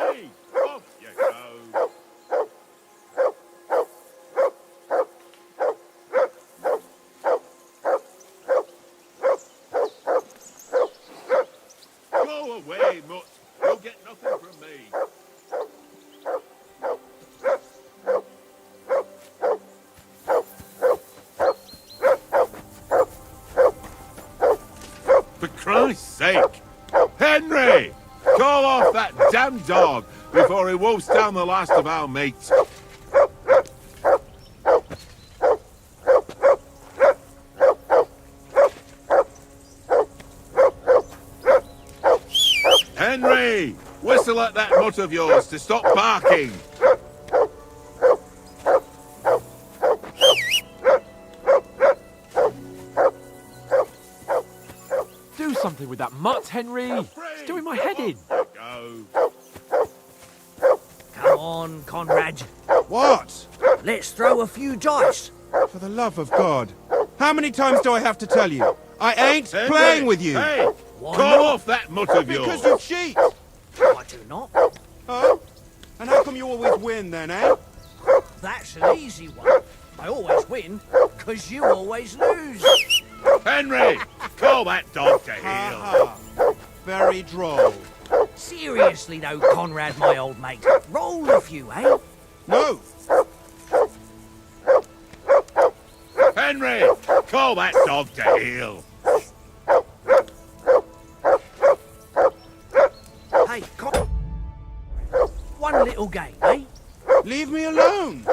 Henry! Off you go! Go away, Mutt. You'll get nothing from me. For Christ's sake! Henry! Call off that damn dog before he wolfs down the last of our mates. Henry! Whistle at that mutt of yours to stop barking. Do something with that mutt, Henry. It's doing my head in. Go. Come on, Conrad. What? Let's throw a few dice. For the love of God. How many times do I have to tell you? I ain't Henry, playing with you. Hey! Why Call not? off that mutt of yours. Because you cheat. I do not. Oh? And how come you always win then, eh? That's an easy one. I always win, because you always lose. Henry! Call that dog to heel. Ha ha. Very droll. Seriously though, Conrad, my old mate. Roll a few, eh? No. Henry! Call that dog to heel. Hey, one little game, eh? Leave me alone.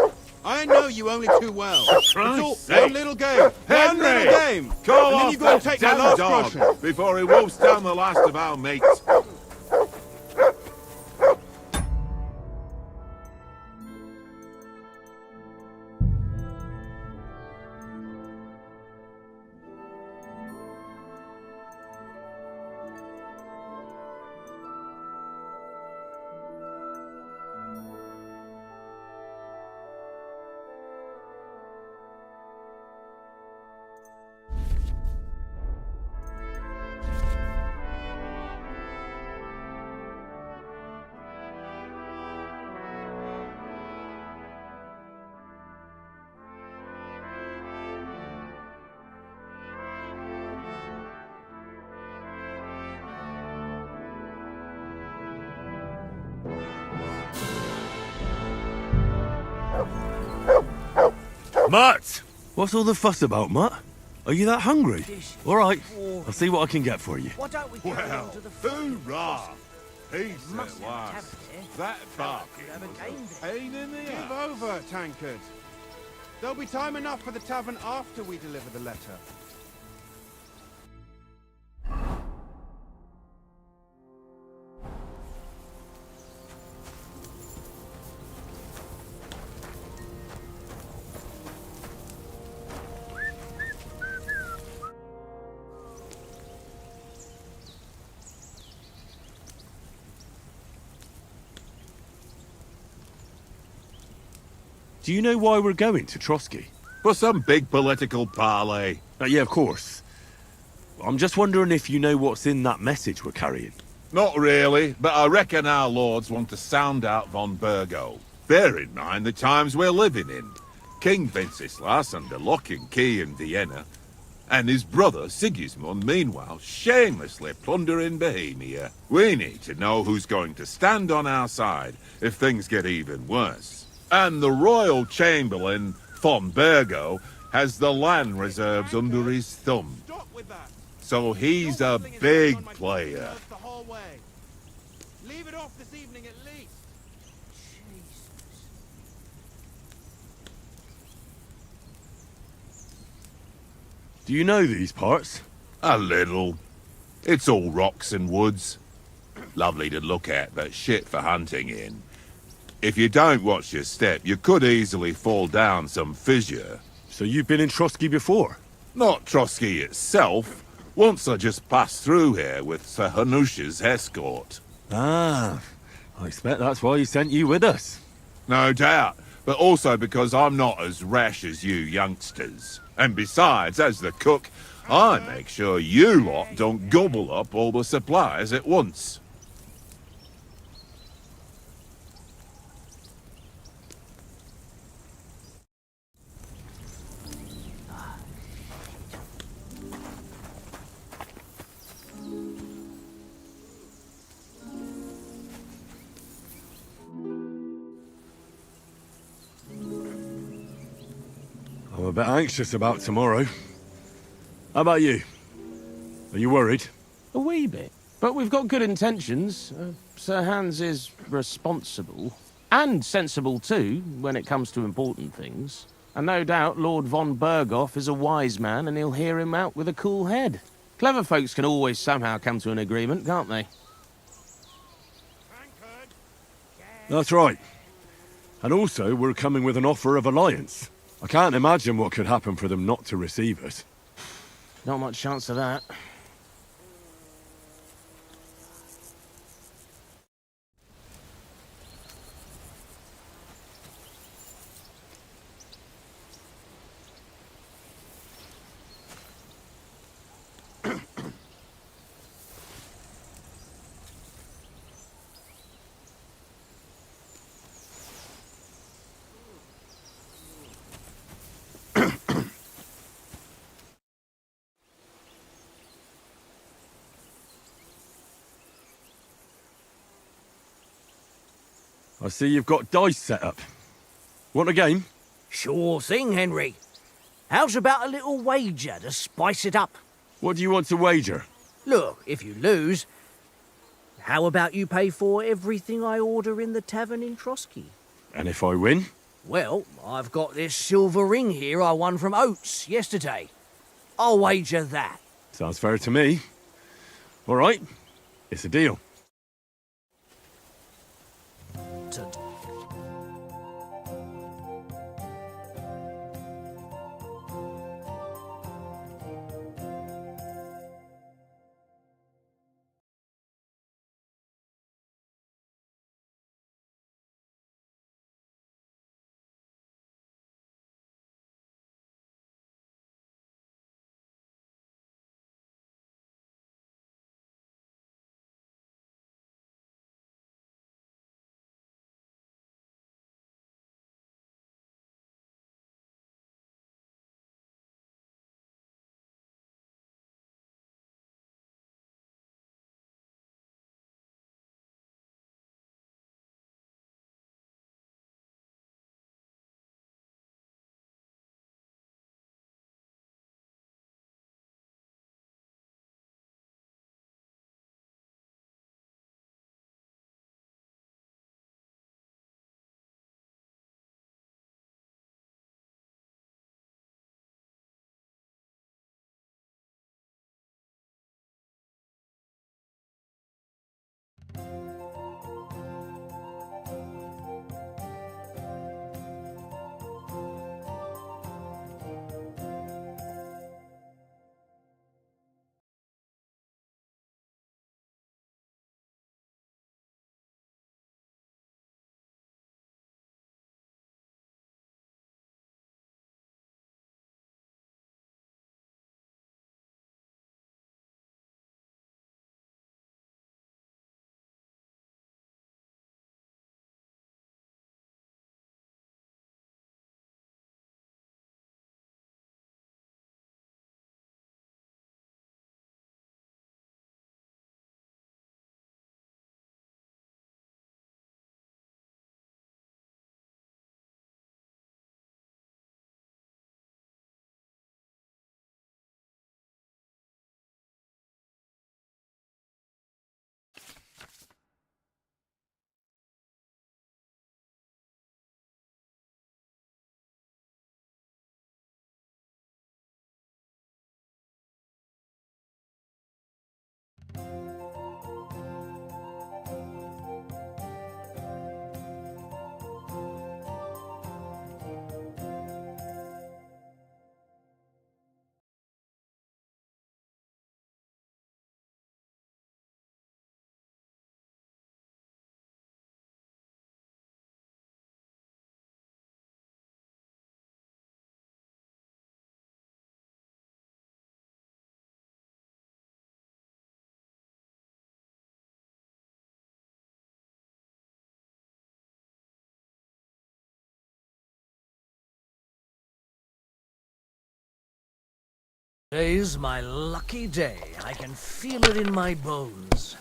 I know you only too well. It's all Christ's sake. one little game. One Henry! little game. Call and then off you go and that take my damn last dog groschen. before he wolfs down the last of our mates. Mutt! What's all the fuss about, Mutt? Are you that hungry? All right, I'll see what I can get for you. Why don't we go Well, on to the food? hoorah! Peace Must at have a last. tavern here. That barking Have a was game a pain in the Give ass. over, tankard. There'll be time enough for the tavern after we deliver the letter. Do you know why we're going to Trotsky? For some big political parley. Yeah, of course. I'm just wondering if you know what's in that message we're carrying. Not really, but I reckon our lords want to sound out von Burgo. Bear in mind the times we're living in. King Wenceslas under lock and key in Vienna, and his brother Sigismund meanwhile shamelessly plundering Bohemia. We need to know who's going to stand on our side if things get even worse. And the royal chamberlain, von Burgo, has the land reserves under his thumb. Stop with that. So he's Your a whistling is big on my player. nerves the whole way. Leave it off this evening at least. Do you know these parts? A little. It's all rocks and woods. Lovely to look at, but shit for hunting in. If you don't watch your step, you could easily fall down some fissure. So you've been in Trotsky before? Not Trotsky itself. Once I just passed through here with Sir Hanush's escort. Ah, I expect that's why he sent you with us. No doubt, but also because I'm not as rash as you youngsters. And besides, as the cook, I make sure you lot don't gobble up all the supplies at once. I'm a bit anxious about tomorrow. How about you? Are you worried? A wee bit. But we've got good intentions. Sir Hans is responsible. And sensible too, when it comes to important things. And no doubt Lord von Berghoff is a wise man and he'll hear him out with a cool head. Clever folks can always somehow come to an agreement, can't they? That's right. And also, we're coming with an offer of alliance. I can't imagine what could happen for them not to receive us. Not much chance of that. I see you've got dice set up. Want a game? Sure thing, Henry. How's about a little wager to spice it up? What do you want to wager? Look, if you lose, how about you pay for everything I order in the tavern in Trotsky? And if I win? Well, I've got this silver ring here I won from Oates yesterday. I'll wager that. Sounds fair to me. All right, it's a deal. Today's my lucky day. I can feel it in my bones.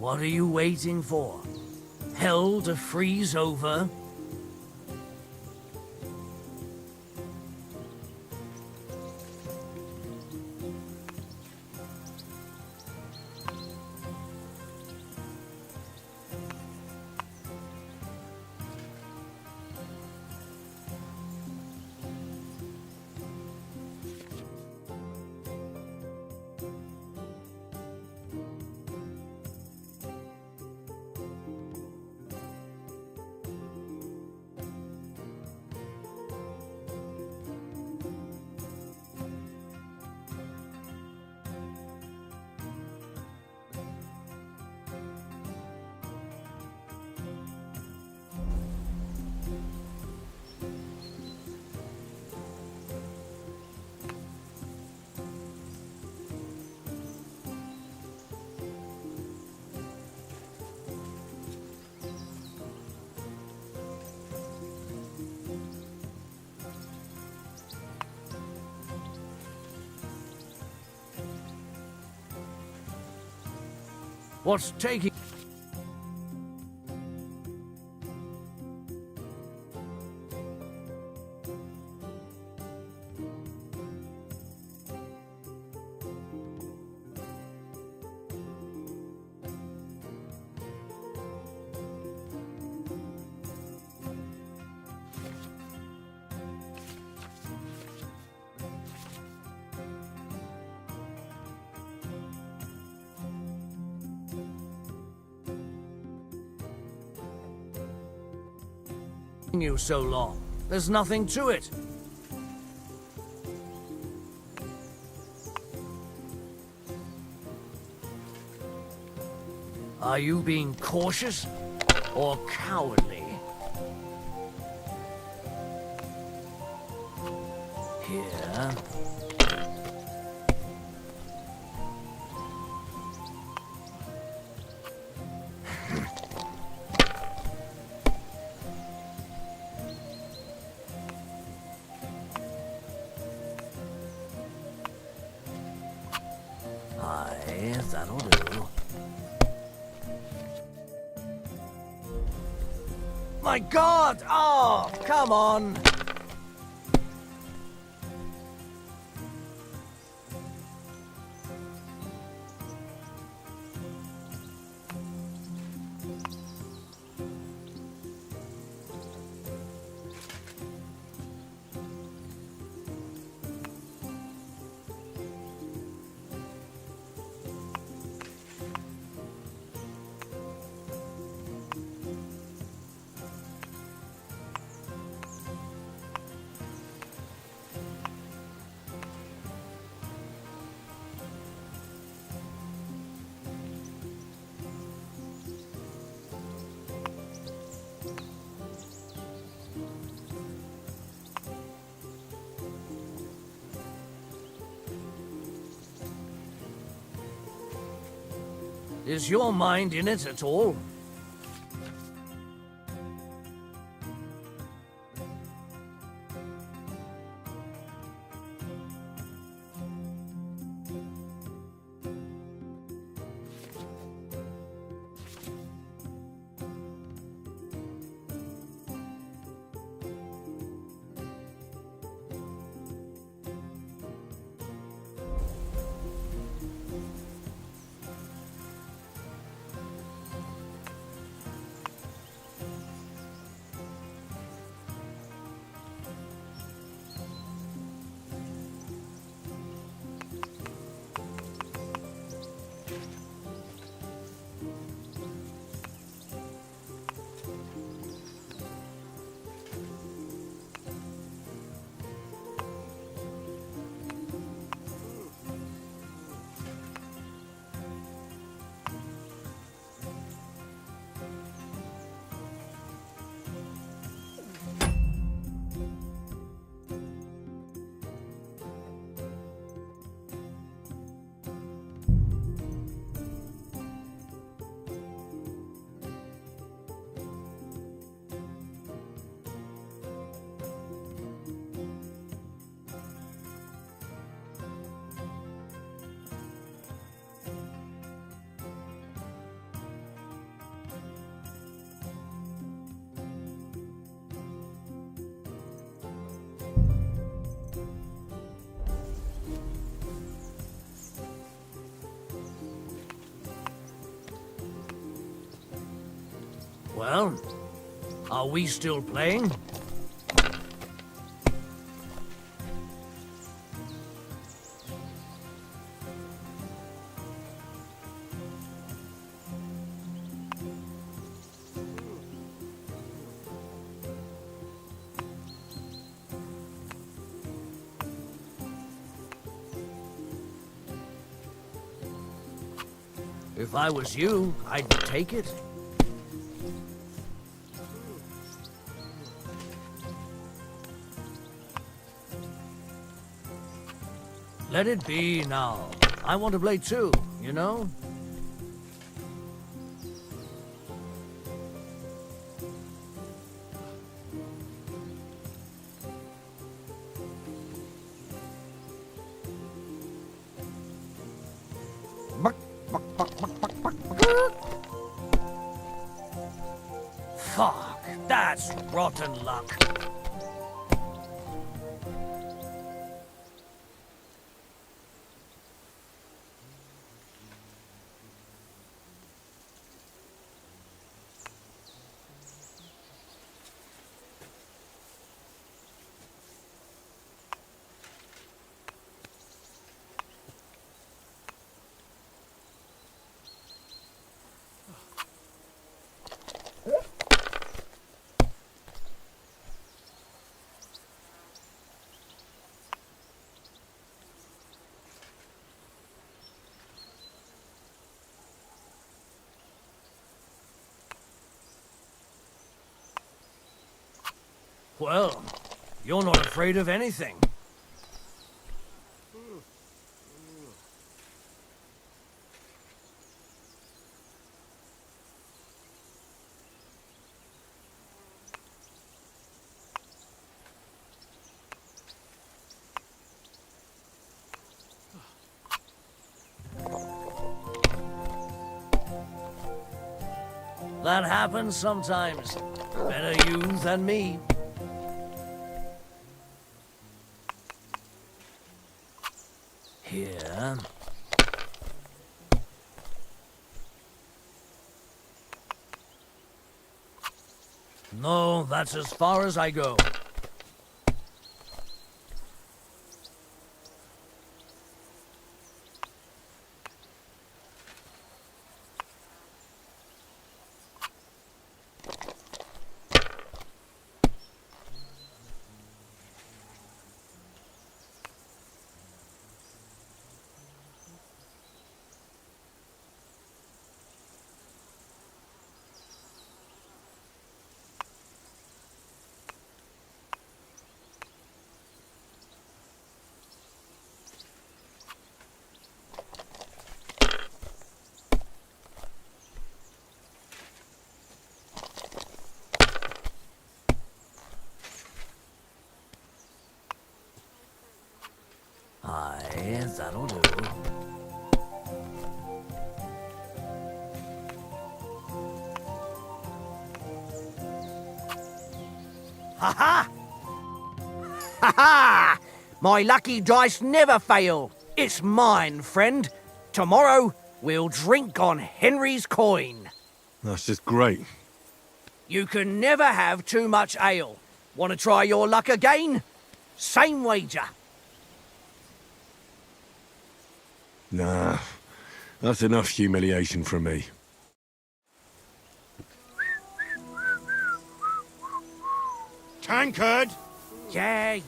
What are you waiting for? Hell to freeze over? What's taking... you so long? There's nothing to it. Are you being cautious or cowardly? Here. Aye, that'll do. My God! Oh, come on! Is your mind in it at all? Well, are we still playing? If I was you, I'd take it. Let it be now. I want to play too, you know? Fuck, that's rotten luck. Well, you're not afraid of anything. That happens sometimes. Better you than me. Here. No, that's as far as I go. Aye, that'll do. Ha-ha! Ha-ha! My lucky dice never fail. It's mine, friend. Tomorrow, we'll drink on Henry's coin. That's just great. You can never have too much ale. Want to try your luck again? Same wager. Nah, that's enough humiliation from me. Tankard! Yeah.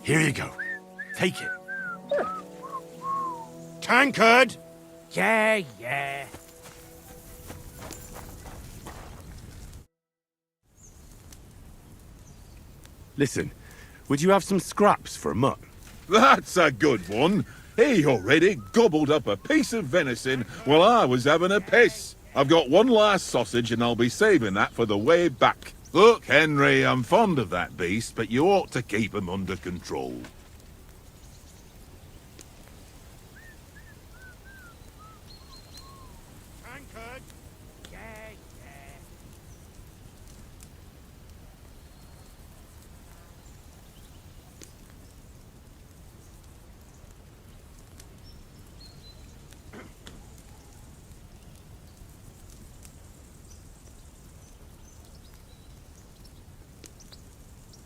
Here you go. Take it. Tankard! Yeah. Listen, would you have some scraps for a mutt? That's a good one. He already gobbled up a piece of venison while I was having a piss. I've got one last sausage and I'll be saving that for the way back. Look, Henry, I'm fond of that beast, but you ought to keep him under control. Tankard!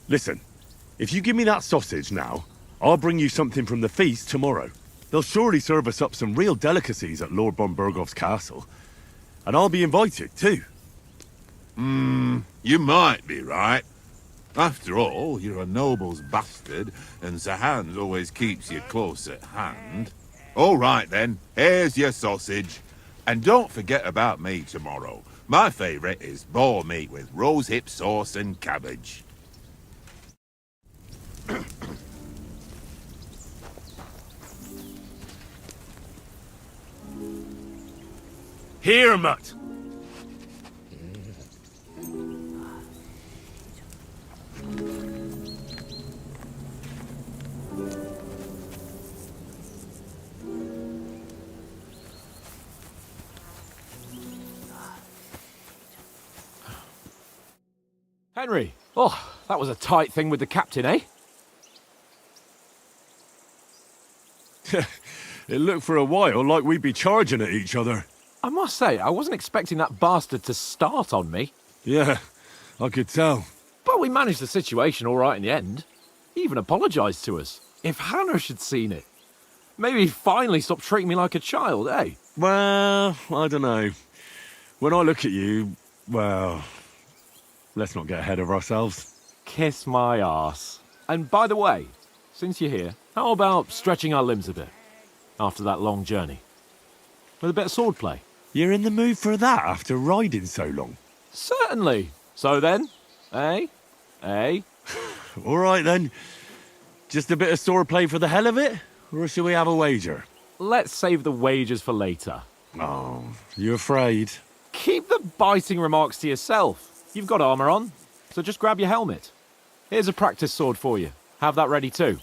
Listen, if you give me that sausage now, I'll bring you something from the feast tomorrow. They'll surely serve us up some real delicacies at Lord von Bergov's castle. And I'll be invited, too. You might be right. After all, you're a noble's bastard, and Sir Hans always keeps you close at hand. All right then, here's your sausage. And don't forget about me tomorrow. My favourite is boar meat with rosehip sauce and cabbage. Here, Mutt! Henry! Oh, that was a tight thing with the captain, eh? It looked for a while like we'd be charging at each other. I must say, I wasn't expecting that bastard to start on me. Yeah, I could tell. But we managed the situation all right in the end. He even apologised to us. If Hannah had seen it. Maybe he'd finally stop treating me like a child, eh? Well, I don't know. When I look at you, well, let's not get ahead of ourselves. Kiss my arse. And by the way, since you're here, how about stretching our limbs a bit? After that long journey. With a bit of swordplay. You're in the mood for that after riding so long? Certainly. So then, eh? Eh? All right then. Just a bit of swordplay for the hell of it? Or shall we have a wager? Let's save the wagers for later. Oh, you afraid? Keep the biting remarks to yourself. You've got armour on, so just grab your helmet. Here's a practice sword for you. Have that ready too.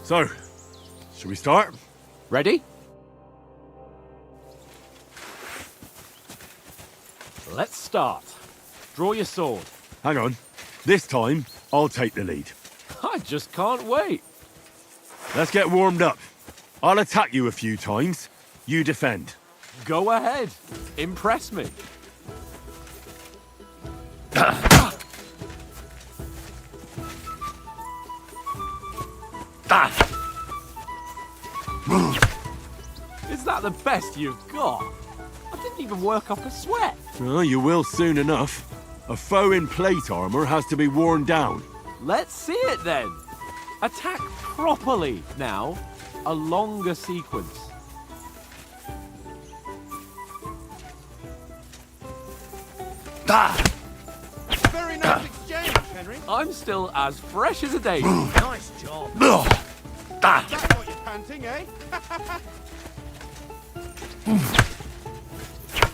So, should we start? Ready? Let's start. Draw your sword. Hang on. This time, I'll take the lead. I just can't wait. Let's get warmed up. I'll attack you a few times. You defend. Go ahead. Impress me. Is that the best you've got? I didn't even work up a sweat. Well, you will soon enough. A foe in plate armor has to be worn down. Let's see it then. Attack properly now. A longer sequence. Very nice exchange, Henry. I'm still as fresh as a daisy. Nice job. That's what you're panting, eh?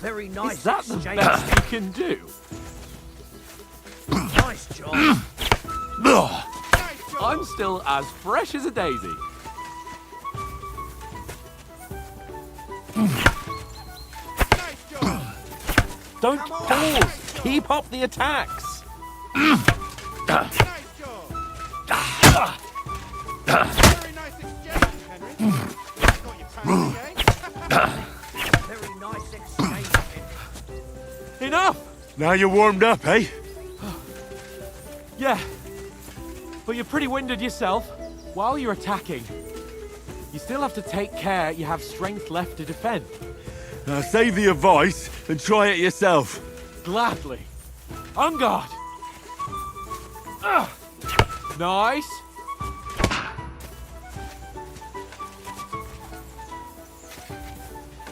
Very nice Is that the exchange. best you can do? Nice job. Nice job. I'm still as fresh as a daisy. Nice job. Don't pause. Keep up the attacks. Nice job. Very nice exchange, Henry. That's what you're panting, eh? Very nice exchange. Henry. Enough. Now you're warmed up, eh? Yeah. But you're pretty winded yourself. While you're attacking, you still have to take care you have strength left to defend. Now save the advice and try it yourself. Gladly. On guard. Nice.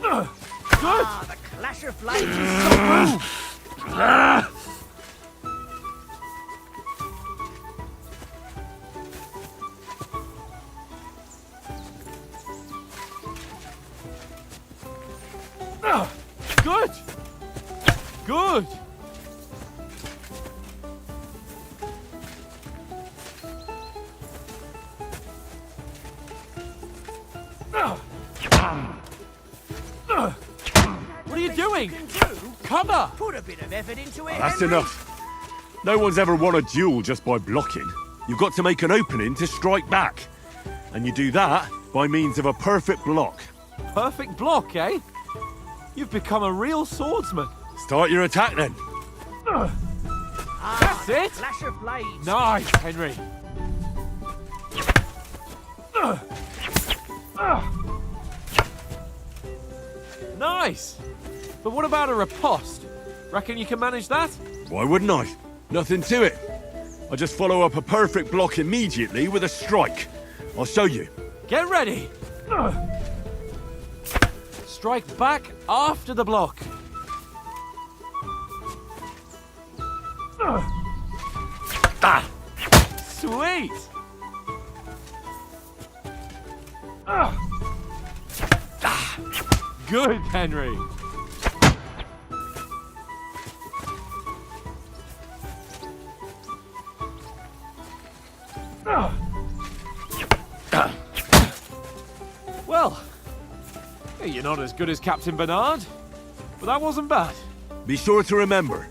Good. Ah, the clash of blades is so Good. Good. What are you doing? can do. Cover. Put a bit of effort into it, That's Henry. enough. No one's ever won a duel just by blocking. You've got to make an opening to strike back. And you do that by means of a perfect block. Perfect block, eh? You've become a real swordsman. Start your attack then. Ah, That's the it. clash of blades. Nice, Henry. Nice. But what about a riposte? Reckon you can manage that? Why wouldn't I? Nothing to it. I just follow up a perfect block immediately with a strike. I'll show you. Get ready. Strike back after the block. Sweet. Good, Henry. Well, you're not as good as Captain Bernard, but that wasn't bad. Be sure to remember,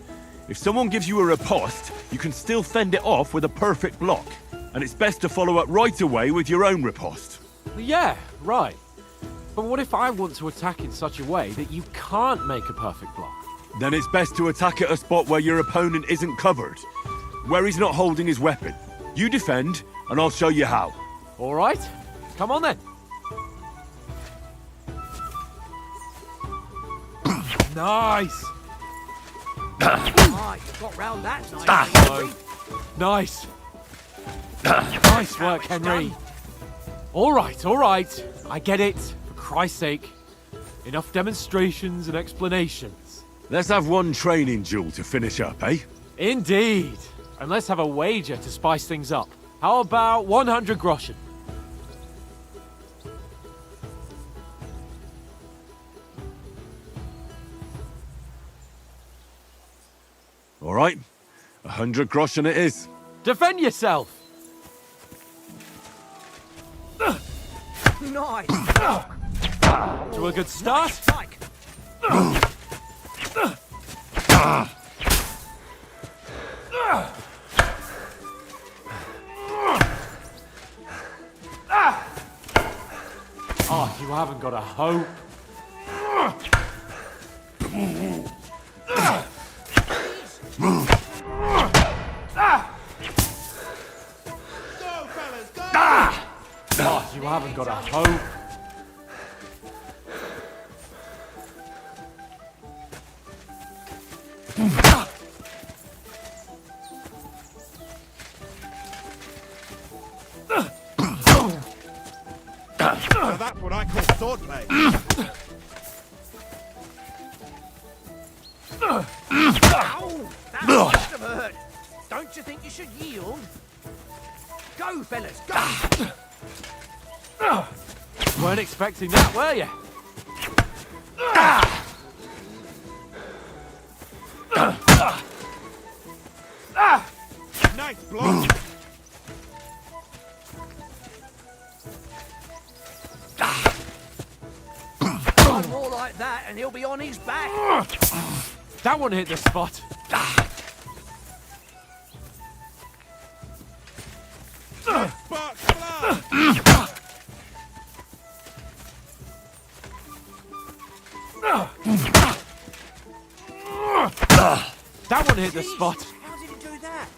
if someone gives you a riposte, you can still fend it off with a perfect block. And it's best to follow up right away with your own riposte. Yeah, right. But what if I want to attack in such a way that you can't make a perfect block? Then it's best to attack at a spot where your opponent isn't covered, where he's not holding his weapon. You defend, and I'll show you how. All right, come on then. Nice. Ah, you got round that nicely, Henry. Nice. Nice work, Henry. All right. I get it. For Christ's sake. Enough demonstrations and explanations. Let's have one training duel to finish up, eh? Indeed. And let's have a wager to spice things up. How about 100 groschen? All right, 100 groschen it is. Defend yourself! Nice. To a good start. Strike. Oh, you haven't got a hope. Go, fellas, go! Oh, you haven't got a hope. Now that's what I call swordplay. Ow! That must have hurt. Don't you think you should yield? Go, fellas, go! Weren't expecting that, were you? Nice block. One more like that and he'll be on his back. That one hit the spot. Spark blood. That one hit the spot. How did he do that?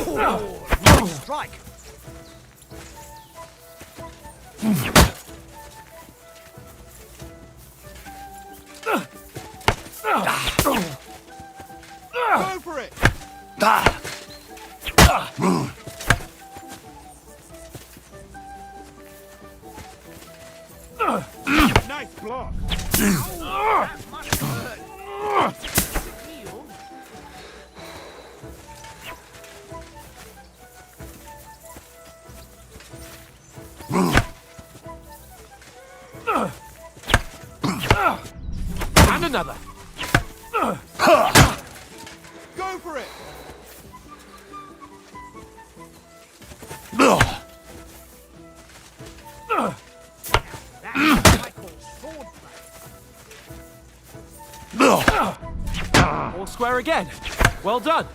Oh, nice strike. Go for it. Nice block. That must hurt. Yield. And another. Go for it. That's what I call swordplay. All square again. Well done.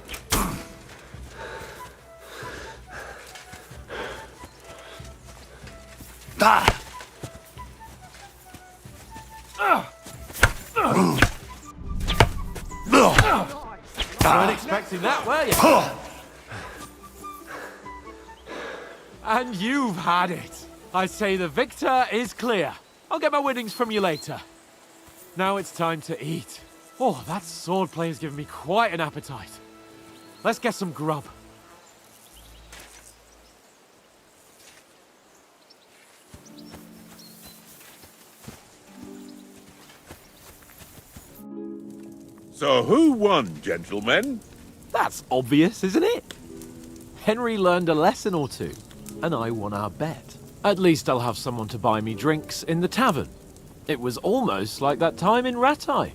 Weren't expecting that, were you? And you've had it. I say the victor is clear. I'll get my winnings from you later. Now it's time to eat. Oh, that swordplay has given me quite an appetite. Let's get some grub. So who won, gentlemen? That's obvious, isn't it? Henry learned a lesson or two, and I won our bet. At least I'll have someone to buy me drinks in the tavern. It was almost like that time in Rattay.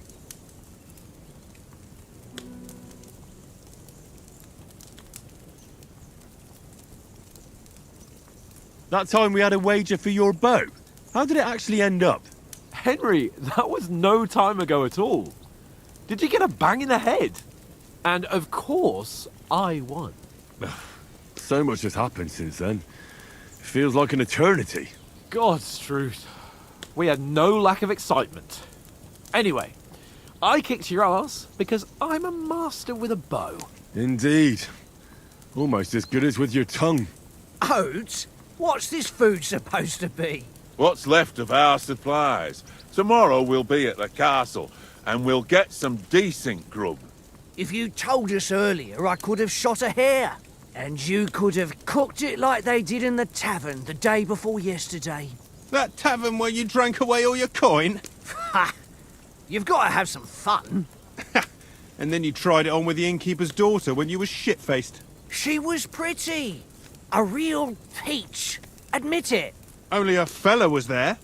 That time we had a wager for your bow. How did it actually end up? Henry, that was no time ago at all. Did you get a bang in the head? And of course, I won. So much has happened since then. Feels like an eternity. God's truth. We had no lack of excitement. Anyway, I kicked your ass because I'm a master with a bow. Indeed. Almost as good as with your tongue. Oats? What's this food supposed to be? What's left of our supplies? Tomorrow we'll be at the castle, and we'll get some decent grub. If you told us earlier, I could have shot a hare. And you could have cooked it like they did in the tavern the day before yesterday. That tavern where you drank away all your coin? Ha! You've got to have some fun. And then you tried it on with the innkeeper's daughter when you were shit-faced. She was pretty. A real peach. Admit it. Only a fella was there.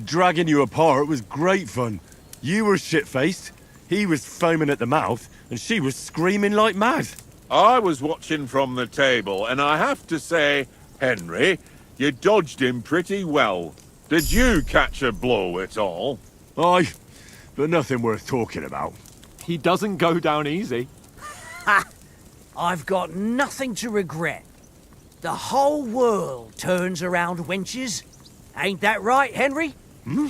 Dragging you apart was great fun. You were shit-faced, he was foaming at the mouth, and she was screaming like mad. I was watching from the table, and I have to say, Henry, you dodged him pretty well. Did you catch a blow at all? Aye, but nothing worth talking about. He doesn't go down easy. Ha! I've got nothing to regret. The whole world turns around wenches. Ain't that right, Henry? Hmm?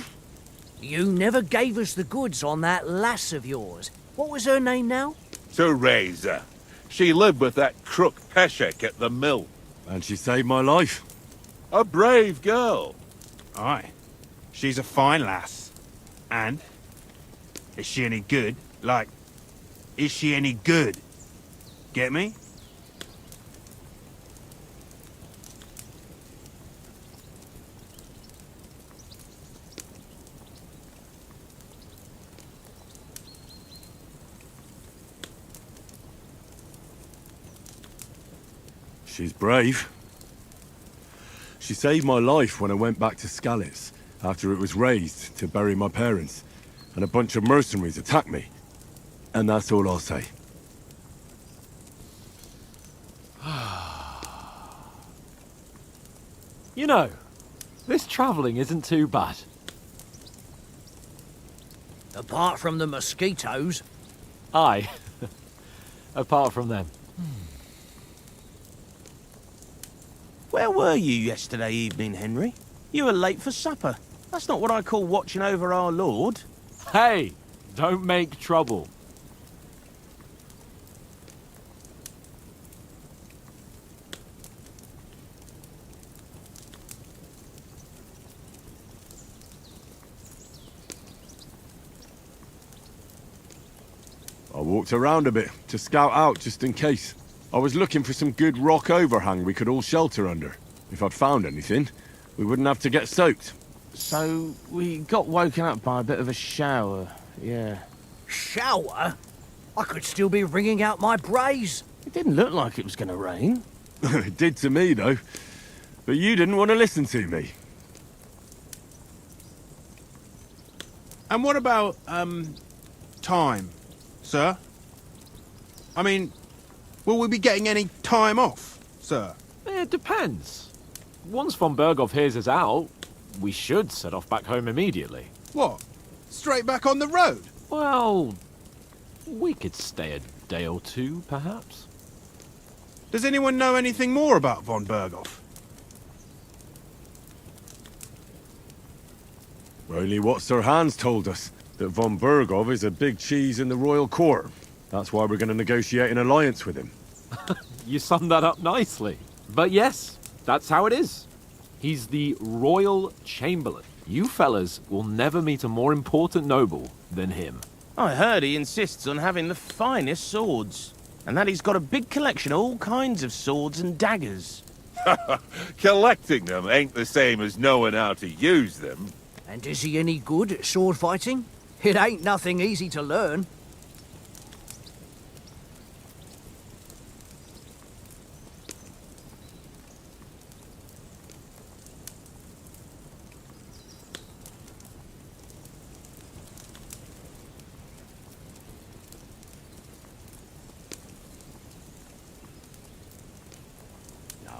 You never gave us the goods on that lass of yours. What was her name now? Teresa. She lived with that crook Peshek at the mill. And she saved my life. A brave girl. Aye. She's a fine lass. And? Is she any good? Like, is she any good? Get me? She's brave. She saved my life when I went back to Skalitz after it was razed to bury my parents, and a bunch of mercenaries attacked me. And that's all I'll say. You know, this travelling isn't too bad. Apart from the mosquitoes. Aye. Apart from them. Where were you yesterday evening, Henry? You were late for supper. That's not what I call watching over our Lord. Hey, don't make trouble. I walked around a bit to scout out just in case. I was looking for some good rock overhang we could all shelter under. If I'd found anything, we wouldn't have to get soaked. So, we got woken up by a bit of a shower, yeah. Shower? I could still be wringing out my brace. It didn't look like it was going to rain. It did to me, though. But you didn't want to listen to me. And what about, time, sir? I mean, will we be getting any time off, sir? It depends. Once von Berghoff hears us out, we should set off back home immediately. What? Straight back on the road? Well, we could stay a day or two, perhaps. Does anyone know anything more about von Berghoff? Only what Sir Hans told us, that von Berghoff is a big cheese in the royal court. That's why we're going to negotiate an alliance with him. You summed that up nicely. But yes, that's how it is. He's the royal chamberlain. You fellas will never meet a more important noble than him. I heard he insists on having the finest swords. And that he's got a big collection of all kinds of swords and daggers. Collecting them ain't the same as knowing how to use them. And is he any good at sword fighting? It ain't nothing easy to learn.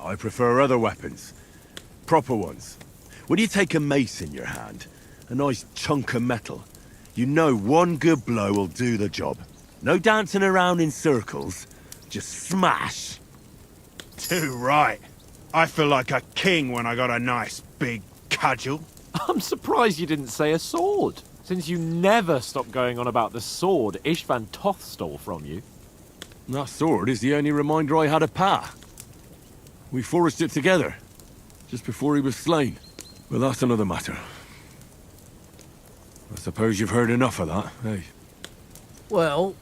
I prefer other weapons. Proper ones. When you take a mace in your hand, a nice chunk of metal, you know one good blow will do the job. No dancing around in circles. Just smash. Too right. I feel like a king when I got a nice big cudgel. I'm surprised you didn't say a sword, since you never stop going on about the sword Ishvan Toth stole from you. That sword is the only reminder I had of Pa. We forged it together, just before he was slain. But that's another matter. I suppose you've heard enough of that, eh? Well,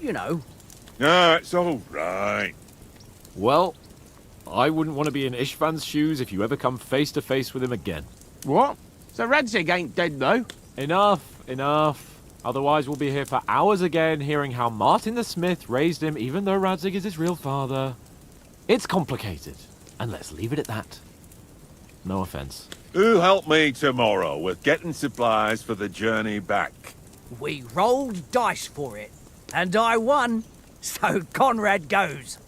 you know. Ah, it's all right. Well, I wouldn't want to be in Ishvan's shoes if you ever come face to face with him again. What? So Radzig ain't dead, though? Enough, enough. Otherwise we'll be here for hours again hearing how Martin the Smith raised him even though Radzig is his real father. It's complicated, and let's leave it at that. No offense. Who'll help me tomorrow with getting supplies for the journey back? We rolled dice for it, and I won, so Conrad goes.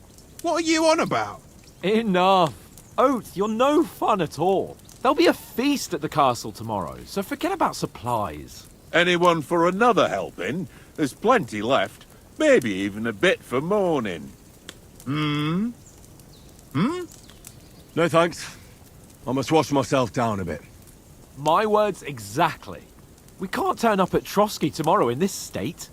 What are you on about? Enough. Oath, you're no fun at all. There'll be a feast at the castle tomorrow, so forget about supplies. Anyone for another helping? There's plenty left. Maybe even a bit for morning. No thanks. I must wash myself down a bit. My words exactly. We can't turn up at Trotsky tomorrow in this state.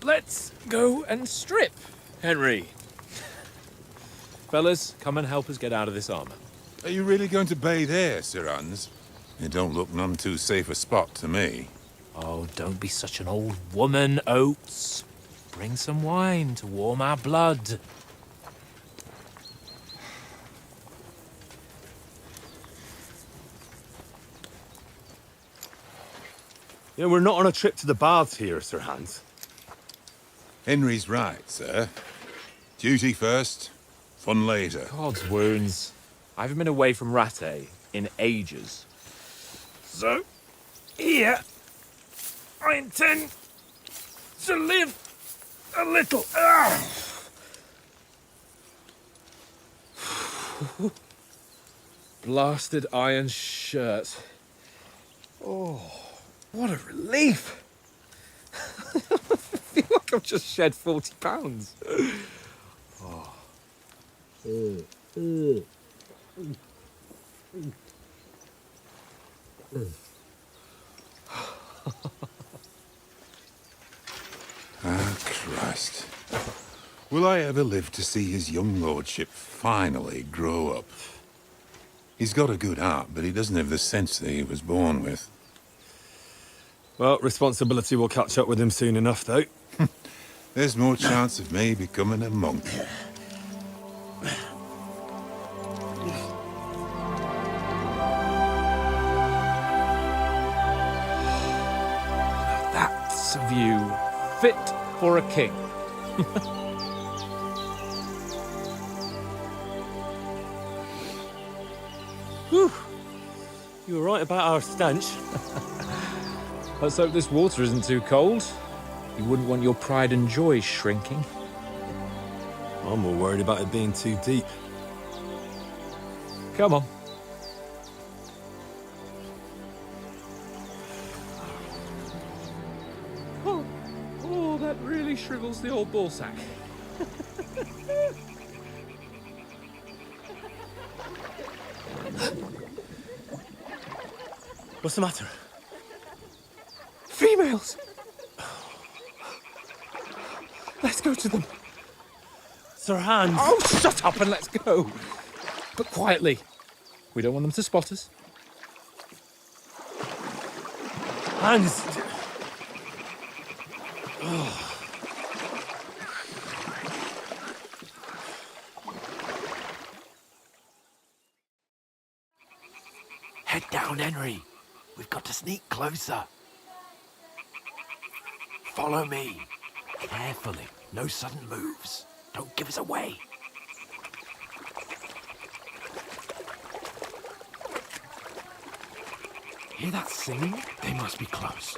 Let's go and strip, Henry. Fellas, come and help us get out of this armor. Are you really going to bathe here, Sir Hans? It don't look none too safe a spot to me. Oh, don't be such an old woman, Oates. Bring some wine to warm our blood. You know, we're not on a trip to the baths here, Sir Hans. Henry's right, sir. Duty first, fun later. God's wounds. I haven't been away from Rattay in ages. So, here, I intend to live a little. Blasted iron shirt. Oh, what a relief! I feel like I've just shed 40 pounds. Ah, Christ. Will I ever live to see his young lordship finally grow up? He's got a good heart, but he doesn't have the sense that he was born with. Well, responsibility will catch up with him soon enough, though. There's more chance of me becoming a monk. That's a view fit for a king. Whew. You were right about our stench. Let's hope this water isn't too cold. You wouldn't want your pride and joy shrinking. I'm more worried about it being too deep. Come on. Oh, that really shrivels the old ball sack. What's the matter? Females! Let's go to them. Sir Hans! Oh, shut up and let's go. But quietly. We don't want them to spot us. Hans! Head down, Henry. We've got to sneak closer. Follow me. Carefully. No sudden moves. Don't give us away. Hear that singing? They must be close.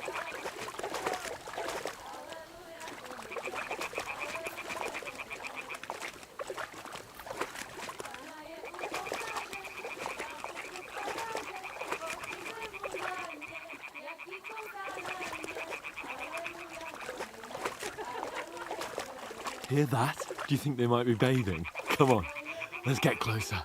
Hear that? Do you think they might be bathing? Come on, let's get closer.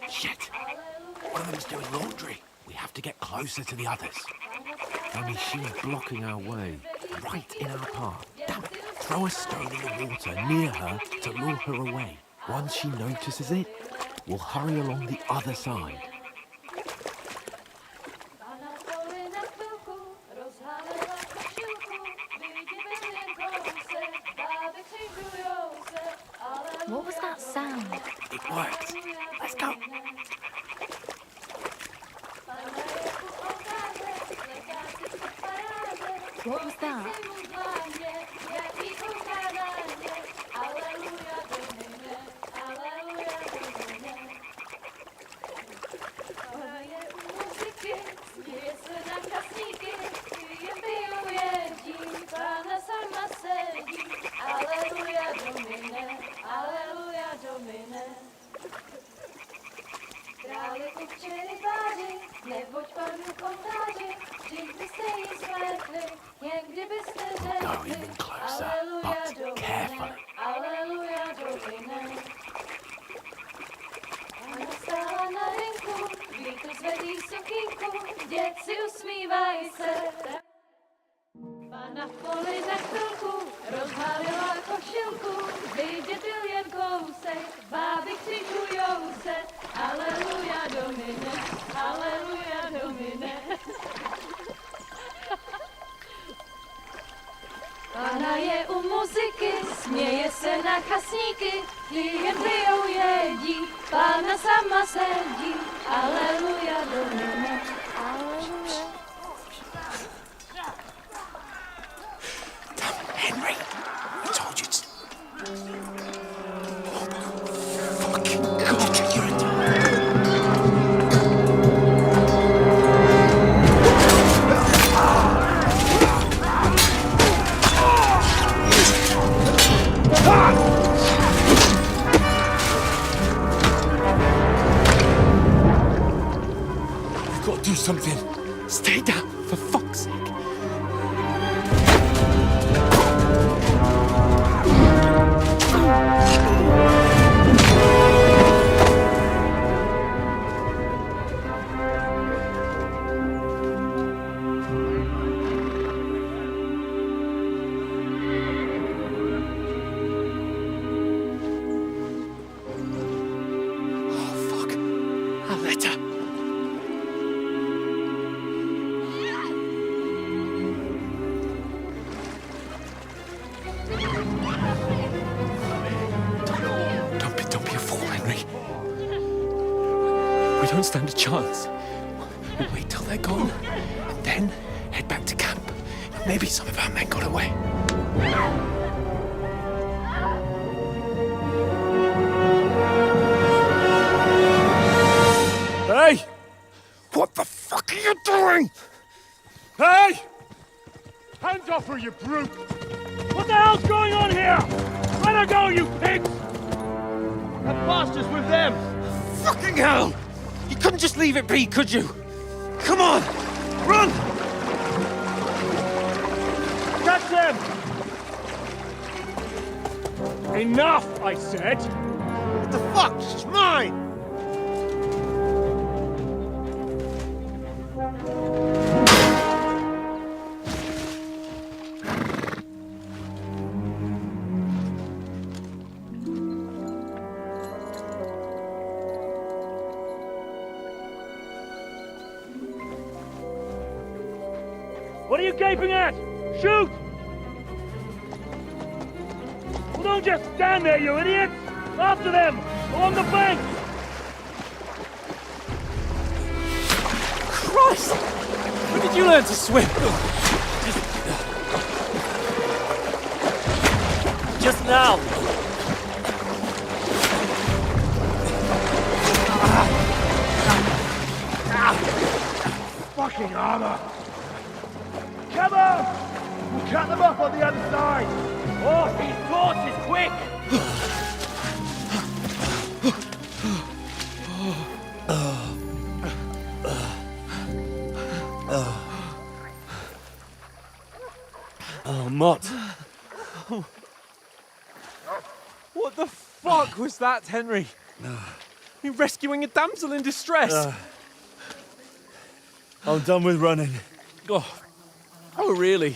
Shit! One of them's doing laundry. We have to get closer to the others. Only she's blocking our way, right in our path. Damn it! Throw a stone in the water near her to lure her away. Once she notices it, we'll hurry along the other side. What was that sound? It worked. Let's go. What was that? Go even closer, but carefully. Pana v poli za chvilku rozhalila košilku, vidět byl jen kousek, báby křikujou se, aleluja domine, aleluja domine. Pana je u muziky, směje se na chasníky, ty jen pijou jedí, Pána sama sedí, aleluja domine, aleluja. Henry, I told you to... Oh my fucking God, you're a... We've got to do something. Stay down, for fuck's sake. Don't be a fool, Henry. We don't stand a chance. We'll wait till they're gone, and then head back to camp. Maybe some of our men got away. Hey! What the fuck are you doing? Hey! Hands off her, you brute! What the hell's going on here? Let her go, you pigs! That bastard's with them! Fucking hell! You couldn't just leave it be, could you? Come on! Run! Catch them! Enough, I said! What the fuck? She's mine! What are you gaping at? Shoot! Well, don't just stand there, you idiots! After them! Along the bank! Christ! When did you learn to swim? Just now! Fucking armor! Come on! We'll cut them off on the other side! Oh, these horses, quick! Oh, Mott. What the fuck was that, Henry? You rescuing a damsel in distress? I'm done with running. Oh, really?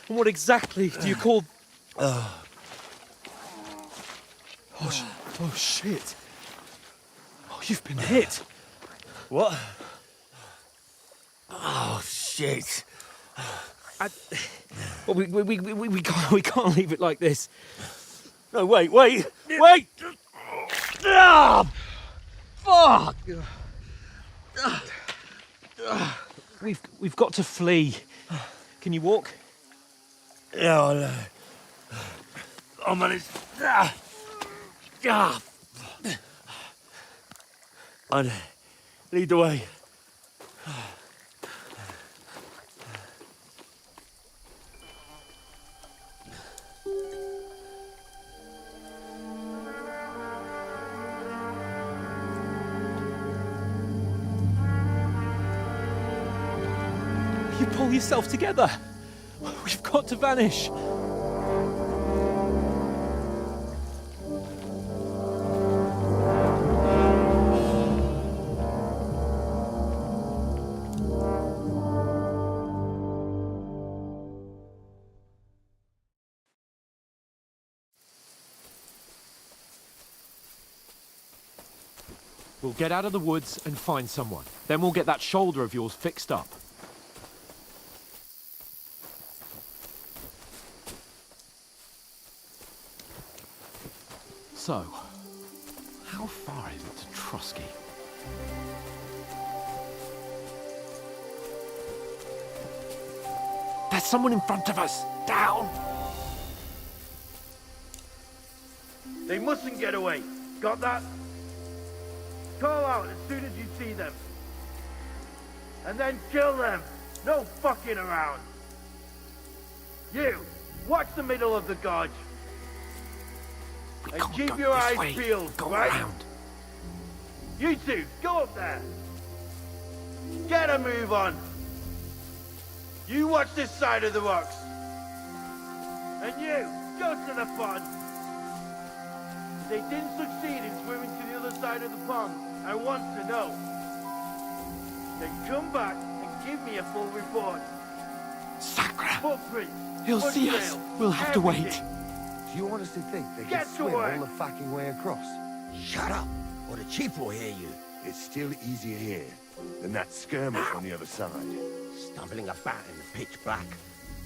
And what exactly do you call... Oh, shit. Oh, you've been hit. What? Oh, shit. Well, we can't leave it like this. No, wait! Ah! Fuck! We've got to flee. Can you walk? Yeah, I know. I'm on his... Ah! I lead the way. You pull yourself together. We've got to vanish. We'll get out of the woods and find someone. Then we'll get that shoulder of yours fixed up. So, how far is it to Trusky? There's someone in front of us! Down! They mustn't get away. Got that? Call out as soon as you see them. And then kill them. No fucking around. You, watch the middle of the gorge. And keep your eyes peeled, right? Around. You two, go up there. Get a move on. You watch this side of the rocks. And you, go to the pond. If they didn't succeed in swimming to the other side of the pond, I want to know. Then come back and give me a full report. Sacra! Footprints. He'll see us. foottrails, We'll have to wait. everything. Do you honestly think they Get can to swim work. all the fucking way across? Shut up, or the chief will hear you. It's still easier here than that skirmish on the other side. Stumbling about in the pitch black,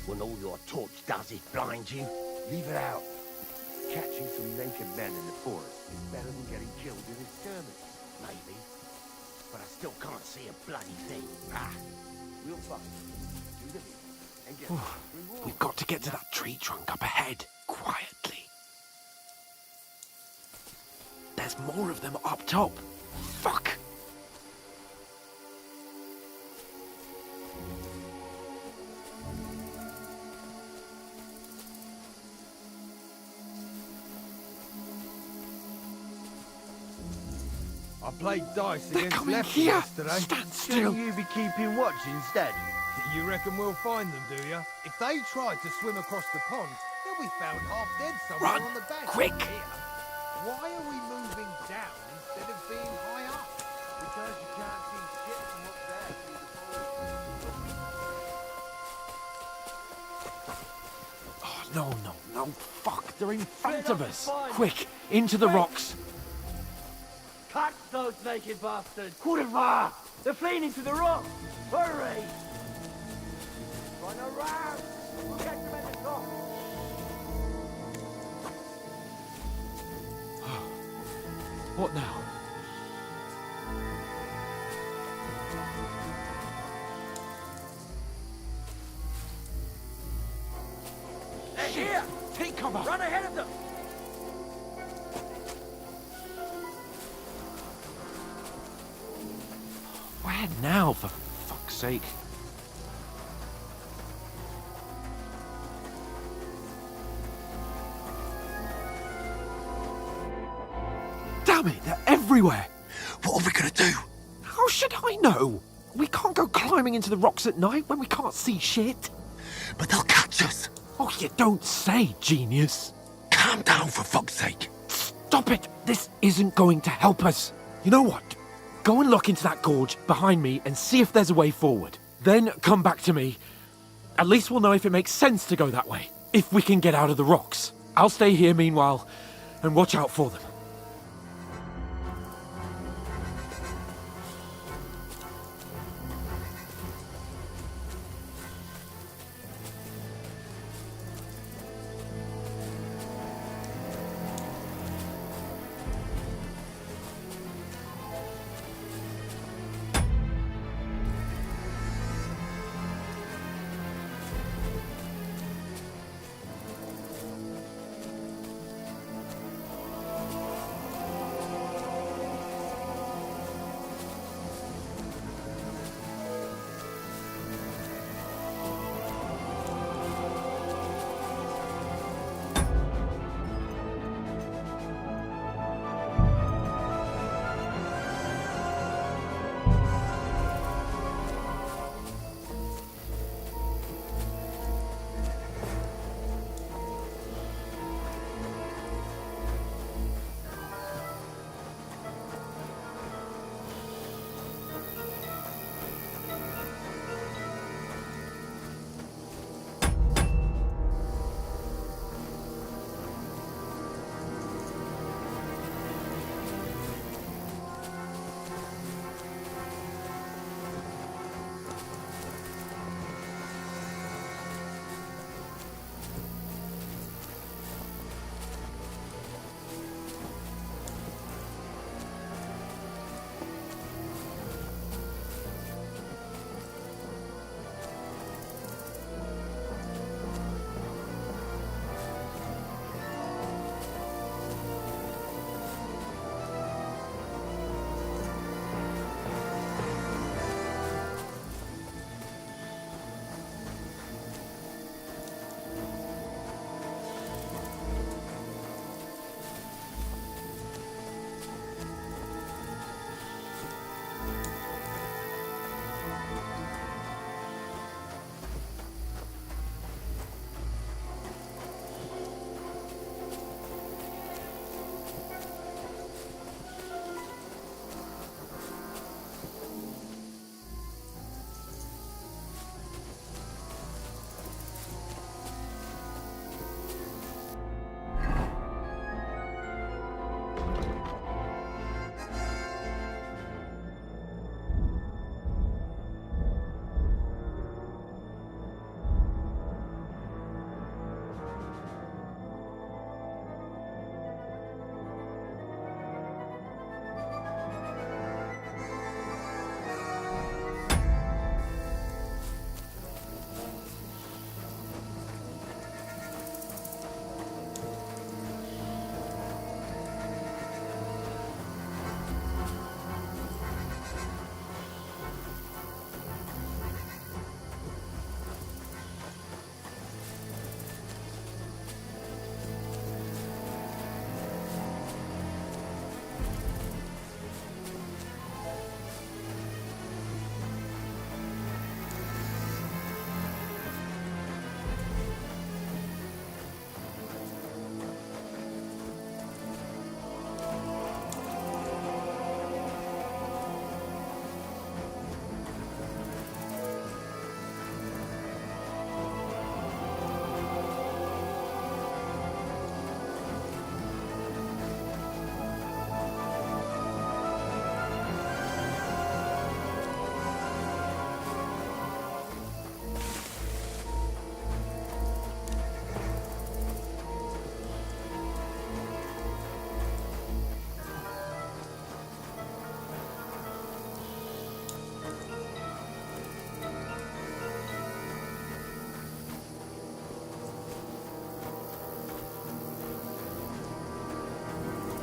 when all your torch does is blind you. Leave it out. Catching some naked men in the forest is better than getting killed in a skirmish. Maybe. But I still can't see a bloody thing. Ah, We'll find do the deal and get reward. We've got to get to that tree trunk up ahead, quietly. There's more of them up top. Fuck! I played dice They're against coming Lefty here! yesterday. Stand still! Shouldn't you be keeping watch instead? You reckon we'll find them, do you? If they try to swim across the pond, they'll be found half dead somewhere Run, on the bank. quick! Here. Why are we moving down instead of being high up? Because you can't see shit from up there through the forest. Oh, no, fuck, they're in front of us! Quick, into the rocks! Catch those naked bastards! Kurva! They're fleeing into the rock! Hurry! Run around! We'll get them at the top! What now? They're here! Take cover! Run ahead of them! Where now, for fuck's sake? Damn it, they're everywhere! what are we gonna do? How should I know? We can't go climbing into the rocks at night when we can't see shit. But they'll catch us. Oh, you don't say, genius. Calm down, for fuck's sake. Stop it! This isn't going to help us. You know what? Go and look into that gorge behind me and see if there's a way forward. Then come back to me. At least we'll know if it makes sense to go that way. If we can get out of the rocks. I'll stay here meanwhile and watch out for them.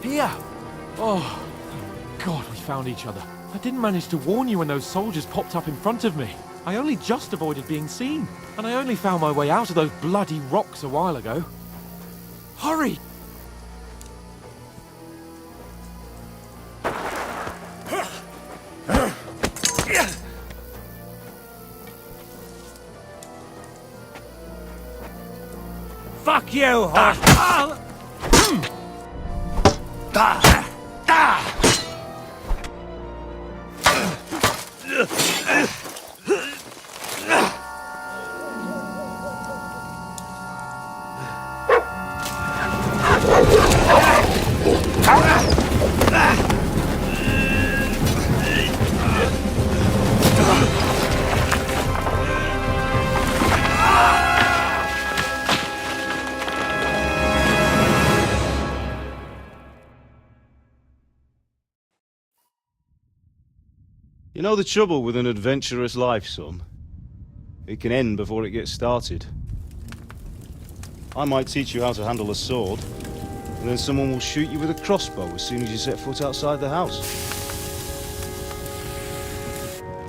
Here! Oh, thank God we found each other. I didn't manage to warn you when those soldiers popped up in front of me. I only just avoided being seen. And I only found my way out of those bloody rocks a while ago. Hurry! Fuck you, horse! You know the trouble with an adventurous life, son? It can end before it gets started. I might teach you how to handle a sword, and then someone will shoot you with a crossbow as soon as you set foot outside the house.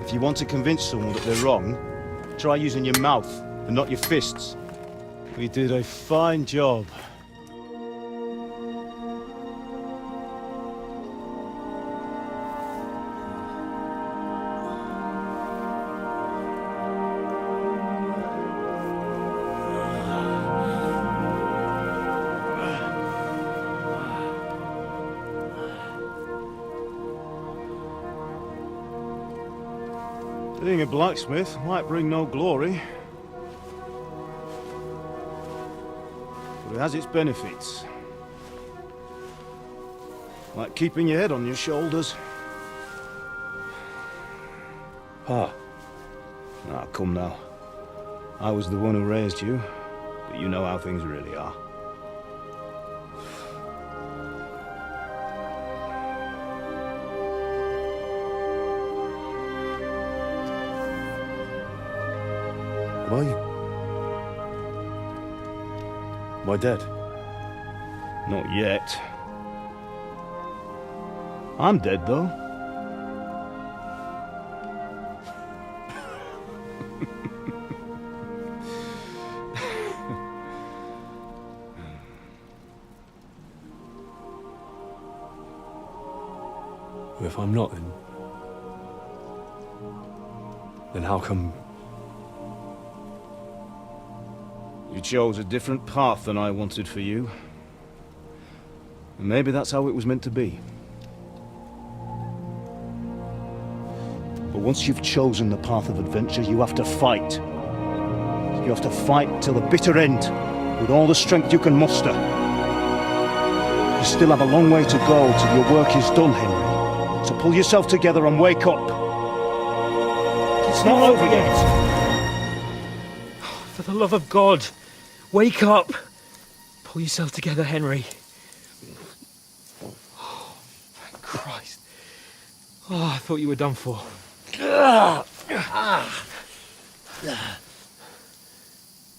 If you want to convince someone that they're wrong, try using your mouth and not your fists. We did a fine job. Being a blacksmith might bring no glory, but it has its benefits. Like keeping your head on your shoulders. Pa. Ah, come now. I was the one who raised you, but you know how things really are. Am I dead? Not yet. I'm dead, though. If I'm not, then how come... You chose a different path than I wanted for you. And maybe that's how it was meant to be. But once you've chosen the path of adventure, you have to fight. You have to fight till the bitter end, with all the strength you can muster. You still have a long way to go till your work is done, Henry. So pull yourself together and wake up. It's not over yet. For the love of God, wake up! Pull yourself together, Henry. Oh, thank Christ. Oh, I thought you were done for.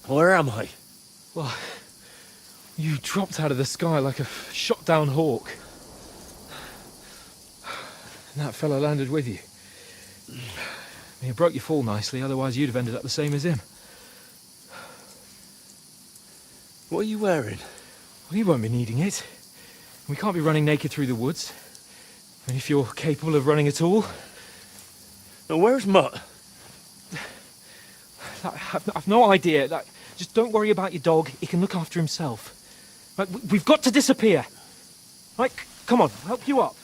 Where am I? Well, you dropped out of the sky like a shot-down hawk. And that fella landed with you. You broke your fall nicely, otherwise you'd have ended up the same as him. What are you wearing? Well, you won't be needing it. We can't be running naked through the woods. And if you're capable of running at all... Now, where's Mutt? I've no idea. Just don't worry about your dog. He can look after himself. We've got to disappear. Right, come on, I'll help you up.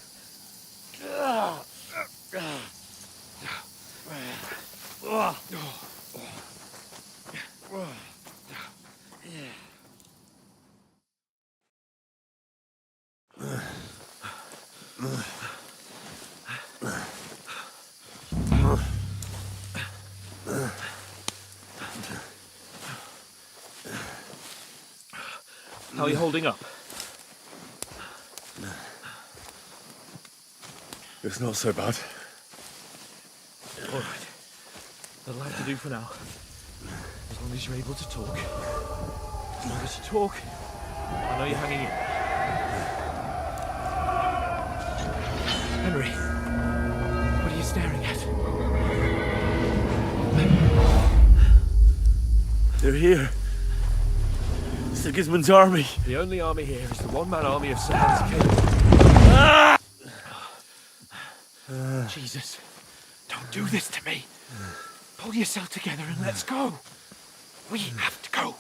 How are you holding up? It's not so bad. All right. That'll have to do for now. As long as you're able to talk. As long as you talk, I know you're hanging in. here. Sigismund's army. The only army here is the one-man army of Sir Hans King. Jesus, don't do this to me. Pull yourself together and let's go. We have to go.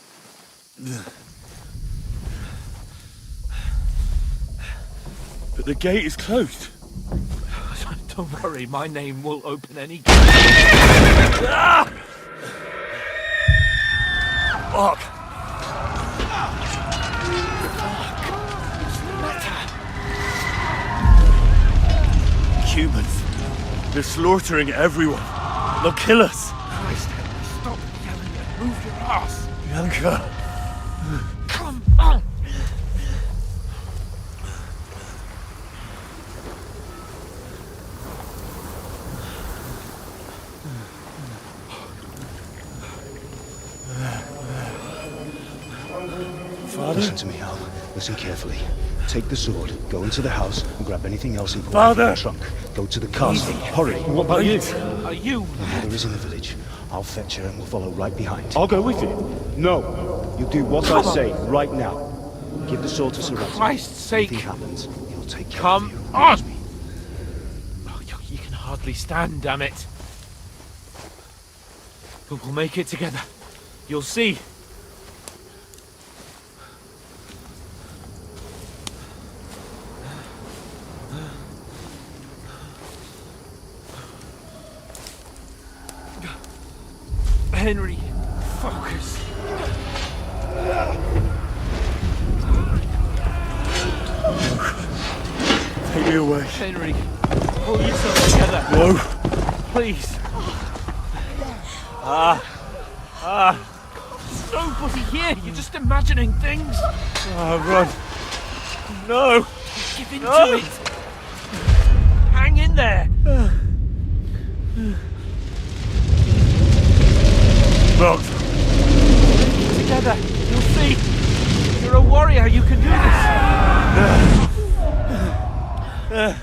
But the gate is closed. Don't worry, my name will open any gate. Fuck. Humans. They're slaughtering everyone. They'll kill us. Christ, Henry, stop yelling and move your ass. Bianca. Come on. Father? Listen to me, Al. Listen carefully. Take the sword, go into the house, and grab anything else important Father! from the trunk. Go to the castle. Hurry. What about you? Are you? My mother is in the village. I'll fetch her and we'll follow right behind. I'll go with you. No. You do what I say right now. Give the sword to Sir For Ratty. Christ's sake. If anything happens, he'll take care Come of you. on! Oh, you can hardly stand, damn it. But we'll make it together. You'll see. Henry, focus. Take me away. Henry, pull yourself together. No. Please. There's nobody here. You're just imagining things. Run. No. Give in to it. Hang in there. Locked. Together. You'll see. You're a warrior. You can do this.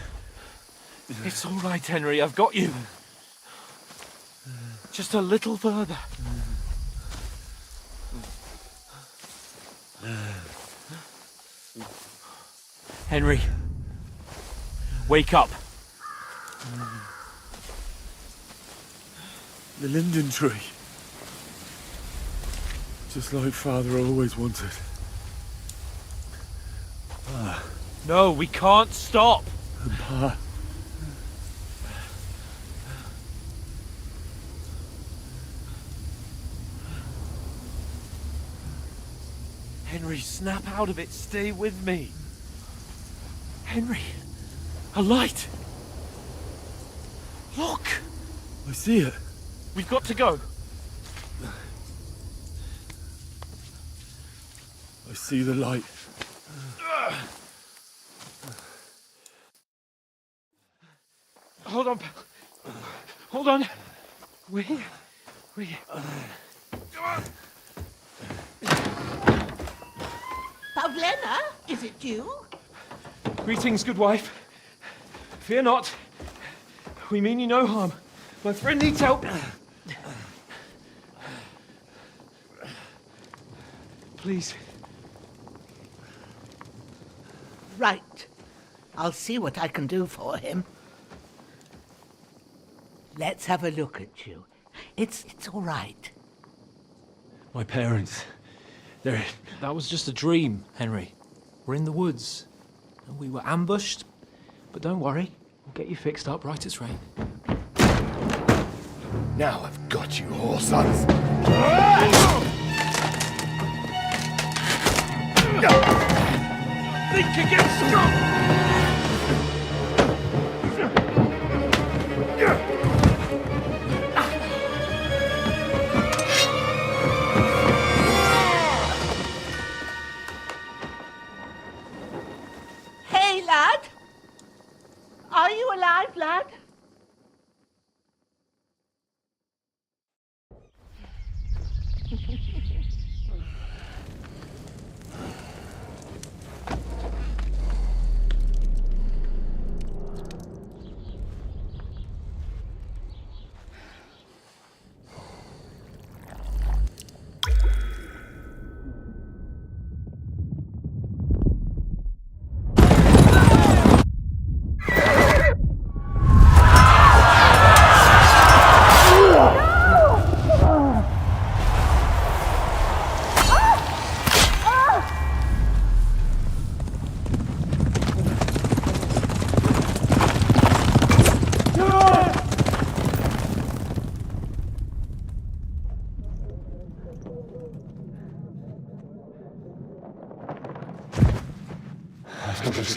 It's all right, Henry. I've got you. Just a little further. Henry, wake up. The linden tree. Just like Father always wanted. No, we can't stop. And Pa. Henry, snap out of it. Stay with me. Henry, a light. Look. I see it. We've got to go. I see the light. Hold on, pal. Hold on. We're here. Come on. Pavlena, is it you? Greetings, good wife. Fear not. We mean you no harm. My friend needs help. Please. Right. I'll see what I can do for him. Let's have a look at you. It's all right. My parents. They're... That was just a dream, Henry. We're in the woods. And we were ambushed. But don't worry. We'll get you fixed up right as rain. Now I've got you, whoresons. Think again, Scott! Hey, lad! Are you alive, lad?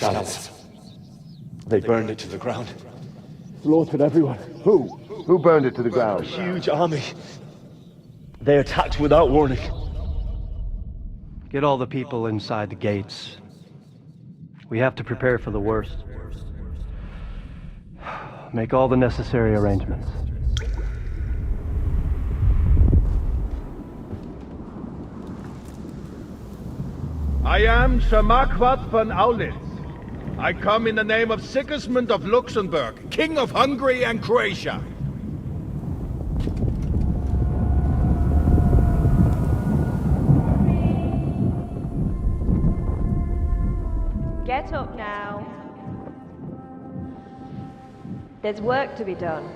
palace. They burned it to the ground. Slaughtered everyone. Who? Who burned it to the ground? A huge army. They attacked without warning. Get all the people inside the gates. We have to prepare for the worst. Make all the necessary arrangements. I am Sir Marquardt von Aulitz. I come in the name of Sigismund of Luxembourg, King of Hungary and Croatia. Get up now. There's work to be done.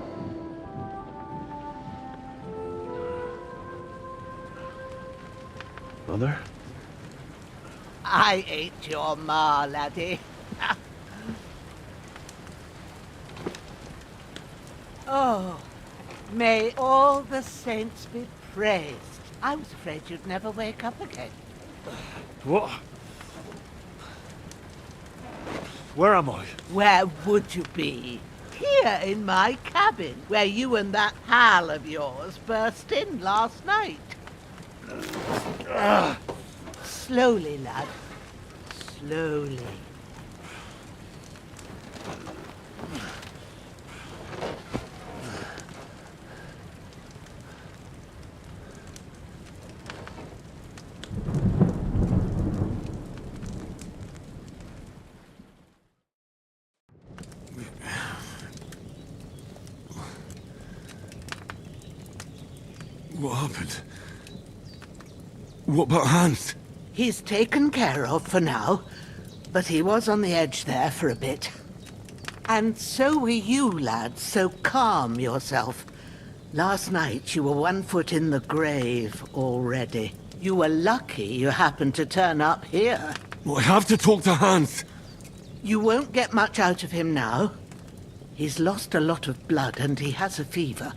Mother? I ain't your ma, laddie. Oh, may all the saints be praised. I was afraid you'd never wake up again. What? Where am I? Where would you be? Here in my cabin, where you and that pal of yours burst in last night. Slowly, lad. Slowly. What happened? What about Hans? He's taken care of for now, but he was on the edge there for a bit. And so were you, lad, so calm yourself. Last night you were 1 foot in the grave already. You were lucky you happened to turn up here. Well, I have to talk to Hans. You won't get much out of him now. He's lost a lot of blood and he has a fever.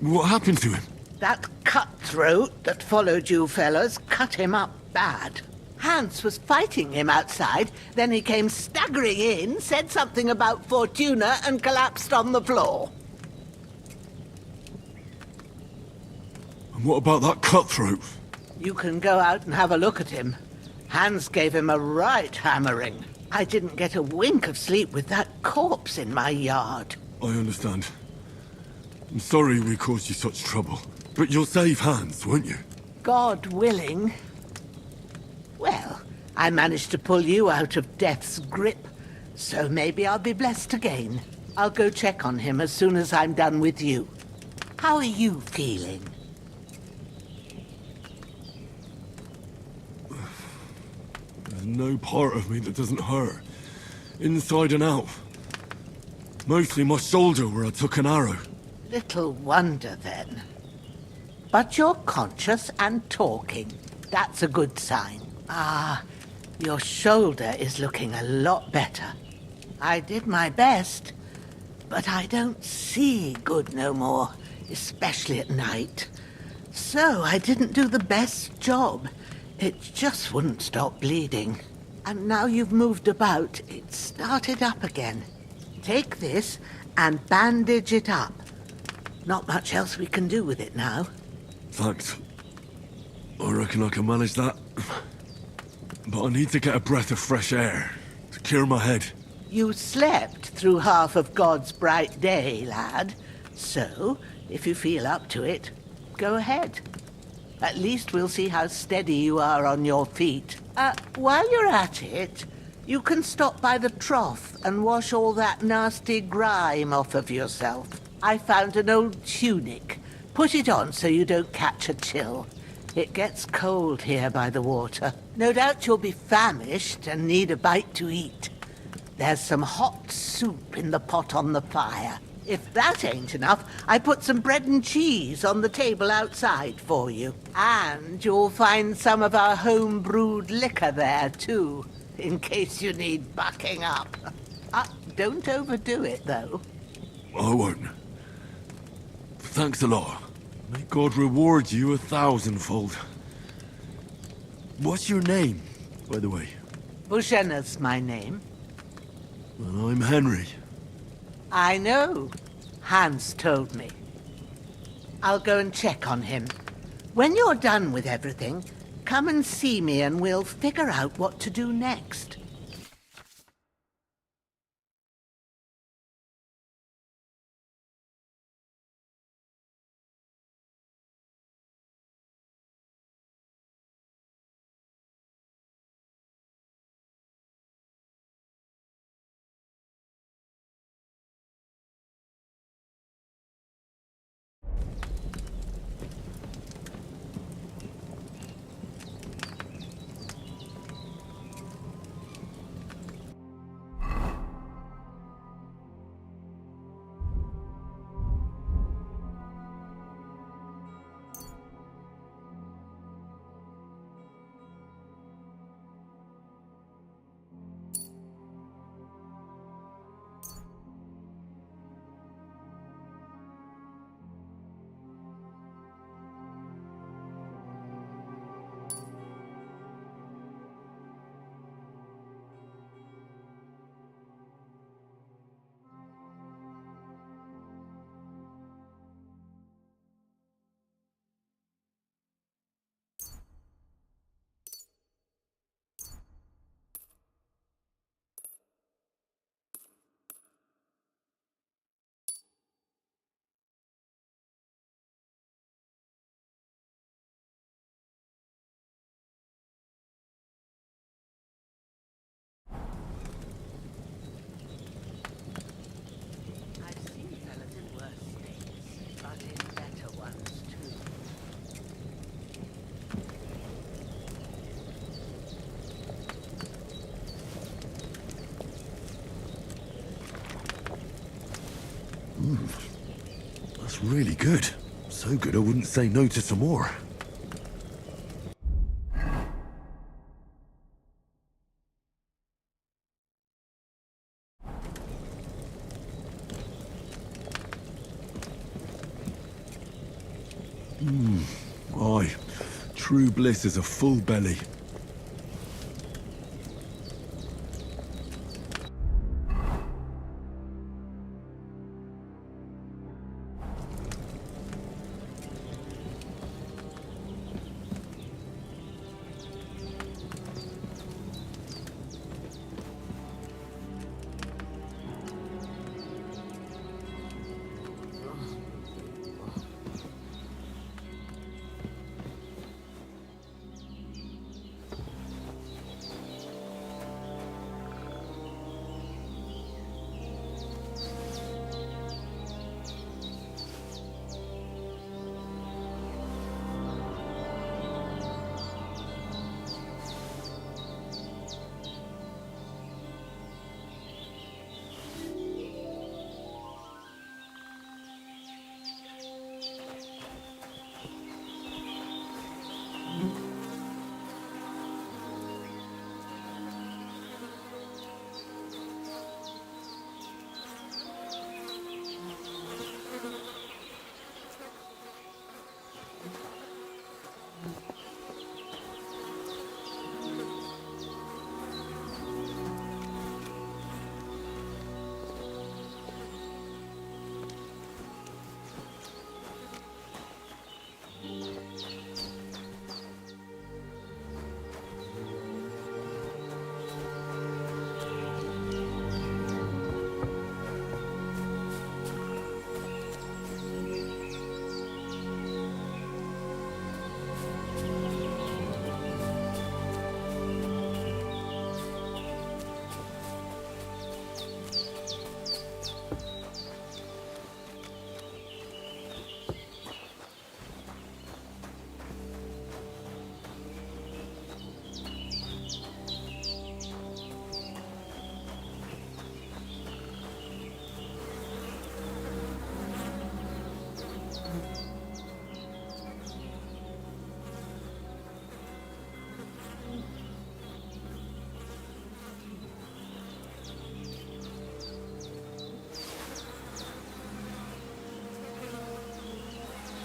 What happened to him? That cutthroat that followed you fellas cut him up bad. Hans was fighting him outside, then he came staggering in, said something about Fortuna, and collapsed on the floor. And what about that cutthroat? You can go out and have a look at him. Hans gave him a right hammering. I didn't get a wink of sleep with that corpse in my yard. I understand. I'm sorry we caused you such trouble. But you'll save Hans, won't you? God willing. Well, I managed to pull you out of death's grip, so maybe I'll be blessed again. I'll go check on him as soon as I'm done with you. How are you feeling? There's no part of me that doesn't hurt. Inside and out. Mostly my shoulder where I took an arrow. Little wonder then. But you're conscious and talking. That's a good sign. Ah, your shoulder is looking a lot better. I did my best, but I don't see good no more, especially at night. So I didn't do the best job. It just wouldn't stop bleeding. And now you've moved about, it started up again. Take this and bandage it up. Not much else we can do with it now. Thanks. I reckon I can manage that. But I need to get a breath of fresh air to clear my head. You slept through half of God's bright day, lad. So, if you feel up to it, go ahead. At least we'll see how steady you are on your feet. While you're at it, you can stop by the trough and wash all that nasty grime off of yourself. I found an old tunic. Put it on so you don't catch a chill. It gets cold here by the water. No doubt you'll be famished and need a bite to eat. There's some hot soup in the pot on the fire. If that ain't enough, I put some bread and cheese on the table outside for you. And you'll find some of our home-brewed liquor there, too, in case you need bucking up. Don't overdo it, though. I won't. Thanks a lot. May God reward you 1,000-fold. What's your name, by the way? Bushenna's my name. And I'm Henry. I know. Hans told me. I'll go and check on him. When you're done with everything, come and see me and we'll figure out what to do next. That's really good. So good I wouldn't say no to some more. Aye. True bliss is a full belly.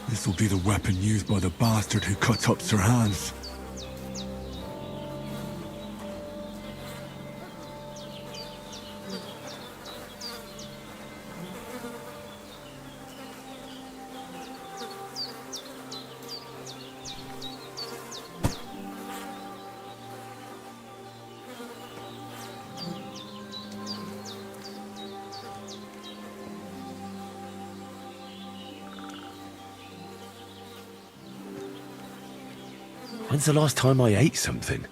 This will be the weapon used by the bastard who cut up Sir Hans. When's the last time I ate something?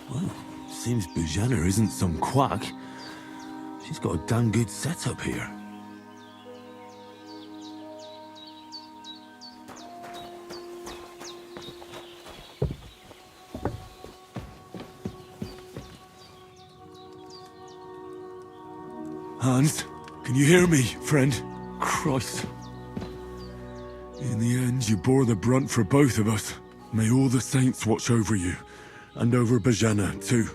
Well, seems Bujana isn't some quack. She's got a damn good setup here. Hans, can you hear me, friend? Christ. In the end, you bore the brunt for both of us. May all the saints watch over you, and over Bajana, too.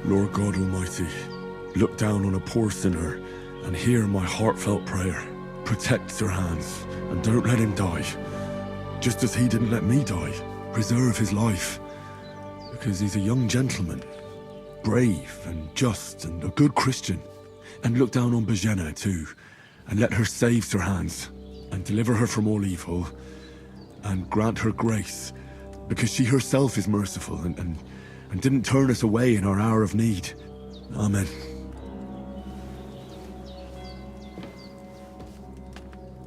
Lord God Almighty, look down on a poor sinner and hear my heartfelt prayer. Protect Sir Hans, and don't let him die. Just as he didn't let me die. Preserve his life. Because he's a young gentleman. Brave and just and a good Christian. And look down on Bajana too. and let her save Sir Hans, and deliver her from all evil, and grant her grace, because she herself is merciful and didn't turn us away in our hour of need. Amen.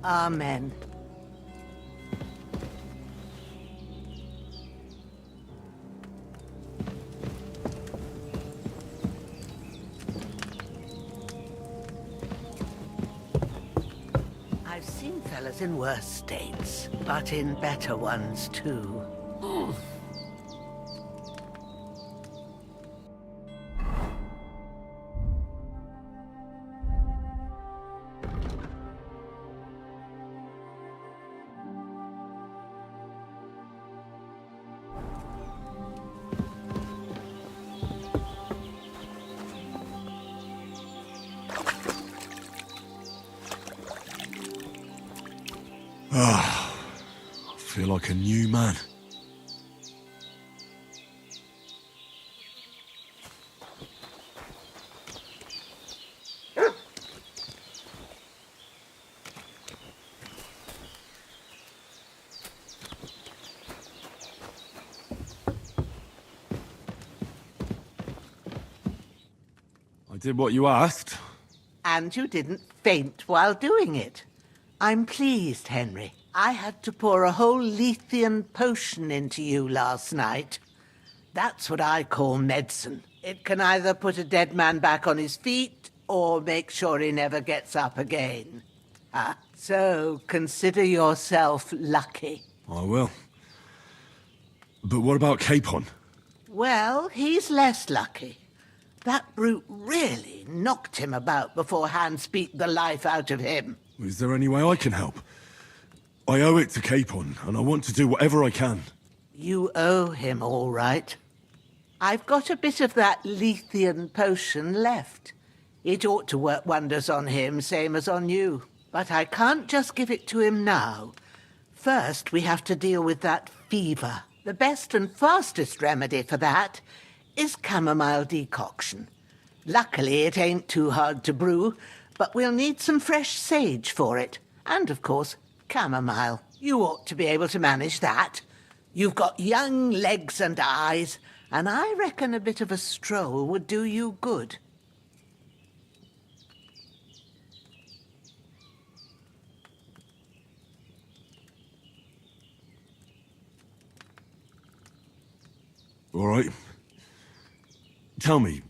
Amen. I've seen fellas in worse states, but in better ones too. Ah, I feel like a new man. I did what you asked. And you didn't faint while doing it. I'm pleased, Henry. I had to pour a whole Lethean potion into you last night. That's what I call medicine. It can either put a dead man back on his feet or make sure he never gets up again. So consider yourself lucky. I will. But what about Capon? Well, he's less lucky. That brute really knocked him about before Hans beat the life out of him. Is there any way I can help? I owe it to Capon, and I want to do whatever I can. You owe him, all right. I've got a bit of that Lethean potion left. It ought to work wonders on him, same as on you. But I can't just give it to him now. First, we have to deal with that fever. The best and fastest remedy for that is chamomile decoction. Luckily, it ain't too hard to brew, but we'll need some fresh sage for it. And, of course, chamomile. You ought to be able to manage that. You've got young legs and eyes, and I reckon a bit of a stroll would do you good. All right. Tell me,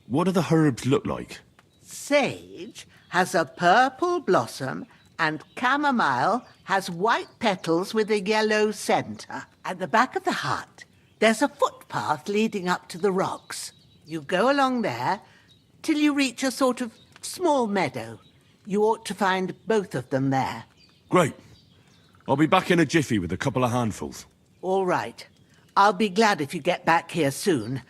what do the herbs look like? Sage has a purple blossom, and chamomile has white petals with a yellow centre. At the back of the hut, there's a footpath leading up to the rocks. You go along there till you reach a sort of small meadow. You ought to find both of them there. Great. I'll be back in a jiffy with a couple of handfuls. All right. I'll be glad if you get back here soon.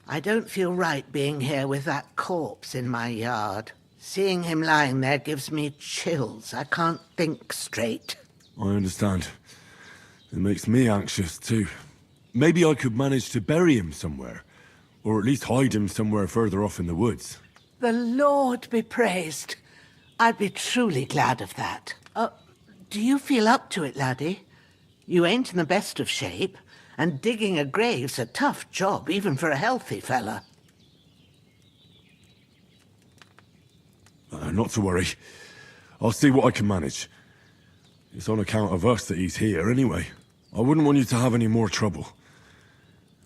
I don't feel right being here with that corpse in my yard. Seeing him lying there gives me chills. I can't think straight. I understand. It makes me anxious, too. Maybe I could manage to bury him somewhere. Or at least hide him somewhere further off in the woods. The Lord be praised. I'd be truly glad of that. Do you feel up to it, laddie? You ain't in the best of shape, and digging a grave's a tough job, even for a healthy fella. Not to worry. I'll see what I can manage. It's on account of us that he's here, anyway. I wouldn't want you to have any more trouble.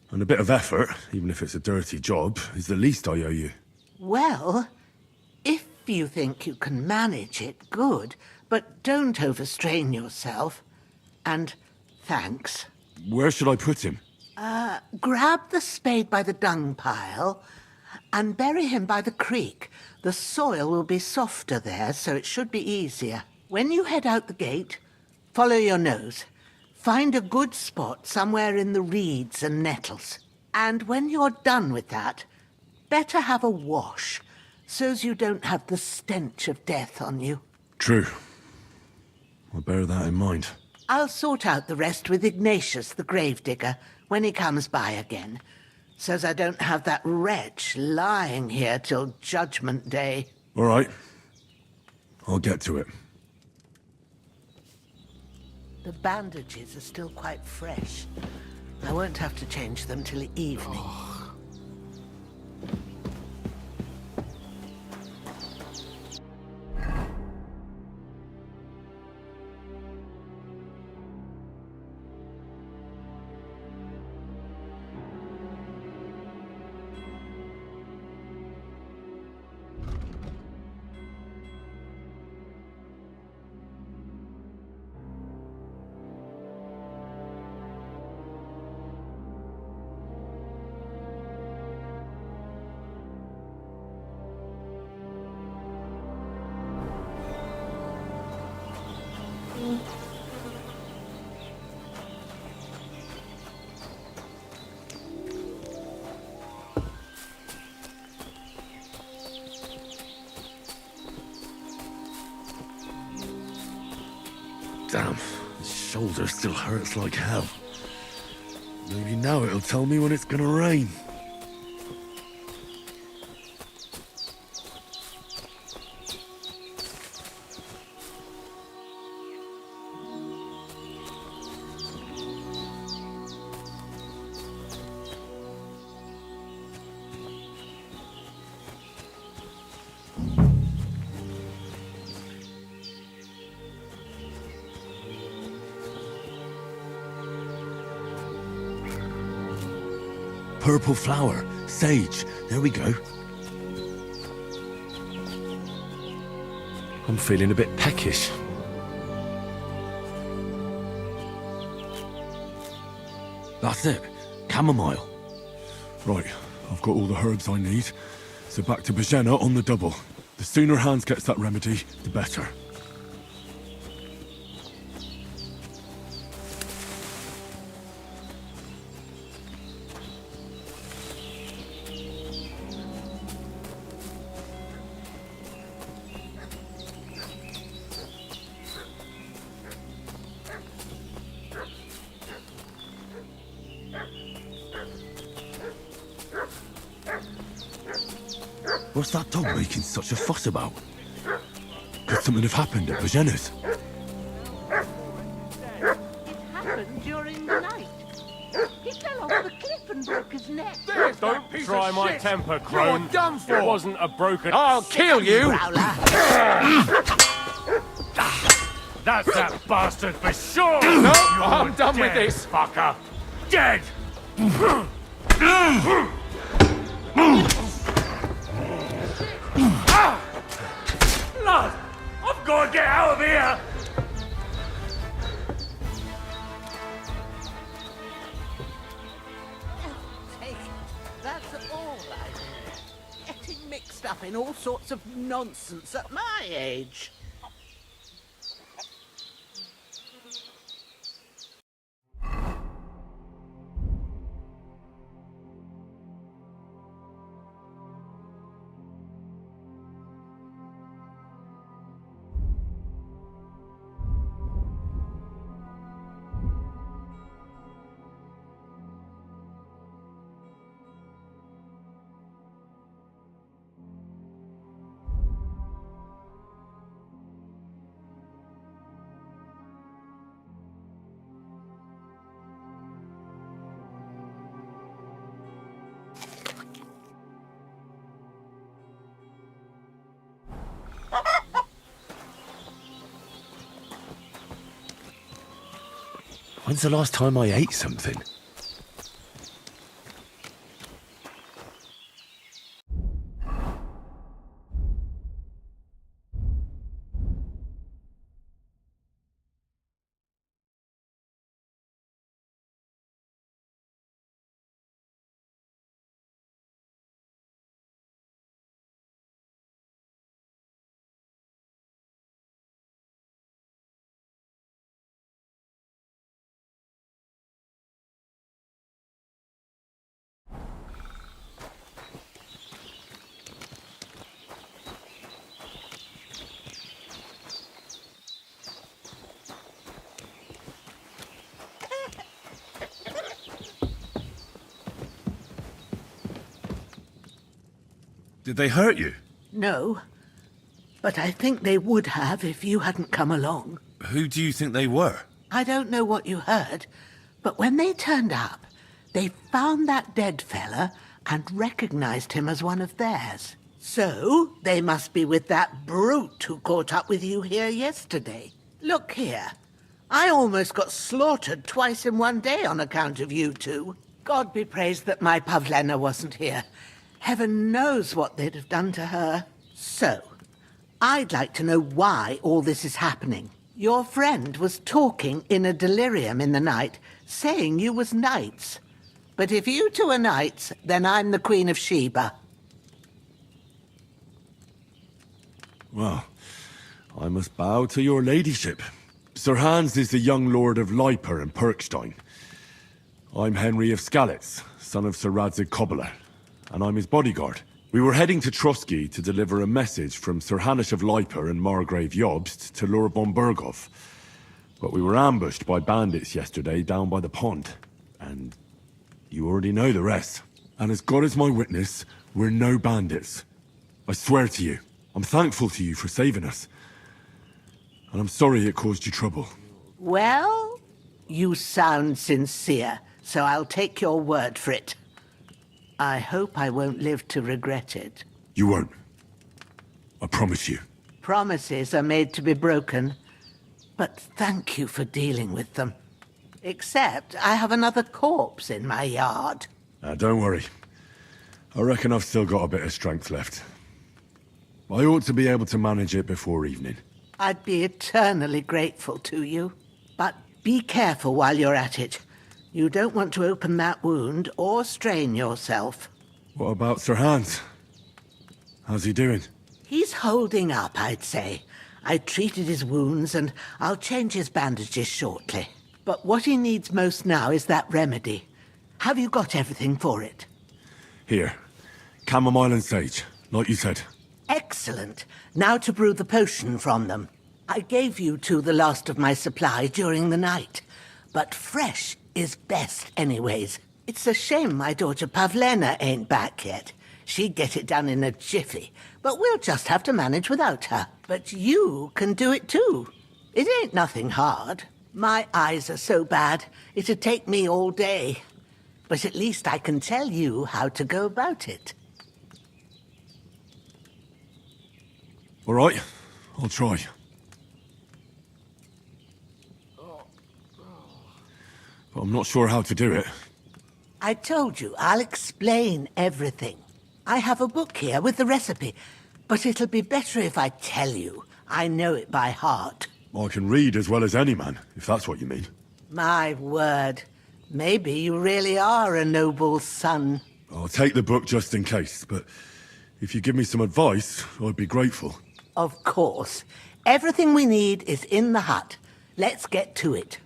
And a bit of effort, even if it's a dirty job, is the least I owe you. Well, if you think you can manage it, good. But don't overstrain yourself. And thanks. Where should I put him? Grab the spade by the dung pile and bury him by the creek. The soil will be softer there, so it should be easier. When you head out the gate, follow your nose. Find a good spot somewhere in the reeds and nettles. And when you're done with that, better have a wash, so's you don't have the stench of death on you. True. I'll bear that in mind. I'll sort out the rest with Ignatius, the gravedigger, when he comes by again, so's I don't have that wretch lying here till Judgment Day. All right. I'll get to it. The bandages are still quite fresh. I won't have to change them till evening. Damn, his shoulder still hurts like hell. Maybe now it'll tell me when it's gonna rain. Purple flower, sage, there we go. I'm feeling a bit peckish. That's it, chamomile. Right, I've got all the herbs I need, so back to Bajena on the double. The sooner Hans gets that remedy, the better. What's that dog making such a fuss about? Could something have happened at Bajena's? It happened during the night. He fell off the cliff and broke his neck. Don't try my temper, Crone. You're done for. It wasn't a broken... I'll kill you! That's that bastard for sure! No, You're I'm done with dead, this. fucker. Dead! Lad, I've got to get out of here! That's all right. Getting mixed up in all sorts of nonsense at my age. When's the last time I ate something? Did they hurt you? No. But I think they would have if you hadn't come along. Who do you think they were? I don't know what you heard, but when they turned up, they found that dead fella and recognized him as one of theirs. So, they must be with that brute who caught up with you here yesterday. Look here. I almost got slaughtered twice in one day on account of you two. God be praised that my Pavlena wasn't here. Heaven knows what they'd have done to her. So, I'd like to know why all this is happening. Your friend was talking in a delirium in the night, saying you was knights. But if you two are knights, then I'm the Queen of Sheba. Well, I must bow to your ladyship. Sir Hans is the young lord of Leiper and Perkstein. I'm Henry of Skalitz, son of Sir Radzig Kobyla, and I'm his bodyguard. We were heading to Trotsky to deliver a message from Sir Hanish of Leiper and Margrave Jobst to Lord von Berghoff. But we were ambushed by bandits yesterday down by the pond. And you already know the rest. And as God is my witness, we're no bandits. I swear to you, I'm thankful to you for saving us. And I'm sorry it caused you trouble. Well, you sound sincere, so I'll take your word for it. I hope I won't live to regret it. You won't. I promise you. Promises are made to be broken, but thank you for dealing with them. Except I have another corpse in my yard. Don't worry. I reckon I've still got a bit of strength left. I ought to be able to manage it before evening. I'd be eternally grateful to you. But be careful while you're at it. You don't want to open that wound or strain yourself. What about Sir Hans? How's he doing? He's holding up, I'd say. I treated his wounds and I'll change his bandages shortly. But what he needs most now is that remedy. Have you got everything for it? Here. Chamomile and sage, like you said. Excellent. Now to brew the potion from them. I gave you two the last of my supply during the night. But fresh is best anyways. It's a shame my daughter Pavlena ain't back yet. She'd get it done in a jiffy, but we'll just have to manage without her. But you can do it too. It ain't nothing hard. My eyes are so bad, it'd take me all day. But at least I can tell you how to go about it. All right, I'll try. But I'm not sure how to do it. I told you, I'll explain everything. I have a book here with the recipe, but it'll be better if I tell you. I know it by heart. I can read as well as any man, if that's what you mean. My word. Maybe you really are a noble son. I'll take the book just in case, but if you give me some advice, I'd be grateful. Of course. Everything we need is in the hut. Let's get to it.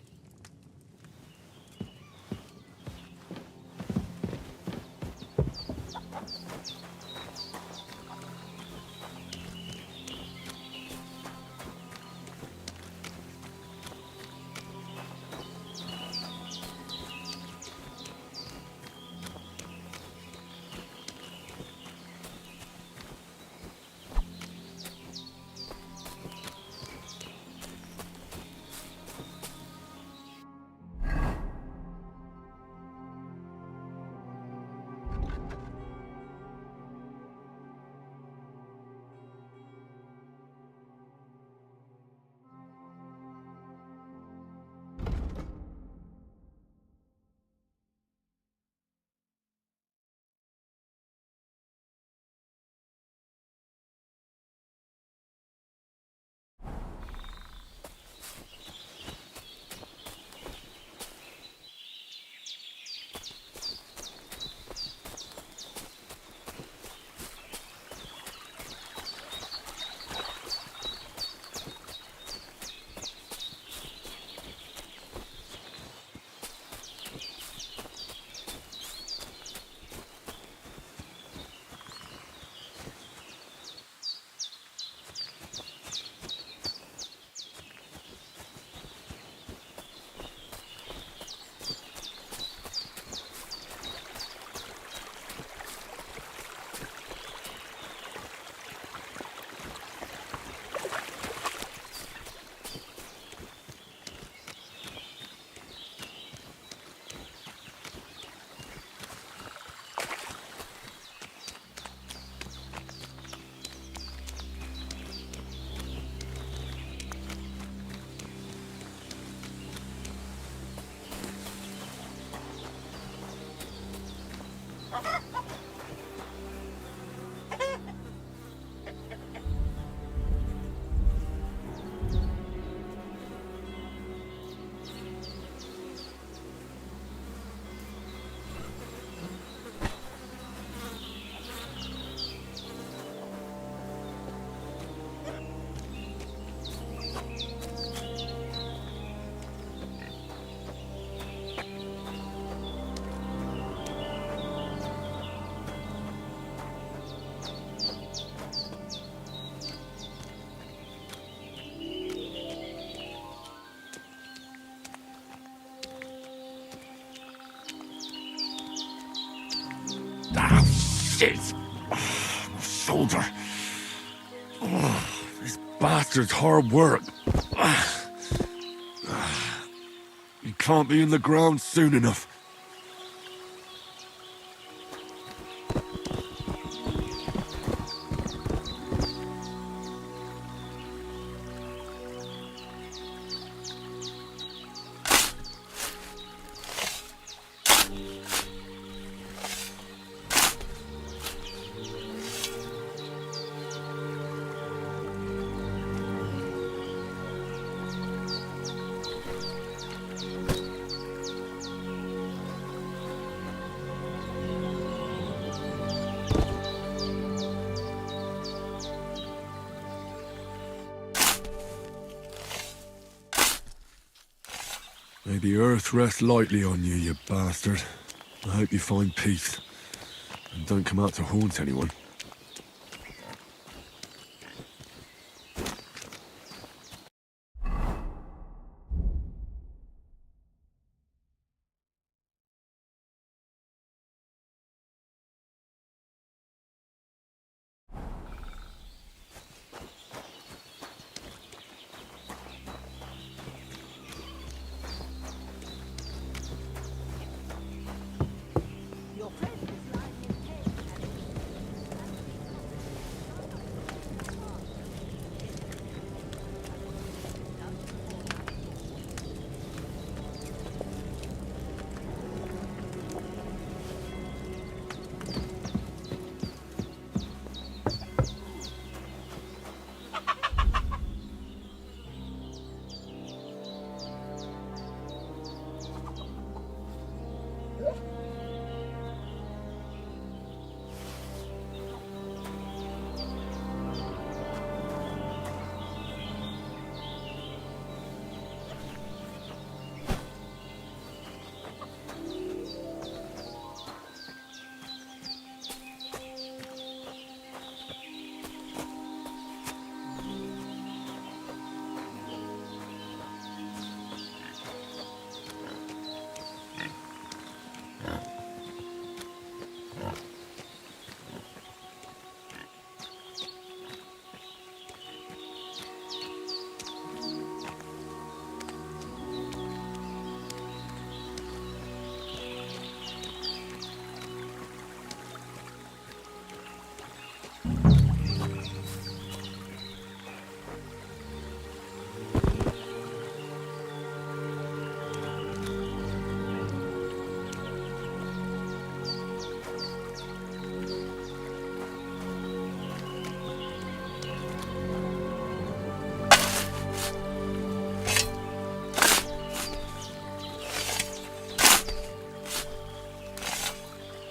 Ah, shit! My shoulder. This bastard's hard work. You can't be in the ground soon enough. May the earth rest lightly on you, you bastard. I hope you find peace. And don't come out to haunt anyone.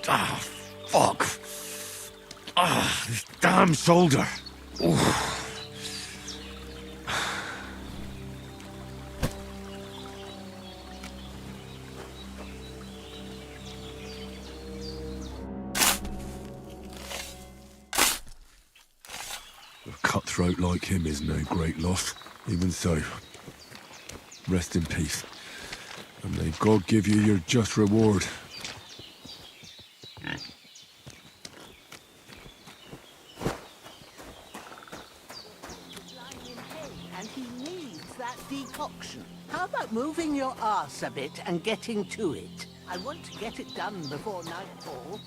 Ah, fuck. Ah, this damn shoulder. Oof. A cutthroat like him is no great loss. Even so, rest in peace. And may God give you your just reward. And he needs that decoction. How about moving your arse a bit and getting to it? I want to get it done before nightfall.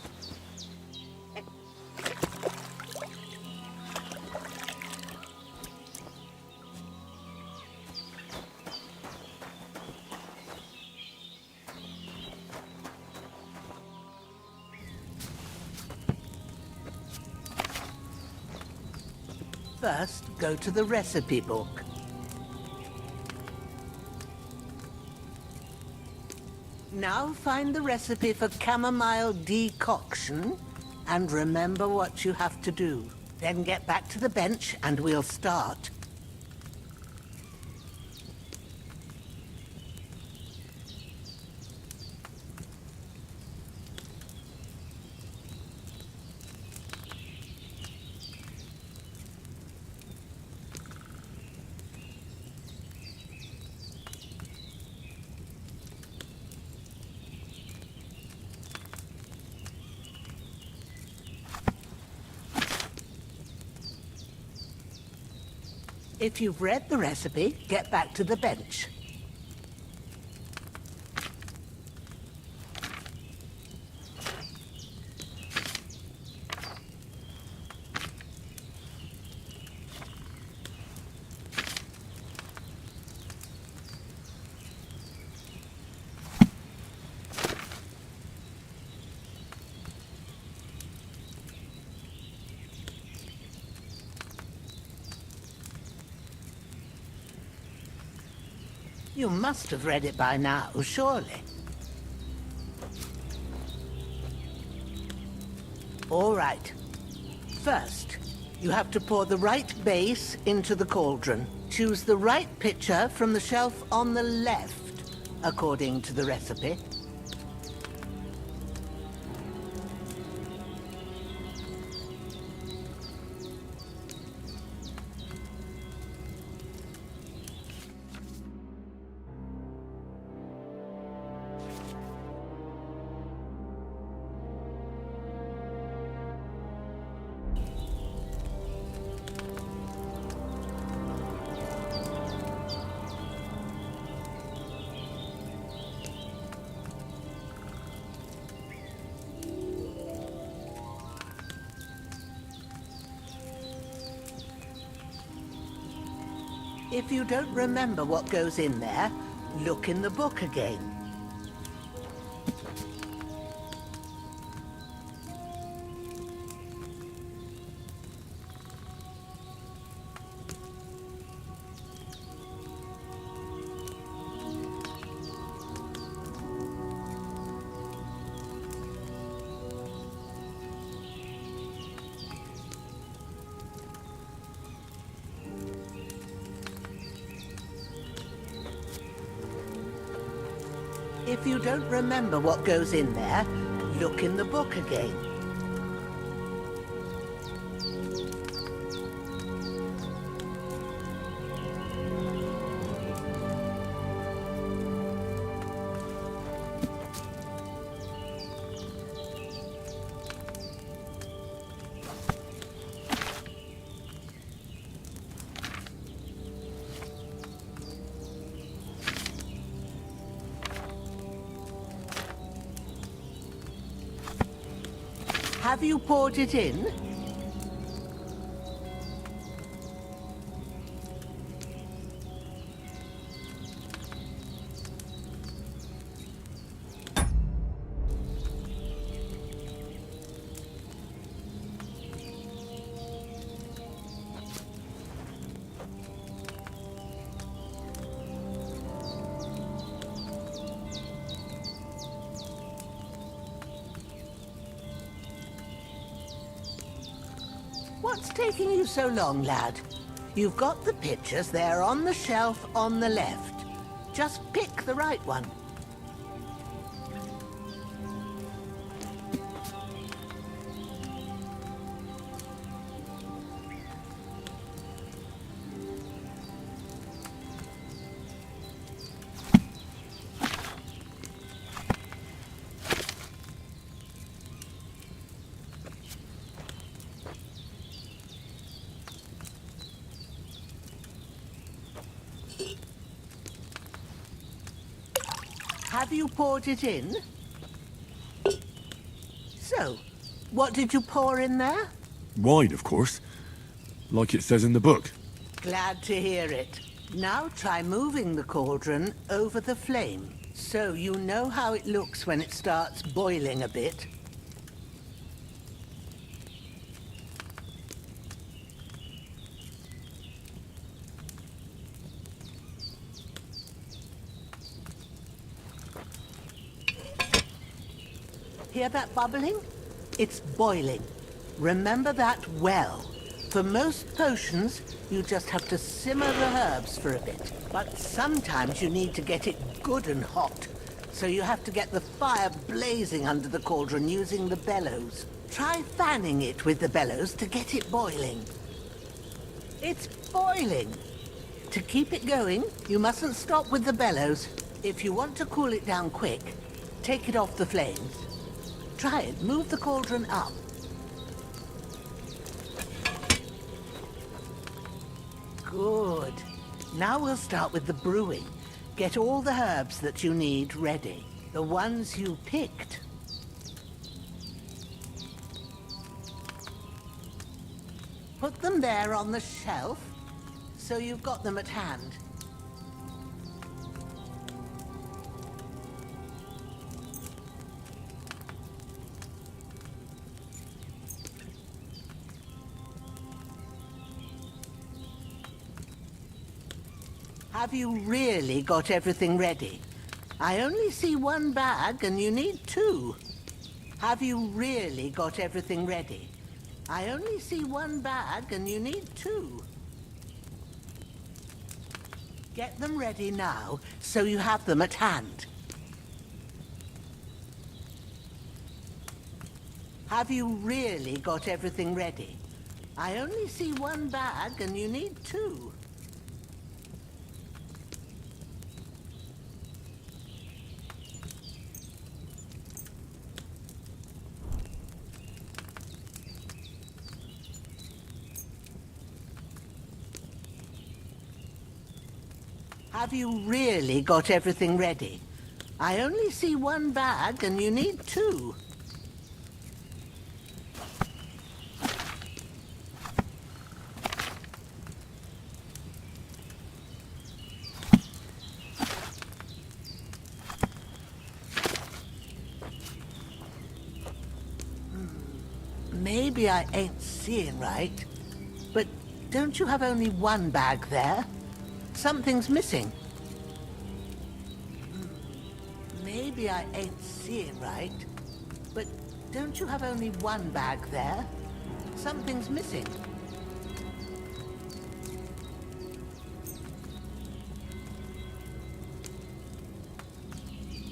First, go to the recipe book. Now find the recipe for chamomile decoction and remember what you have to do. Then get back to the bench and we'll start. If you've read the recipe, get back to the bench. You must have read it by now, surely. All right. First, you have to pour the right base into the cauldron. Choose the right pitcher from the shelf on the left, according to the recipe. If you don't remember what goes in there, look in the book again. If you don't remember what goes in there, look in the book again. Have you poured it in? What's taking you so long, lad? You've got the pitchers there on the shelf on the left. Just pick the right one. Have you poured it in? So, what did you pour in there? Wine, of course. Like it says in the book. Glad to hear it. Now try moving the cauldron over the flame, so you know how it looks when it starts boiling a bit. Hear that bubbling? It's boiling. Remember that well. For most potions, you just have to simmer the herbs for a bit. But sometimes you need to get it good and hot. So you have to get the fire blazing under the cauldron using the bellows. Try fanning it with the bellows to get it boiling. It's boiling. To keep it going, you mustn't stop with the bellows. If you want to cool it down quick, take it off the flames. Try it. Move the cauldron up. Good. Now we'll start with the brewing. Get all the herbs that you need ready. The ones you picked. Put them there on the shelf, so you've got them at hand. Have you really got everything ready? I only see one bag and you need two. Have you really got everything ready? I only see one bag and you need two. Get them ready now, so you have them at hand. Have you really got everything ready? I only see one bag and you need two. Have you really got everything ready? I only see one bag and you need two. Maybe I ain't seeing right, but don't you have only one bag there? Something's missing. Maybe I ain't seeing right, but don't you have only one bag there? Something's missing.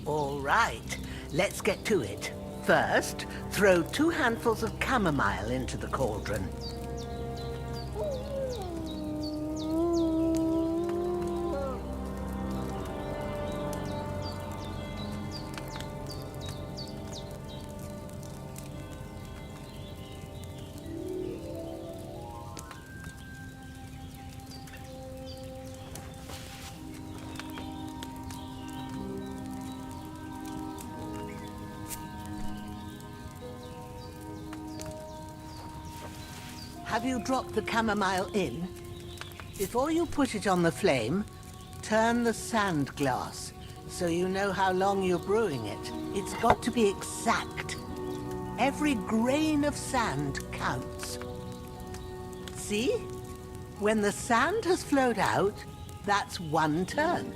All right, let's get to it. First, throw 2 handfuls of chamomile into the cauldron. Have you dropped the chamomile in? Before you put it on the flame, turn the sand glass so you know how long you're brewing it. It's got to be exact. Every grain of sand counts. See? When the sand has flowed out, that's 1 turn.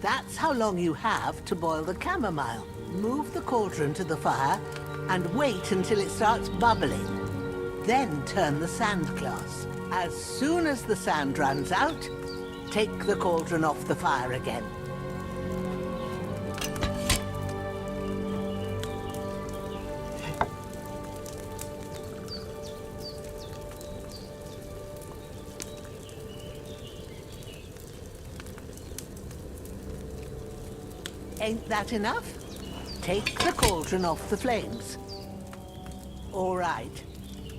That's how long you have to boil the chamomile. Move the cauldron to the fire and wait until it starts bubbling. Then turn the sand glass. As soon as the sand runs out, take the cauldron off the fire again. Ain't that enough? Take the cauldron off the flames. All right.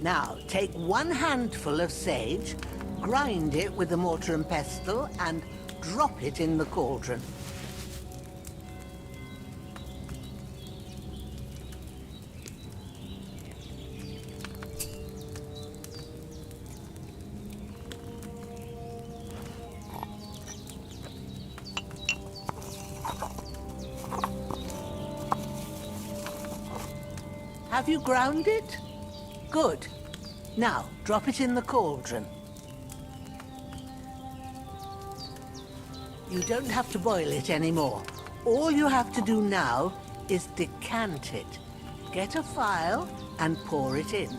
Now, take 1 handful of sage, grind it with a mortar and pestle, and drop it in the cauldron. Have you ground it? Good. Now, drop it in the cauldron. You don't have to boil it anymore. All you have to do now is decant it. Get a file and pour it in.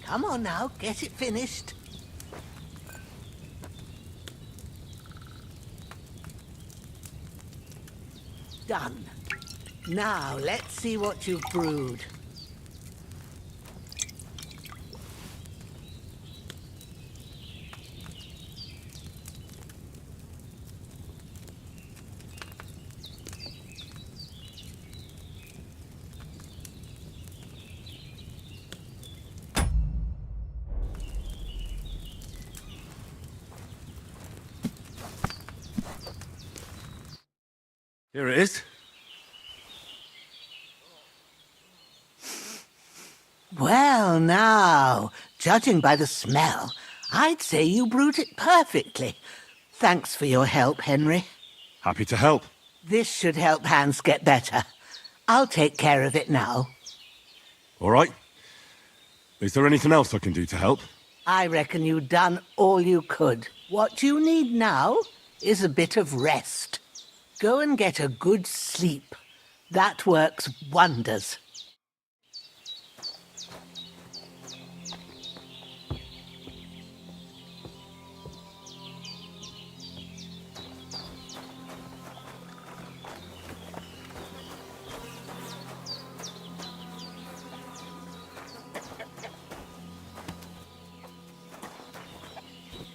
Come on now, get it finished. Done. Now, let's see what you've brewed. Here it is. Well, now, judging by the smell, I'd say you brewed it perfectly. Thanks for your help, Henry. Happy to help. This should help Hans get better. I'll take care of it now. All right. Is there anything else I can do to help? I reckon you've done all you could. What you need now is a bit of rest. Go and get a good sleep. That works wonders.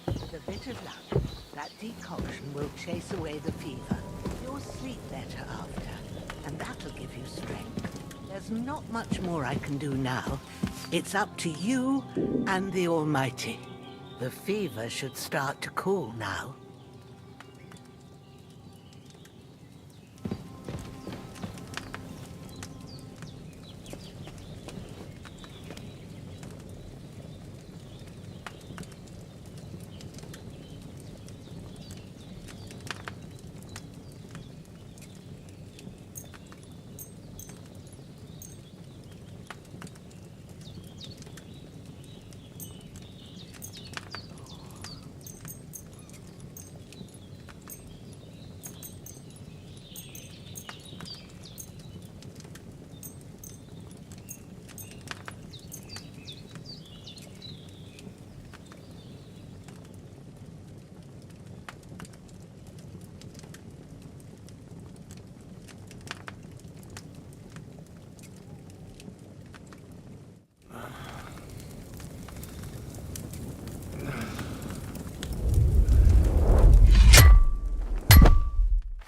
With a bit of luck, that decoction will chase away the fever. You'll sleep better after, and that'll give you strength. There's not much more I can do now. It's up to you and the Almighty. The fever should start to cool now.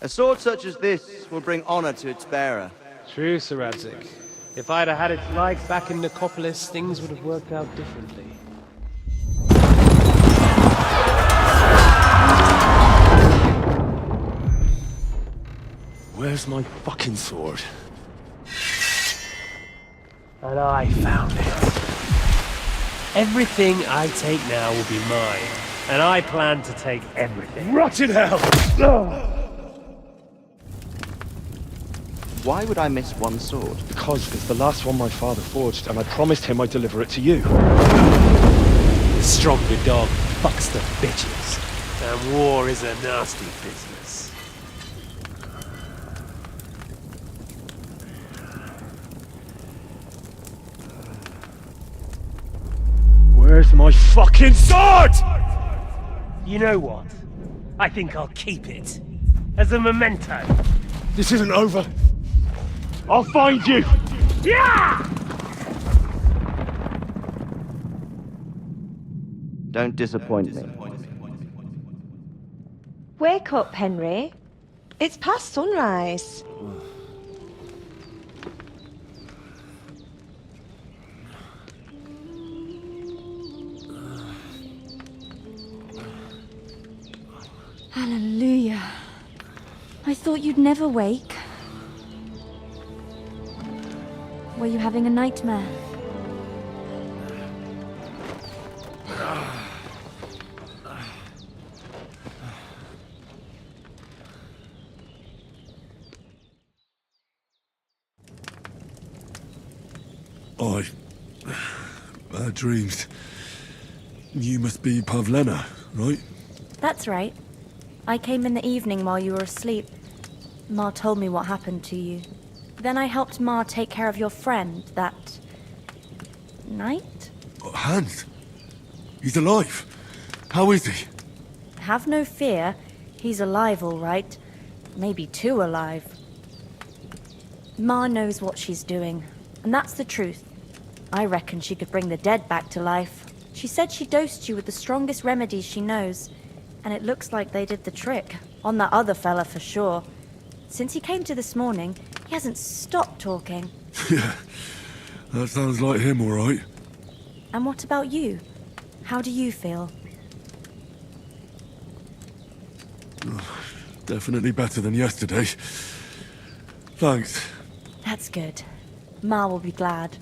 A sword such as this will bring honor to its bearer. True, Sir Radzik. If I'd have had its like back in Nicopolis, things would have worked out differently. Where's my fucking sword? And I found it. Everything I take now will be mine, and I plan to take everything. Rot in hell! Why would I miss one sword? Because it's the last one my father forged, and I promised him I'd deliver it to you. The stronger dog fucks the bitches, and war is a nasty business. Where's my fucking sword? You know what? I think I'll keep it. As a memento. This isn't over. I'll find you! Yeah! Don't disappoint me. Wake up, Henry. It's past sunrise. Hallelujah. I thought you'd never wake. Were you having a nightmare? Bad dreams. You must be Pavlena, right? That's right. I came in the evening while you were asleep. Ma told me what happened to you. Then I helped Ma take care of your friend that night? Hans? He's alive. How is he? Have no fear. He's alive, all right. Maybe too alive. Ma knows what she's doing, and that's the truth. I reckon she could bring the dead back to life. She said she dosed you with the strongest remedies she knows, and it looks like they did the trick. On that other fella for sure. Since he came to this morning, he hasn't stopped talking. Yeah, that sounds like him, all right. And what about you? How do you feel? Definitely better than yesterday. Thanks. That's good. Ma will be glad.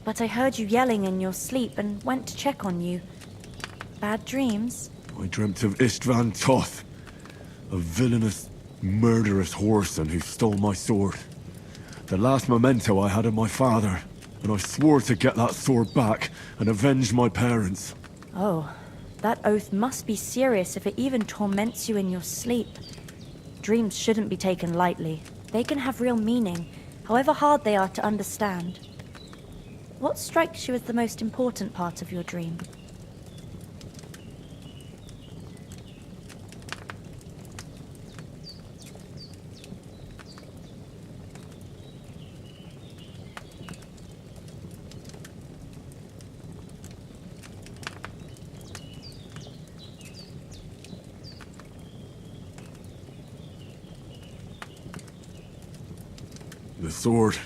But I heard you yelling in your sleep and went to check on you. Bad dreams? I dreamt of Istvan Toth, a villainous, murderous whoreson who stole my sword. The last memento I had of my father, and I swore to get that sword back and avenge my parents. Oh, that oath must be serious if it even torments you in your sleep. Dreams shouldn't be taken lightly. They can have real meaning, however hard they are to understand. What strikes you as the most important part of your dream? The sword.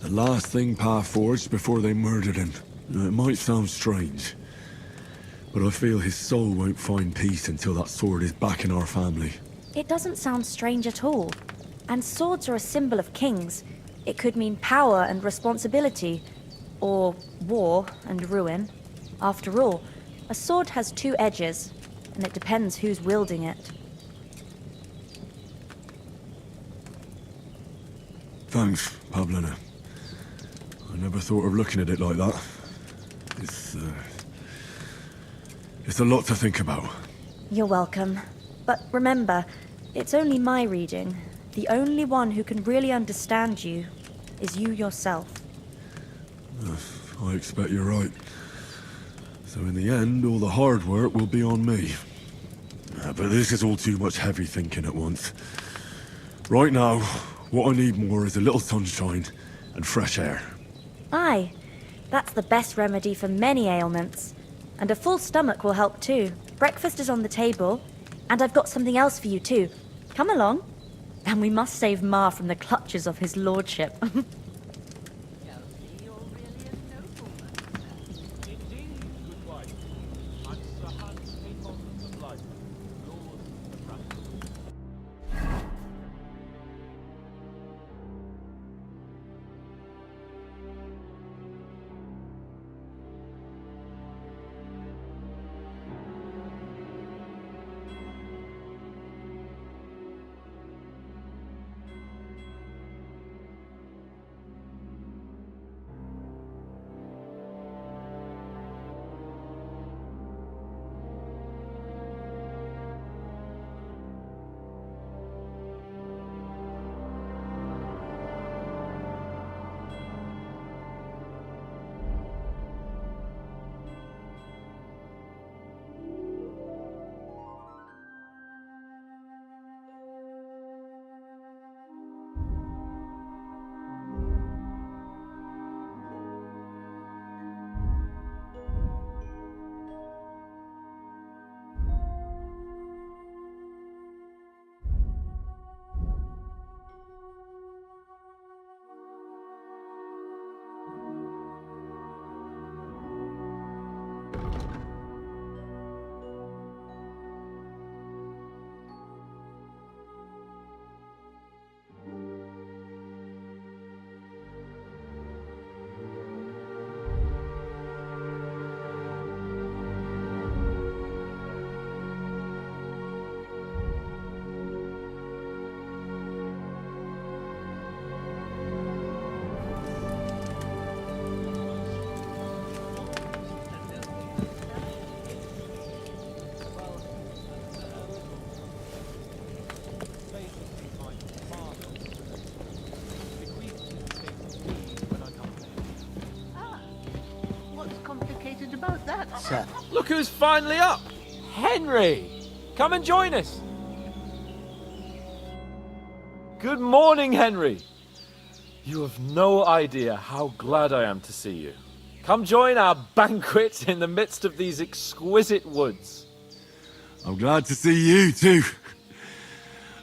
The last thing Pa forged before they murdered him. It might sound strange, but I feel his soul won't find peace until that sword is back in our family. It doesn't sound strange at all. And swords are a symbol of kings. It could mean power and responsibility, or war and ruin. After all, a sword has two edges, and it depends who's wielding it. Thanks, Pavlena. I never thought of looking at it like that. It's a lot to think about. You're welcome. But remember, it's only my reading. The only one who can really understand you is you yourself. I expect you're right. So in the end, all the hard work will be on me. But this is all too much heavy thinking at once. Right now, what I need more is a little sunshine and fresh air. Aye, that's the best remedy for many ailments. And a full stomach will help too. Breakfast is on the table, and I've got something else for you too. Come along. And we must save Ma from the clutches of his lordship. was that, sir? Look who's finally up! Henry! Come and join us! Good morning, Henry! You have no idea how glad I am to see you. Come join our banquet in the midst of these exquisite woods. I'm glad to see you, too.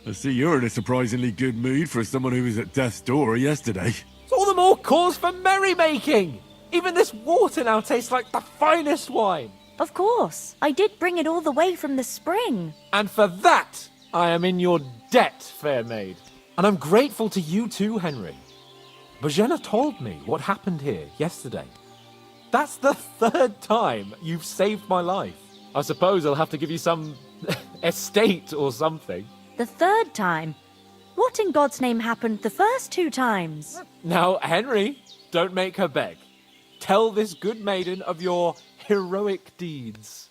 I see you're in a surprisingly good mood for someone who was at death's door yesterday. It's all the more cause for merrymaking! Even this water now tastes like the finest wine! Of course. I did bring it all the way from the spring. And for that, I am in your debt, fair maid. And I'm grateful to you too, Henry. Bojena told me what happened here yesterday. That's the 3rd time you've saved my life. I suppose I'll have to give you some estate or something. The 3rd time? What in God's name happened the first 2 times? Now, Henry, don't make her beg. Tell this good maiden of your heroic deeds.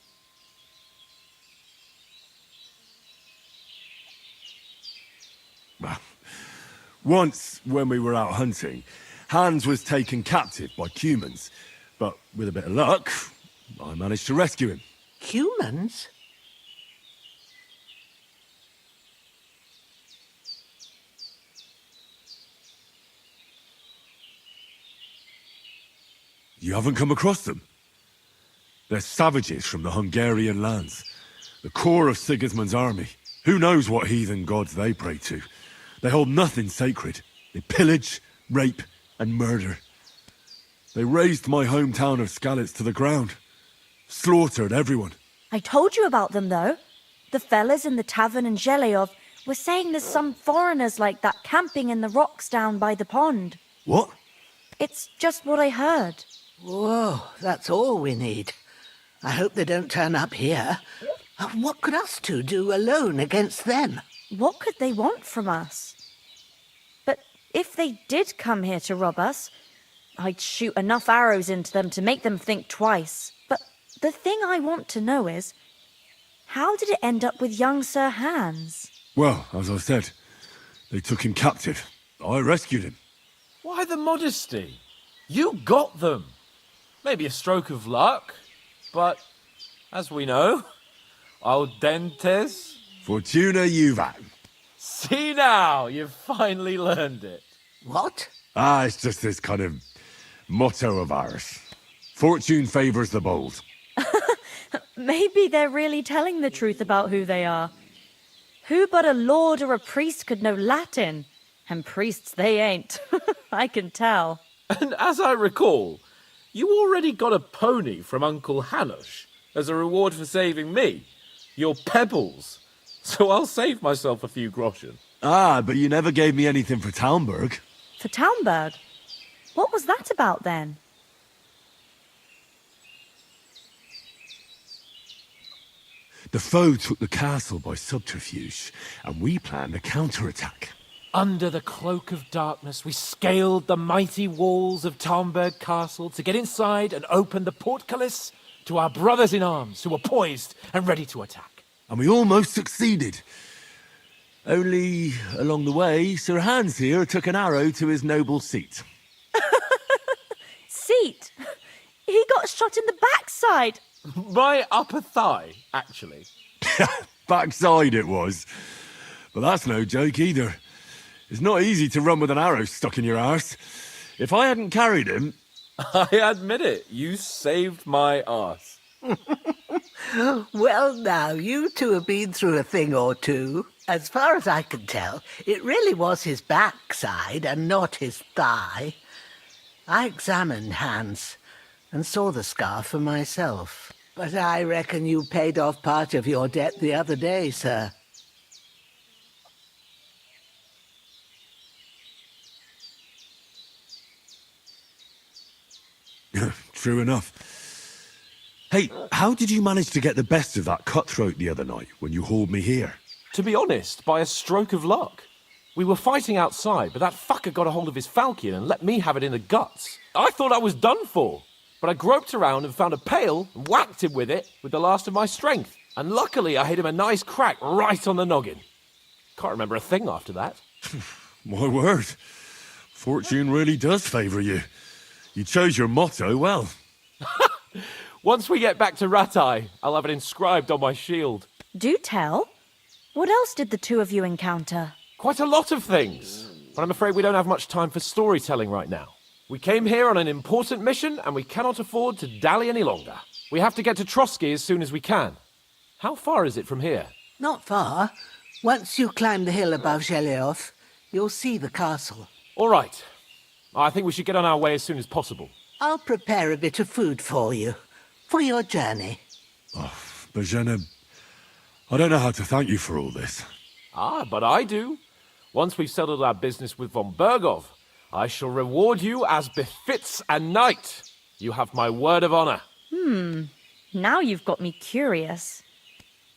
Once, when we were out hunting, Hans was taken captive by humans. But with a bit of luck, I managed to rescue him. Humans? You haven't come across them? They're savages from the Hungarian lands. The core of Sigismund's army. Who knows what heathen gods they pray to? They hold nothing sacred. They pillage, rape, and murder. They razed my hometown of Skalitz to the ground. Slaughtered everyone. I told you about them, though. The fellas in the tavern in Zheleyov were saying there's some foreigners like that camping in the rocks down by the pond. What? It's just what I heard. Whoa, that's all we need. I hope they don't turn up here. What could us two do alone against them? What could they want from us? But if they did come here to rob us, I'd shoot enough arrows into them to make them think twice. But the thing I want to know is, how did it end up with young Sir Hans? Well, as I said, they took him captive. I rescued him. Why the modesty? You got them. Maybe a stroke of luck, but as we know, audentes. Fortuna juvat. See now, you've finally learned it. What? It's just this kind of motto of ours. Fortune favors the bold. Maybe they're really telling the truth about who they are. Who but a lord or a priest could know Latin? And priests they ain't. I can tell. And as I recall, you already got a pony from Uncle Hanush as a reward for saving me. Your pebbles. So I'll save myself a few groschen. But you never gave me anything for Talmberg. For Talmberg? What was that about then? The foe took the castle by subterfuge, and we planned a counterattack. Under the cloak of darkness, we scaled the mighty walls of Talmberg Castle to get inside and open the portcullis to our brothers in arms who were poised and ready to attack. And we almost succeeded. Only, along the way, Sir Hans here took an arrow to his noble seat. Seat? He got shot in the backside. My upper thigh, actually. Backside it was. But that's no joke either. It's not easy to run with an arrow stuck in your arse. If I hadn't carried him... I admit it, you saved my arse. Well, now, you two have been through a thing or two. As far as I can tell, it really was his backside and not his thigh. I examined Hans and saw the scar for myself. But I reckon you paid off part of your debt the other day, sir. True enough. Hey, how did you manage to get the best of that cutthroat the other night when you hauled me here? To be honest, by a stroke of luck. We were fighting outside, but that fucker got a hold of his falchion and let me have it in the guts. I thought I was done for, but I groped around and found a pail and whacked him with it with the last of my strength. And luckily I hit him a nice crack right on the noggin. Can't remember a thing after that. My word. Fortune really does favour you. You chose your motto well. Once we get back to Rattay, I'll have it inscribed on my shield. Do tell. What else did the two of you encounter? Quite a lot of things. But I'm afraid we don't have much time for storytelling right now. We came here on an important mission, and we cannot afford to dally any longer. We have to get to Trotsky as soon as we can. How far is it from here? Not far. Once you climb the hill above Zheleov, you'll see the castle. All right. I think we should get on our way as soon as possible. I'll prepare a bit of food for you, for your journey. Oh, Bozhena, I don't know how to thank you for all this. Ah, but I do. Once we've settled our business with von Bergov, I shall reward you as befits a knight. You have my word of honor. Now you've got me curious.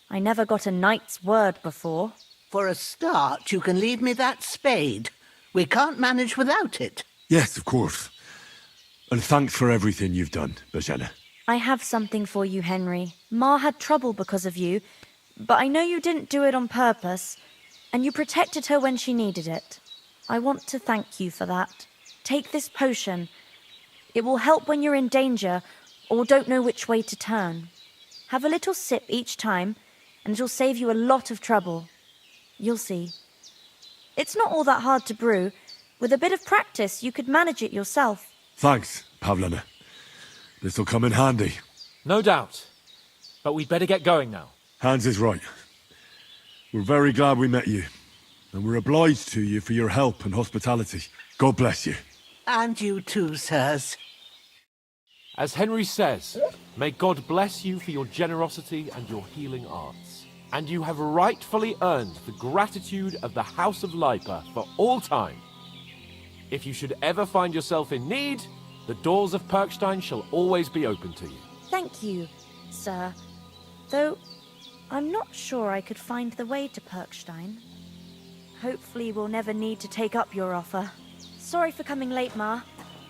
I never got a knight's word before. For a start, you can leave me that spade. We can't manage without it. Yes, of course. And thanks for everything you've done, Bozhena. I have something for you, Henry. Ma had trouble because of you, but I know you didn't do it on purpose, and you protected her when she needed it. I want to thank you for that. Take this potion. It will help when you're in danger or don't know which way to turn. Have a little sip each time, and it'll save you a lot of trouble. You'll see. It's not all that hard to brew. With a bit of practice, you could manage it yourself. Thanks, Pavlena. This'll come in handy. No doubt. But we'd better get going now. Hans is right. We're very glad we met you. And we're obliged to you for your help and hospitality. God bless you. And you too, sirs. As Henry says, may God bless you for your generosity and your healing arts. And you have rightfully earned the gratitude of the House of Lipa for all time. If you should ever find yourself in need, the doors of Perkstein shall always be open to you. Thank you, sir. Though, I'm not sure I could find the way to Perkstein. Hopefully we'll never need to take up your offer. Sorry for coming late, Ma.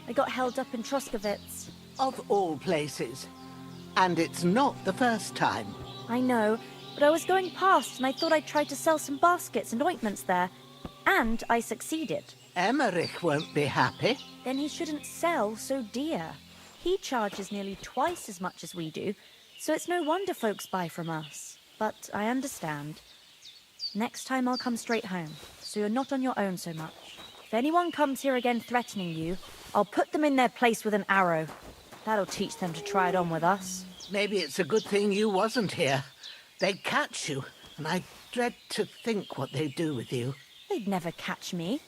I got held up in Troskowitz. Of all places. And it's not the first time. I know, but I was going past and I thought I'd try to sell some baskets and ointments there. And I succeeded. Emmerich won't be happy. Then he shouldn't sell so dear. He charges nearly twice as much as we do, so it's no wonder folks buy from us. But I understand. Next time I'll come straight home, so you're not on your own so much. If anyone comes here again threatening you, I'll put them in their place with an arrow. That'll teach them to try it on with us. Maybe it's a good thing you wasn't here. They'd catch you, and I dread to think what they'd do with you. They'd never catch me.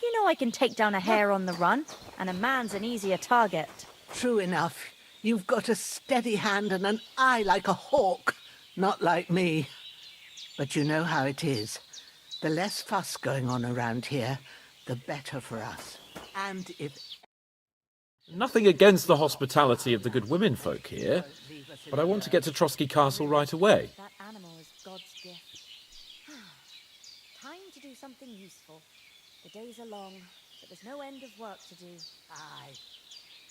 You know I can take down a hare on the run, and a man's an easier target. True enough. You've got a steady hand and an eye like a hawk. Not like me. But you know how it is. The less fuss going on around here, the better for us. And if... Nothing against the hospitality of the good women folk here, but I want to get to Trotsky Castle right away. That animal is God's gift. Time to do something useful. The days are long, but there's no end of work to do. Aye.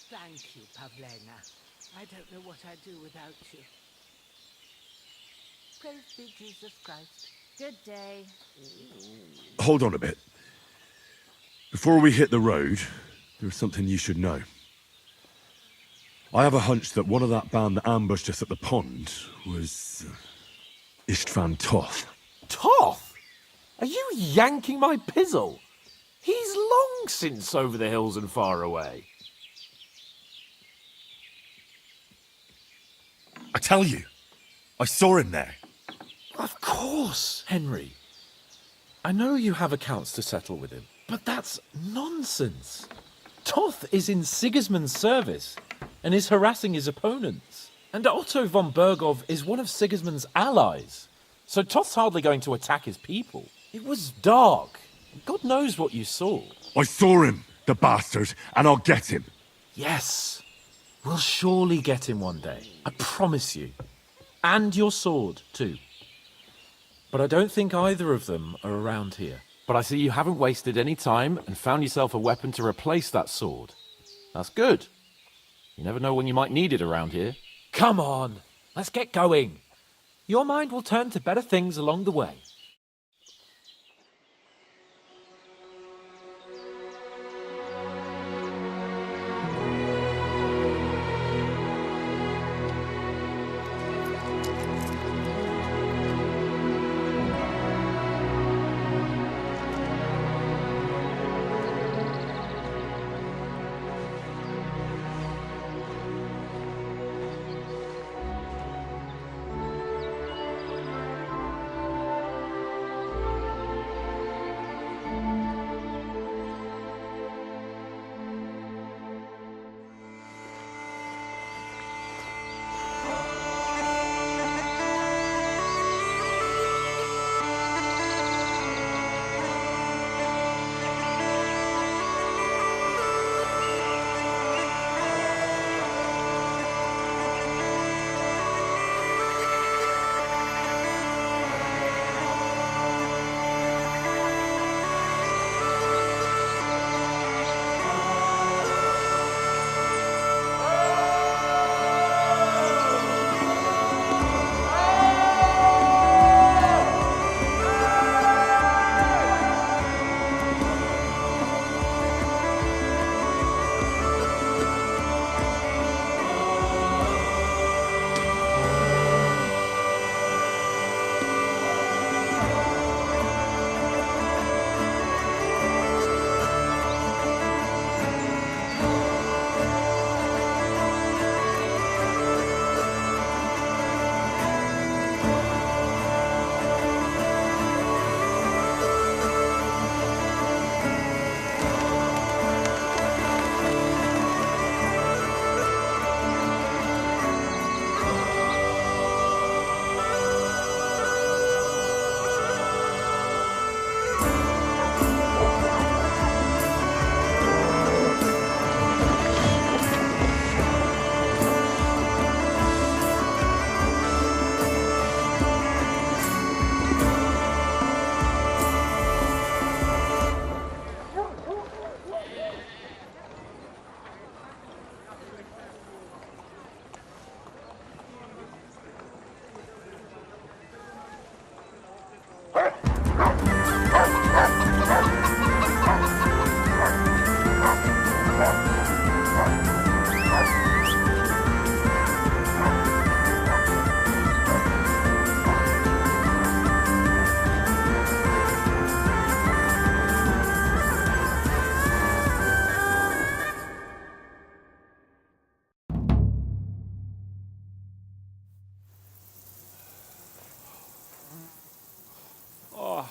Thank you, Pavlena. I don't know what I'd do without you. Praise be Jesus Christ. Good day. Hold on a bit. Before we hit the road, there's something you should know. I have a hunch that one of that band that ambushed us at the pond was... Istvan Toth. Toth? Are you yanking my pizzle? He's long since over the hills and far away. I tell you, I saw him there. Of course, Henry. I know you have accounts to settle with him, but that's nonsense. Toth is in Sigismund's service and is harassing his opponents. And Otto von Bergov is one of Sigismund's allies. So Toth's hardly going to attack his people. It was dark. God knows what you saw. I saw him, the bastard, and I'll get him. Yes. We'll surely get him one day. I promise you. And your sword, too. But I don't think either of them are around here. But I see you haven't wasted any time and found yourself a weapon to replace that sword. That's good. You never know when you might need it around here. Come on, let's get going. Your mind will turn to better things along the way.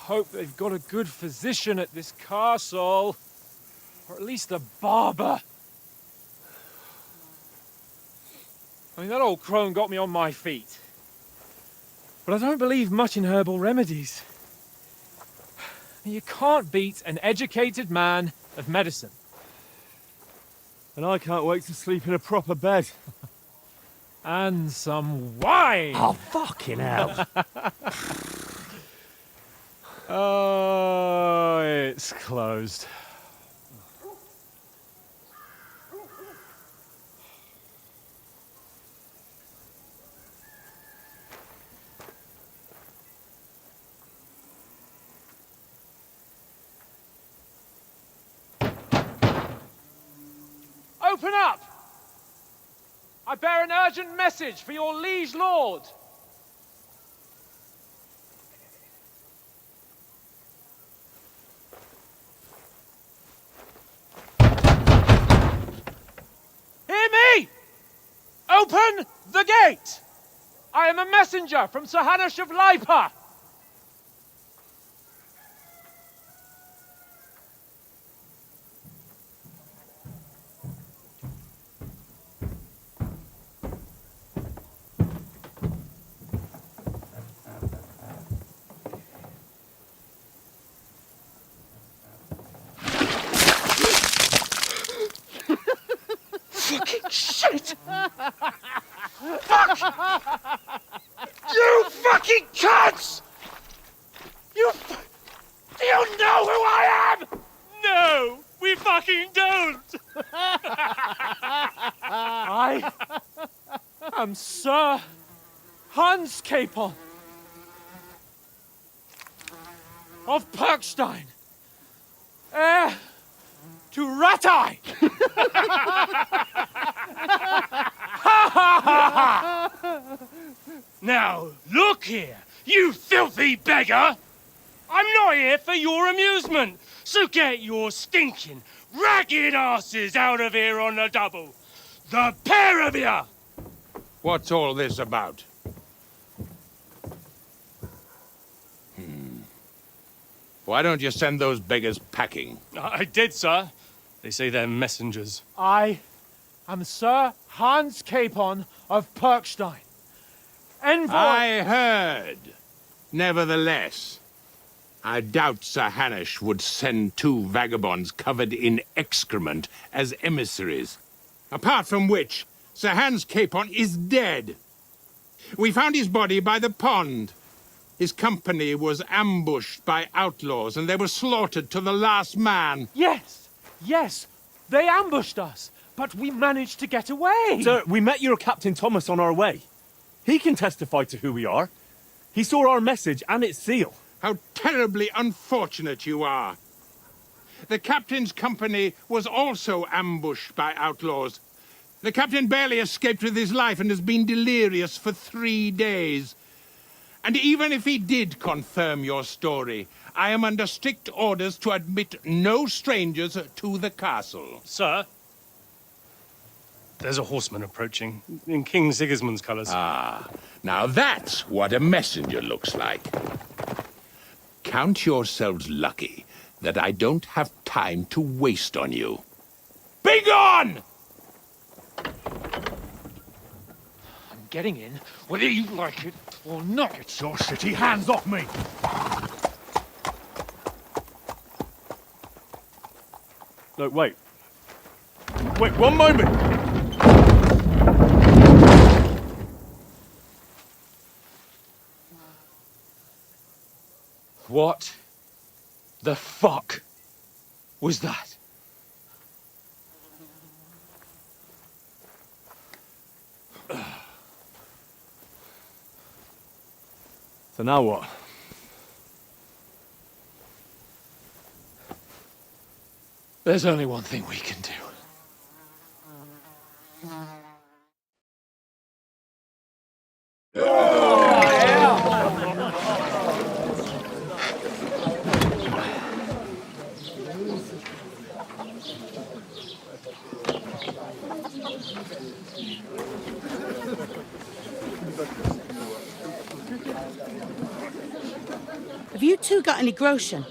hope they've got a good physician at this castle. Or at least a barber. I mean, that old crone got me on my feet. But I don't believe much in herbal remedies. You can't beat an educated man of medicine. And I can't wait to sleep in a proper bed. And some wine! Oh, fucking hell. Oh, it's closed. Open up! I bear an urgent message for your liege lord. Hear me! Open the gate! I am a messenger from Sir Hanush of Lipa. Fucking shit! Fuck! You fucking cunts! Do you know who I am? No, we fucking don't! I am Sir Hans Capon of Perkstein, heir to Ratai! Now, look here, you filthy beggar! I'm not here for your amusement, so get your stinking, ragged asses out of here on the double. The pair of you! What's all this about? Why don't you send those beggars packing? I did, sir. They say they're messengers. I am Sir Hans Capon of Perkstein, envoy... I heard. Nevertheless, I doubt Sir Hanush would send two vagabonds covered in excrement as emissaries. Apart from which, Sir Hans Capon is dead. We found his body by the pond. His company was ambushed by outlaws, and they were slaughtered to the last man. Yes, yes, they ambushed us, but we managed to get away. Sir, we met your Captain Thomas on our way. He can testify to who we are. He saw our message and its seal. How terribly unfortunate you are. The captain's company was also ambushed by outlaws. The captain barely escaped with his life and has been delirious for 3 days. And even if he did confirm your story, I am under strict orders to admit no strangers to the castle. Sir, there's a horseman approaching, in King Sigismund's colours. Ah, now that's what a messenger looks like. Count yourselves lucky that I don't have time to waste on you. Be gone! I'm getting in, whether you like it or not. Get your shitty hands off me! No, wait. Wait, one moment! What the fuck was that? So now what? There's only one thing we can do. Have you two got any groschen?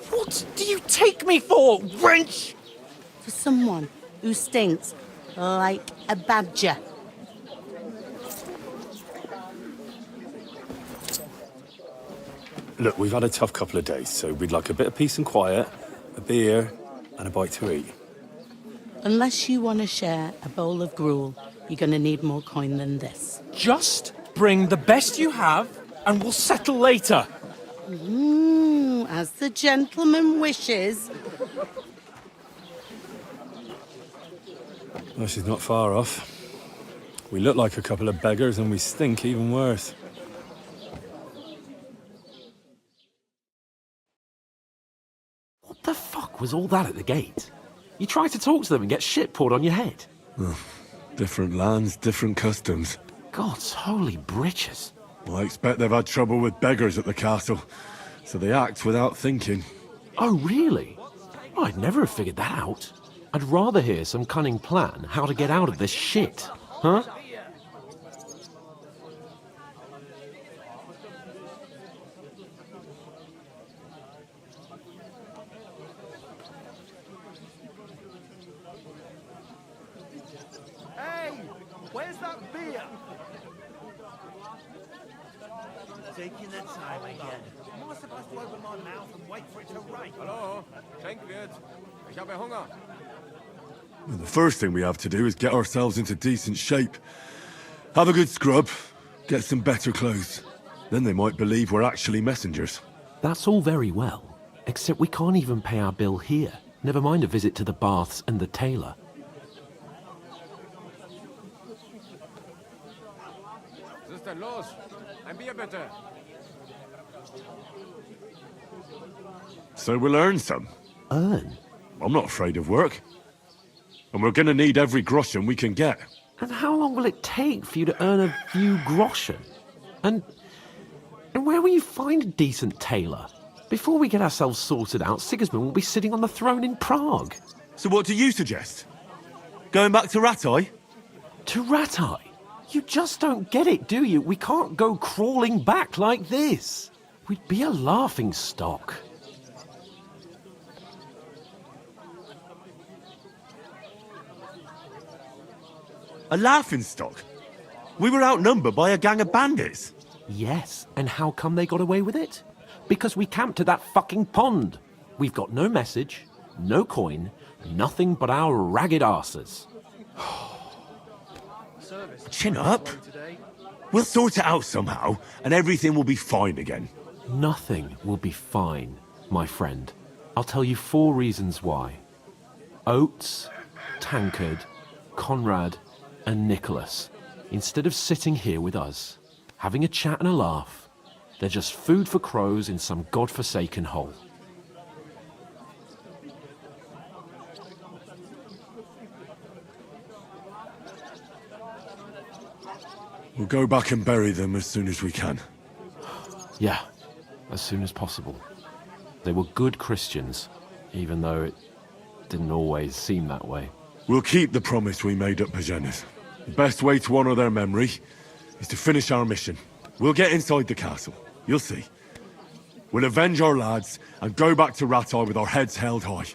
What do you take me for, wench? For someone who stinks like a badger. Look, we've had a tough couple of days, so we'd like a bit of peace and quiet, a beer, and a bite to eat. Unless you want to share a bowl of gruel, you're going to need more coin than this. Just bring the best you have, and we'll settle later. As the gentleman wishes. Well, she's not far off. We look like a couple of beggars, and we stink even worse. What the fuck was all that at the gate? You try to talk to them and get shit poured on your head. Different lands, different customs. God's holy britches. Well, I expect they've had trouble with beggars at the castle, so they act without thinking. Oh, really? I'd never have figured that out. I'd rather hear some cunning plan how to get out of this shit, huh? Hey, where's that beer? Taking the time again. Am I supposed to open my mouth and wait for it to rain? Hallo, Schenkwirt. Ich habe Hunger. Well, the first thing we have to do is get ourselves into decent shape. Have a good scrub, get some better clothes. Then they might believe we're actually messengers. That's all very well, except we can't even pay our bill here. Never mind a visit to the baths and the tailor. Was ist denn los? Ein Bier bitte. So we'll earn some. Earn? I'm not afraid of work. And we're gonna need every groschen we can get. And how long will it take for you to earn a few groschen? And where will you find a decent tailor? Before we get ourselves sorted out, Sigismund will be sitting on the throne in Prague. So what do you suggest? Going back to Ratai? To Ratai? You just don't get it, do you? We can't go crawling back like this. We'd be a laughing stock. A laughingstock? We were outnumbered by a gang of bandits. Yes, and how come they got away with it? Because we camped at that fucking pond. We've got no message, no coin, nothing but our ragged arses. Chin up. We'll sort it out somehow, and everything will be fine again. Nothing will be fine, my friend. I'll tell you 4 reasons why. Oates, Tankard, Conrad, and Nicholas, instead of sitting here with us, having a chat and a laugh, they're just food for crows in some godforsaken hole. We'll go back and bury them as soon as we can. Yeah, as soon as possible. They were good Christians, even though it didn't always seem that way. We'll keep the promise we made at Pagenes. The best way to honor their memory is to finish our mission. We'll get inside the castle. You'll see. We'll avenge our lads and go back to Ratai with our heads held high.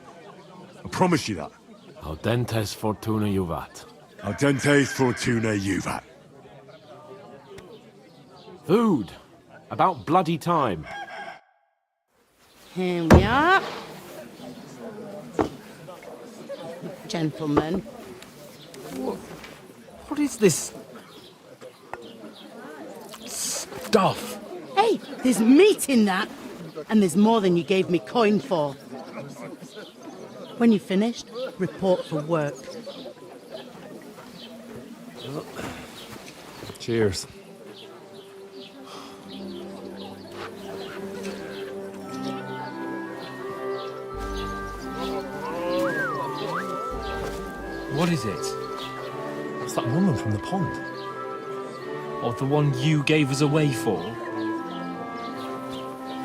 I promise you that. Audentes fortuna juvat. Audentes fortuna juvat. Food. About bloody time. Here we are. Gentlemen. What is this stuff? Hey, there's meat in that. And there's more than you gave me coin for. When you're finished, report for work. Cheers. What is it? It's that woman from the pond. Or the one you gave us away for?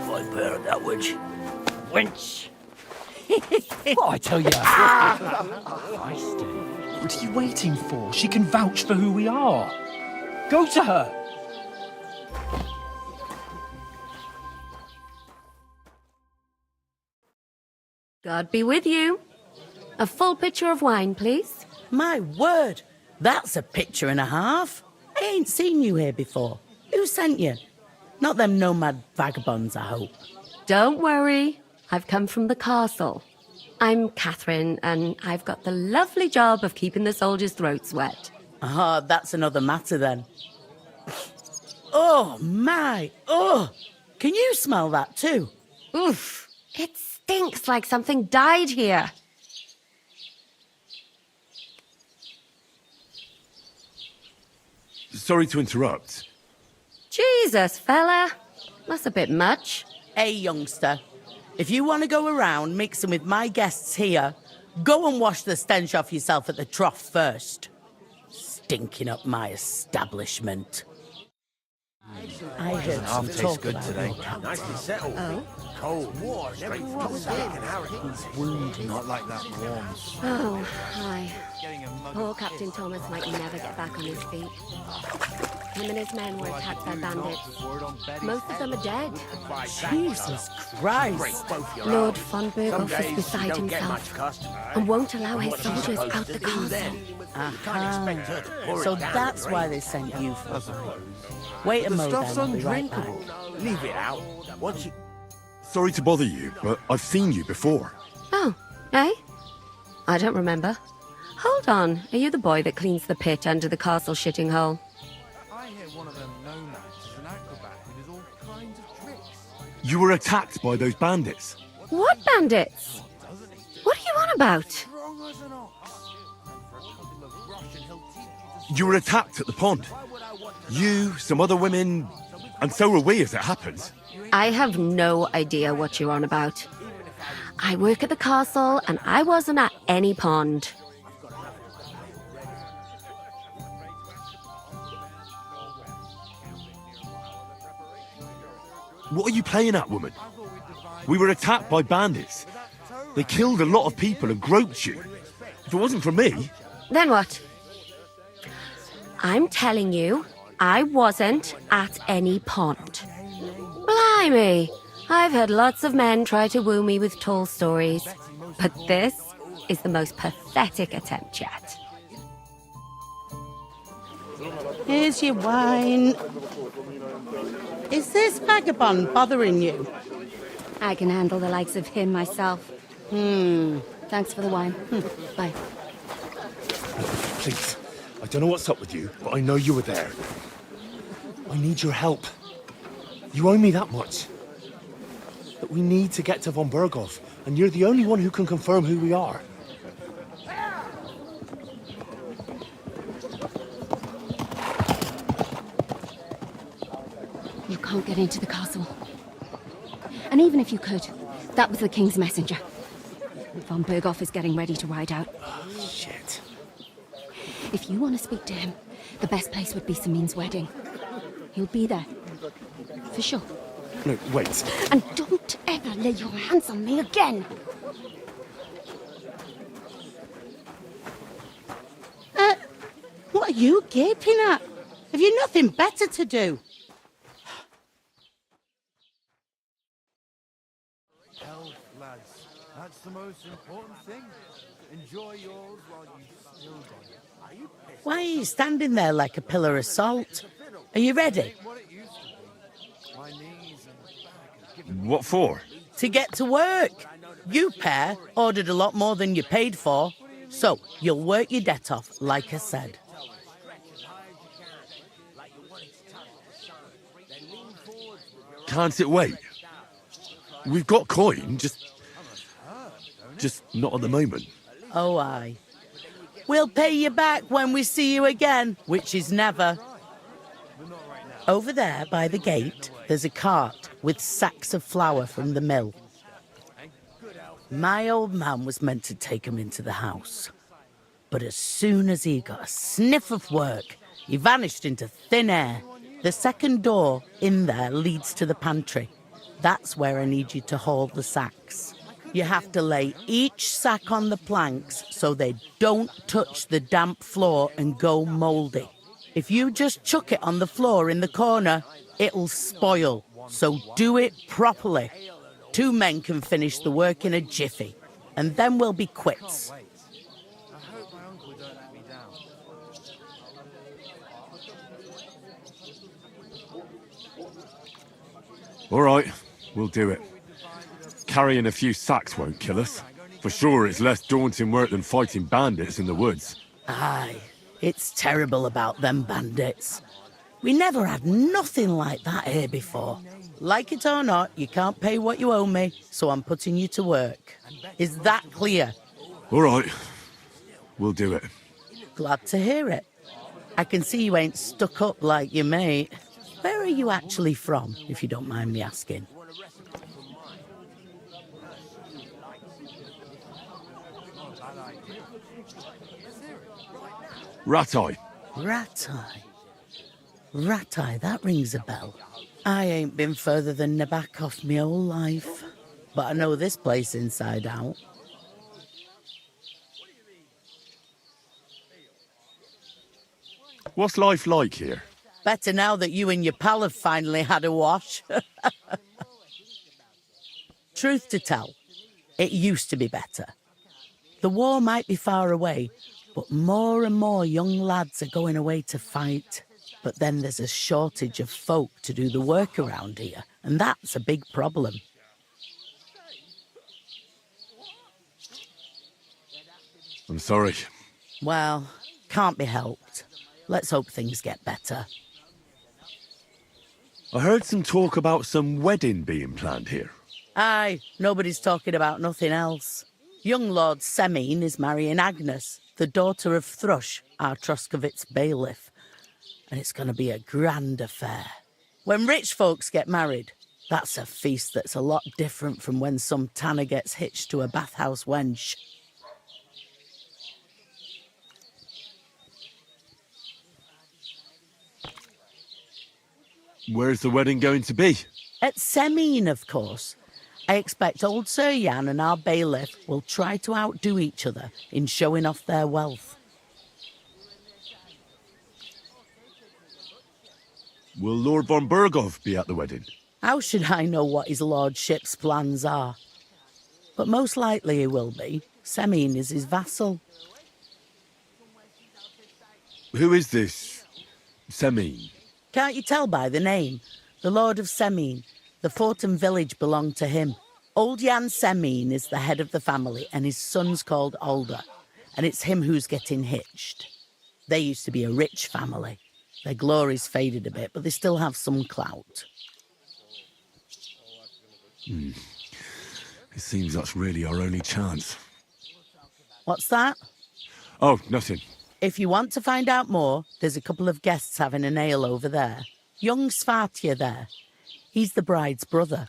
I bear that witch. Wench! What I tell you? What are you waiting for? She can vouch for who we are. Go to her. God be with you. A full pitcher of wine, please. My word, that's a picture and a half. I ain't seen you here before. Who sent you? Not them nomad vagabonds, I hope. Don't worry. I've come from the castle. I'm Catherine, and I've got the lovely job of keeping the soldiers' throats wet. Ah, that's another matter then. Oh, my. Oh, can you smell that too? Oof. It stinks like something died here. Sorry to interrupt. Jesus, fella. That's a bit much. Hey, youngster. If you want to go around mixing with my guests here, go and wash the stench off yourself at the trough first. Stinking up my establishment. I heard some talk good about today. your captain. Nicely settled. Oh? Cold war, straight from the start. He's wounded. Not like that once. Oh, hi. Poor Captain Thomas might never get back on his feet. Him and his men were attacked by bandits. Most of them are dead. Jesus Christ. Lord von Berghoff is beside himself and won't allow his soldiers out the castle. Aha. So that's why they sent you for us. Wait a The moment, stuff's I'll be right back. undrinkable. Leave it out. Once you... Sorry to bother you, but I've seen you before. Oh, eh? I don't remember. Hold on, are you the boy that cleans the pit under the castle shitting hole? I hear one of them nomads is an acrobat who does all kinds of tricks. You were attacked by those bandits. What bandits? What are you on about? You were attacked at the pond. You, some other women, and so were we, as it happens. I have no idea what you're on about. I work at the castle, and I wasn't at any pond. What are you playing at, woman? We were attacked by bandits. They killed a lot of people and groped you. If it wasn't for me... Then what? I'm telling you, I wasn't at any pond. Blimey! I've had lots of men try to woo me with tall stories, but this is the most pathetic attempt yet. Here's your wine. Is this vagabond bothering you? I can handle the likes of him myself. Thanks for the wine. Bye. Please, I don't know what's up with you, but I know you were there. I need your help. You owe me that much. But we need to get to von Berghoff, and you're the only one who can confirm who we are. You can't get into the castle. And even if you could, that was the king's messenger. Von Berghoff is getting ready to ride out. Oh, shit. If you want to speak to him, the best place would be Samin's wedding. He'll be there. For sure. No, wait. And don't ever lay your hands on me again! What are you gaping at? Have you nothing better to do? Health, lads. That's the most important thing. Enjoy yours while you still got it. Are you pissed? Why are you standing there like a pillar of salt? Are you ready? What it used to be. My knees and back. What for? To get to work. You pair ordered a lot more than you paid for, so you'll work your debt off, like I said. Can't it wait? We've got coin, just not at the moment. Oh, aye. We'll pay you back when we see you again, which is never. Over there, by the gate, there's a cart with sacks of flour from the mill. My old man was meant to take 'em into the house. But as soon as he got a sniff of work, he vanished into thin air. The second door in there leads to the pantry. That's where I need you to haul the sacks. You have to lay each sack on the planks so they don't touch the damp floor and go mouldy. If you just chuck it on the floor in the corner, it'll spoil. So do it properly. 2 men can finish the work in a jiffy. and then we'll be quits. I hope my uncle don't let me down. All right, we'll do it. Carrying a few sacks won't kill us. For sure, it's less daunting work than fighting bandits in the woods. Aye, it's terrible about them bandits. We never had nothing like that here before. Like it or not, you can't pay what you owe me, so I'm putting you to work. Is that clear? All right, we'll do it. Glad to hear it. I can see you ain't stuck up like your mate. Where are you actually from, if you don't mind me asking? Rat-eye. Rat-eye. Rat-eye, that rings a bell. I ain't been further than Nabokov my whole life, but I know this place inside out. What's life like here? Better now that you and your pal have finally had a wash. Truth to tell, it used to be better. The war might be far away, but more and more young lads are going away to fight. But then there's a shortage of folk to do the work around here, and that's a big problem. I'm sorry. Well, can't be helped. Let's hope things get better. I heard some talk about some wedding being planned here. Aye, nobody's talking about nothing else. Young Lord Semine is marrying Agnes, the daughter of Thrush, our Troskovitz bailiff. And it's going to be a grand affair. When rich folks get married, that's a feast that's a lot different from when some tanner gets hitched to a bathhouse wench. Where's the wedding going to be? At Semine, of course. I expect old Sir Jan and our bailiff will try to outdo each other in showing off their wealth. Will Lord von Berghoff be at the wedding? How should I know what his lordship's plans are? But most likely he will be. Semine is his vassal. Who is this Semine? Can't you tell by the name? The Lord of Semine. The fort and village belong to him. Old Jan Semine is the head of the family, and his son's called Alder. And it's him who's getting hitched. They used to be a rich family. Their glory's faded a bit, but they still have some clout. It seems that's really our only chance. What's that? Oh, nothing. If you want to find out more, there's a couple of guests having an ale over there. Young Svartje there. He's the bride's brother.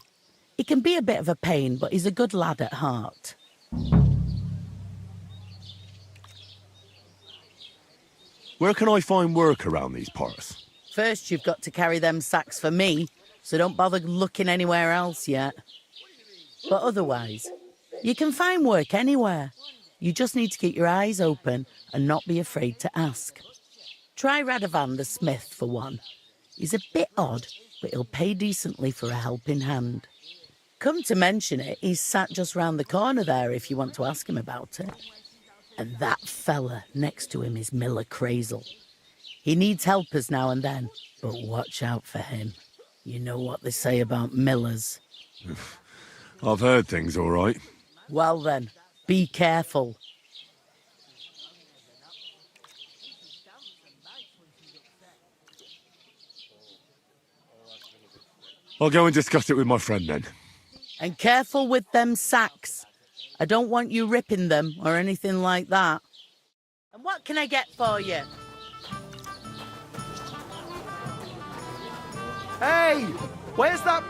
He can be a bit of a pain, but he's a good lad at heart. Where can I find work around these parts? First, you've got to carry them sacks for me, so don't bother looking anywhere else yet. But otherwise, you can find work anywhere. You just need to keep your eyes open and not be afraid to ask. Try Radovan the smith for one. He's a bit odd, but he'll pay decently for a helping hand. Come to mention it, he's sat just round the corner there if you want to ask him about it. And that fella next to him is Miller Crazel. He needs helpers now and then, but watch out for him. You know what they say about Millers. I've heard things, all right. Well then, be careful. I'll go and discuss it with my friend then. And careful with them sacks. I don't want you ripping them or anything like that. And what can I get for you? Hey! Where's that?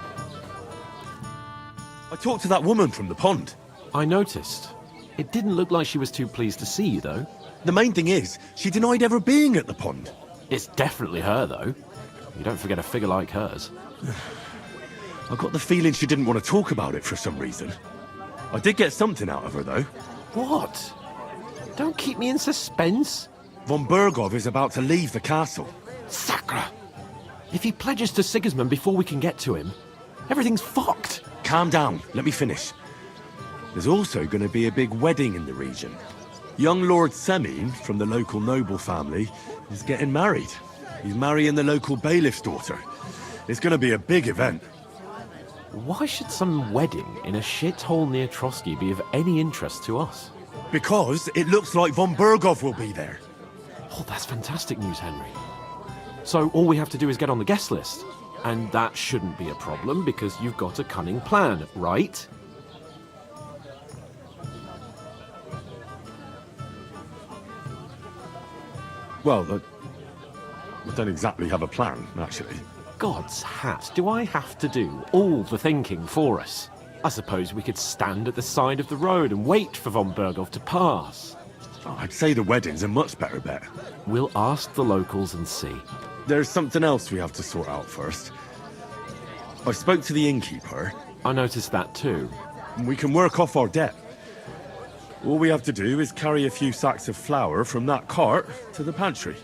I talked to that woman from the pond. I noticed. It didn't look like she was too pleased to see you, though. The main thing is, she denied ever being at the pond. It's definitely her, though. You don't forget a figure like hers. I got the feeling she didn't want to talk about it for some reason. I did get something out of her, though. What? Don't keep me in suspense. Von Berghoff is about to leave the castle. Sacre! If he pledges to Sigismund before we can get to him, everything's fucked. Calm down. Let me finish. There's also going to be a big wedding in the region. Young Lord Semine, from the local noble family, is getting married. He's marrying the local bailiff's daughter. It's going to be a big event. Why should some wedding in a shithole near Trotsky be of any interest to us? Because it looks like von Berghoff will be there. Oh, that's fantastic news, Henry. So all we have to do is get on the guest list. And that shouldn't be a problem because you've got a cunning plan, right? Well, I don't exactly have a plan, actually. God's hat, do I have to do all the thinking for us? I suppose we could stand at the side of the road and wait for von Berghoff to pass. Oh, I'd say the wedding's a much better bet. We'll ask the locals and see. There's something else we have to sort out first. I spoke to the innkeeper. I noticed that too. We can work off our debt. All we have to do is carry a few sacks of flour from that cart to the pantry.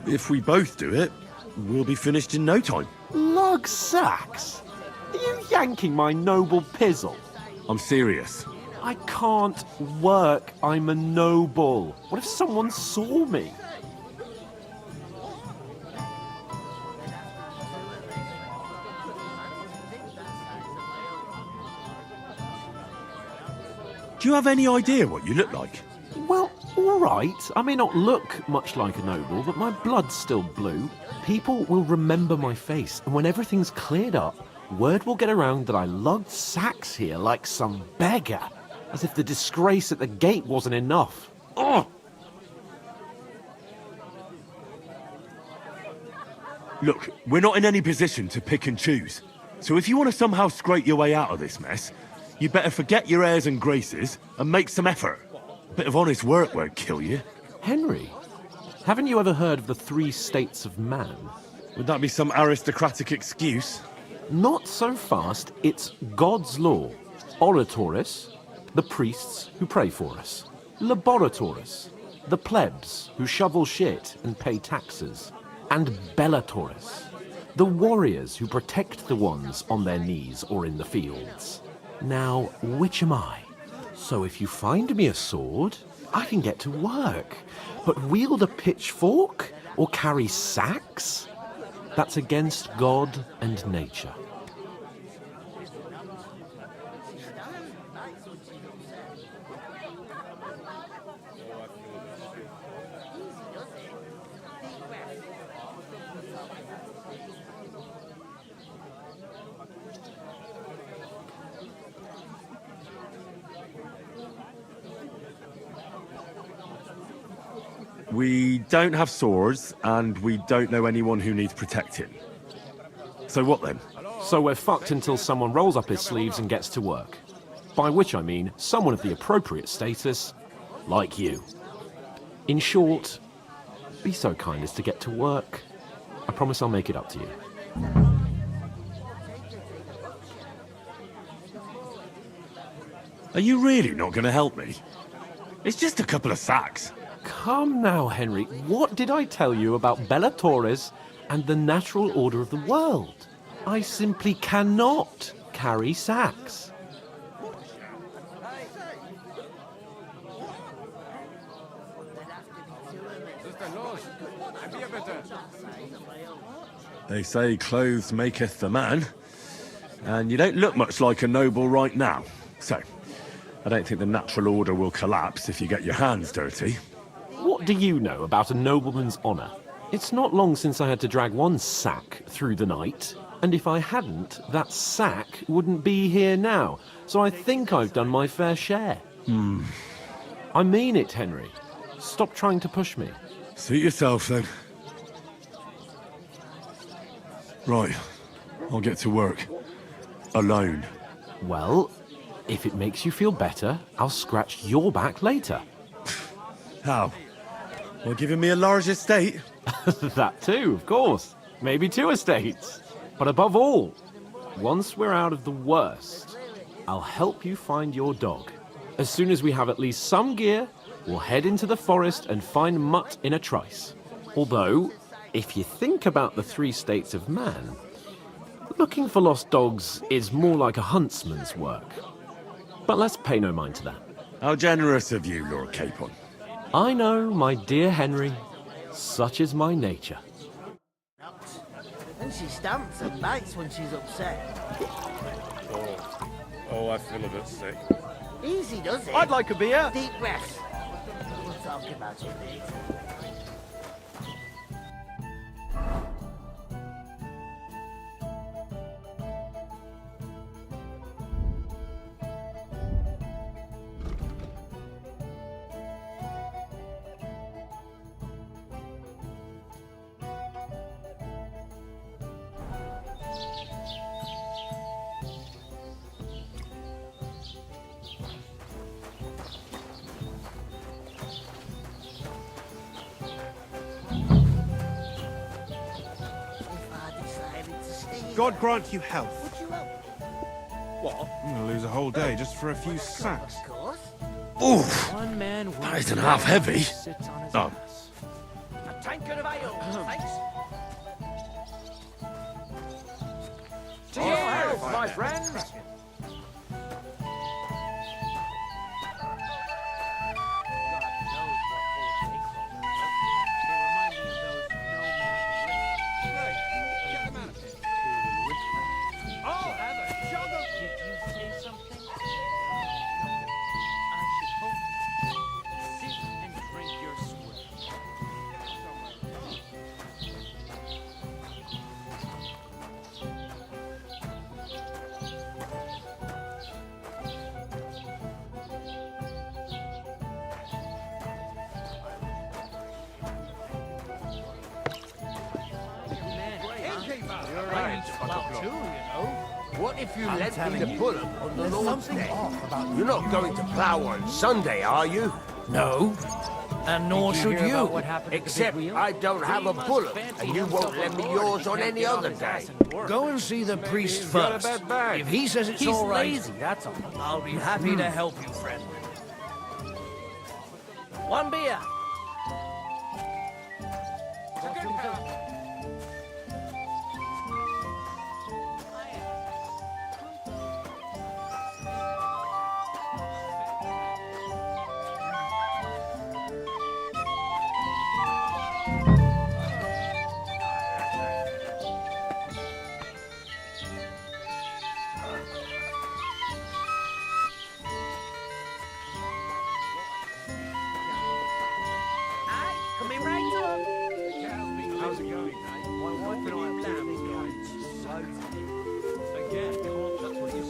If we both do it, we'll be finished in no time. Lug sacks? Are you yanking my noble pizzle? I'm serious. I can't work. I'm a noble. What if someone saw me? Do you have any idea what you look like? Well, all right. I may not look much like a noble, but my blood's still blue. People will remember my face, and when everything's cleared up, word will get around that I lugged sacks here like some beggar. As if the disgrace at the gate wasn't enough. Ugh! Look, we're not in any position to pick and choose. So if you want to somehow scrape your way out of this mess, you better forget your airs and graces and make some effort. A bit of honest work won't kill you. Henry, haven't you ever heard of the 3 states of man? Would that be some aristocratic excuse? Not so fast. It's God's law. Oratoris, the priests who pray for us. Laboratoris, the plebs who shovel shit and pay taxes. And Bellatoris, the warriors who protect the ones on their knees or in the fields. Now, which am I? So if you find me a sword, I can get to work. But wield a pitchfork or carry sacks? That's against God and nature. We don't have swords, and we don't know anyone who needs protecting. So what then? So we're fucked until someone rolls up his sleeves and gets to work. By which I mean someone of the appropriate status, like you. In short, be so kind as to get to work. I promise I'll make it up to you. Are you really not going to help me? It's just a couple of sacks. Come now, Henry. What did I tell you about Bellatoris and the natural order of the world? I simply cannot carry sacks. They say clothes maketh the man, and you don't look much like a noble right now. So, I don't think the natural order will collapse if you get your hands dirty. What do you know about a nobleman's honour? It's not long since I had to drag one sack through the night, and if I hadn't, that sack wouldn't be here now, so I think I've done my fair share. I mean it, Henry. Stop trying to push me. Suit yourself, then. Right, I'll get to work. Alone. Well, if it makes you feel better, I'll scratch your back later. How? Well, giving me a large estate? That too, of course. Maybe 2 estates. But above all, once we're out of the worst, I'll help you find your dog. As soon as we have at least some gear, we'll head into the forest and find Mutt in a trice. Although, if you think about the 3 states of man, looking for lost dogs is more like a huntsman's work. But let's pay no mind to that. How generous of you, Lord Capon. I know, my dear Henry. Such is my nature. And she stamps and bites when she's upset. Oh, I feel a bit sick. Easy, does it? I'd like a beer. Deep breaths. We'll talk about it later. God grant you health. Would you help? What? I'm gonna lose a whole day just for a few sacks. Of course. Oof! One man That isn't half heavy. Oh, A tankard of ale, thanks. To your health, my friends! What if you let me to pull them on the Lord's Day? You're not going to plough on Sunday, are you? No. And nor should you. Except I don't have a bullock, and you won't lend me yours on any other day. Go and see the priest first. If he says it's all right, lazy, that's all. I'll be happy to help you, friend. One beer.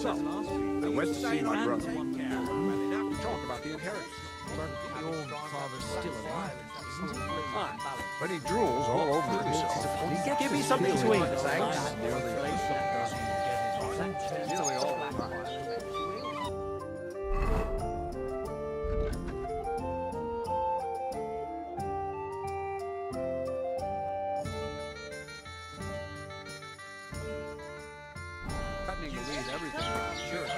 I went to see my brother. They have to talk about the inheritance. Your father's still alive, isn't he? But he drools all over himself. Give me something to eat, thanks. Cutting you lead everything. Sure.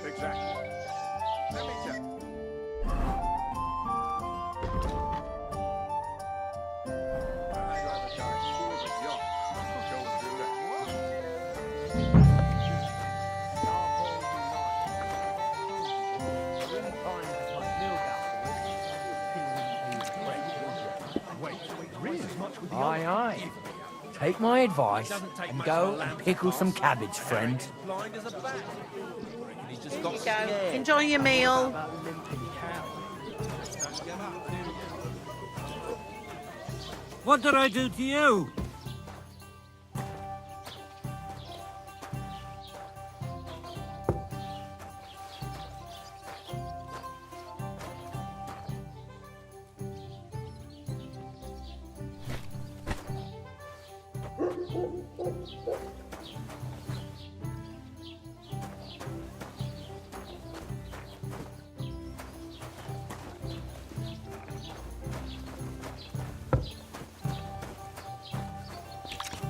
Exactly. Let me check. I'd rather die poor than young. Don't do that. Aye, aye. Take my advice and go and pickle some cabbage, friend. Enjoy your meal. What did I do to you?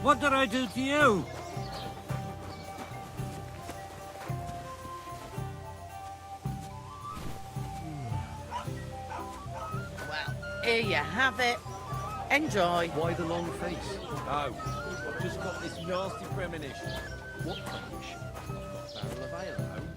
What did I do to you? Well, here you have it. Enjoy. Why the long face? Oh, I've just got this nasty premonition. What premonition? I've got a barrel of ale at home.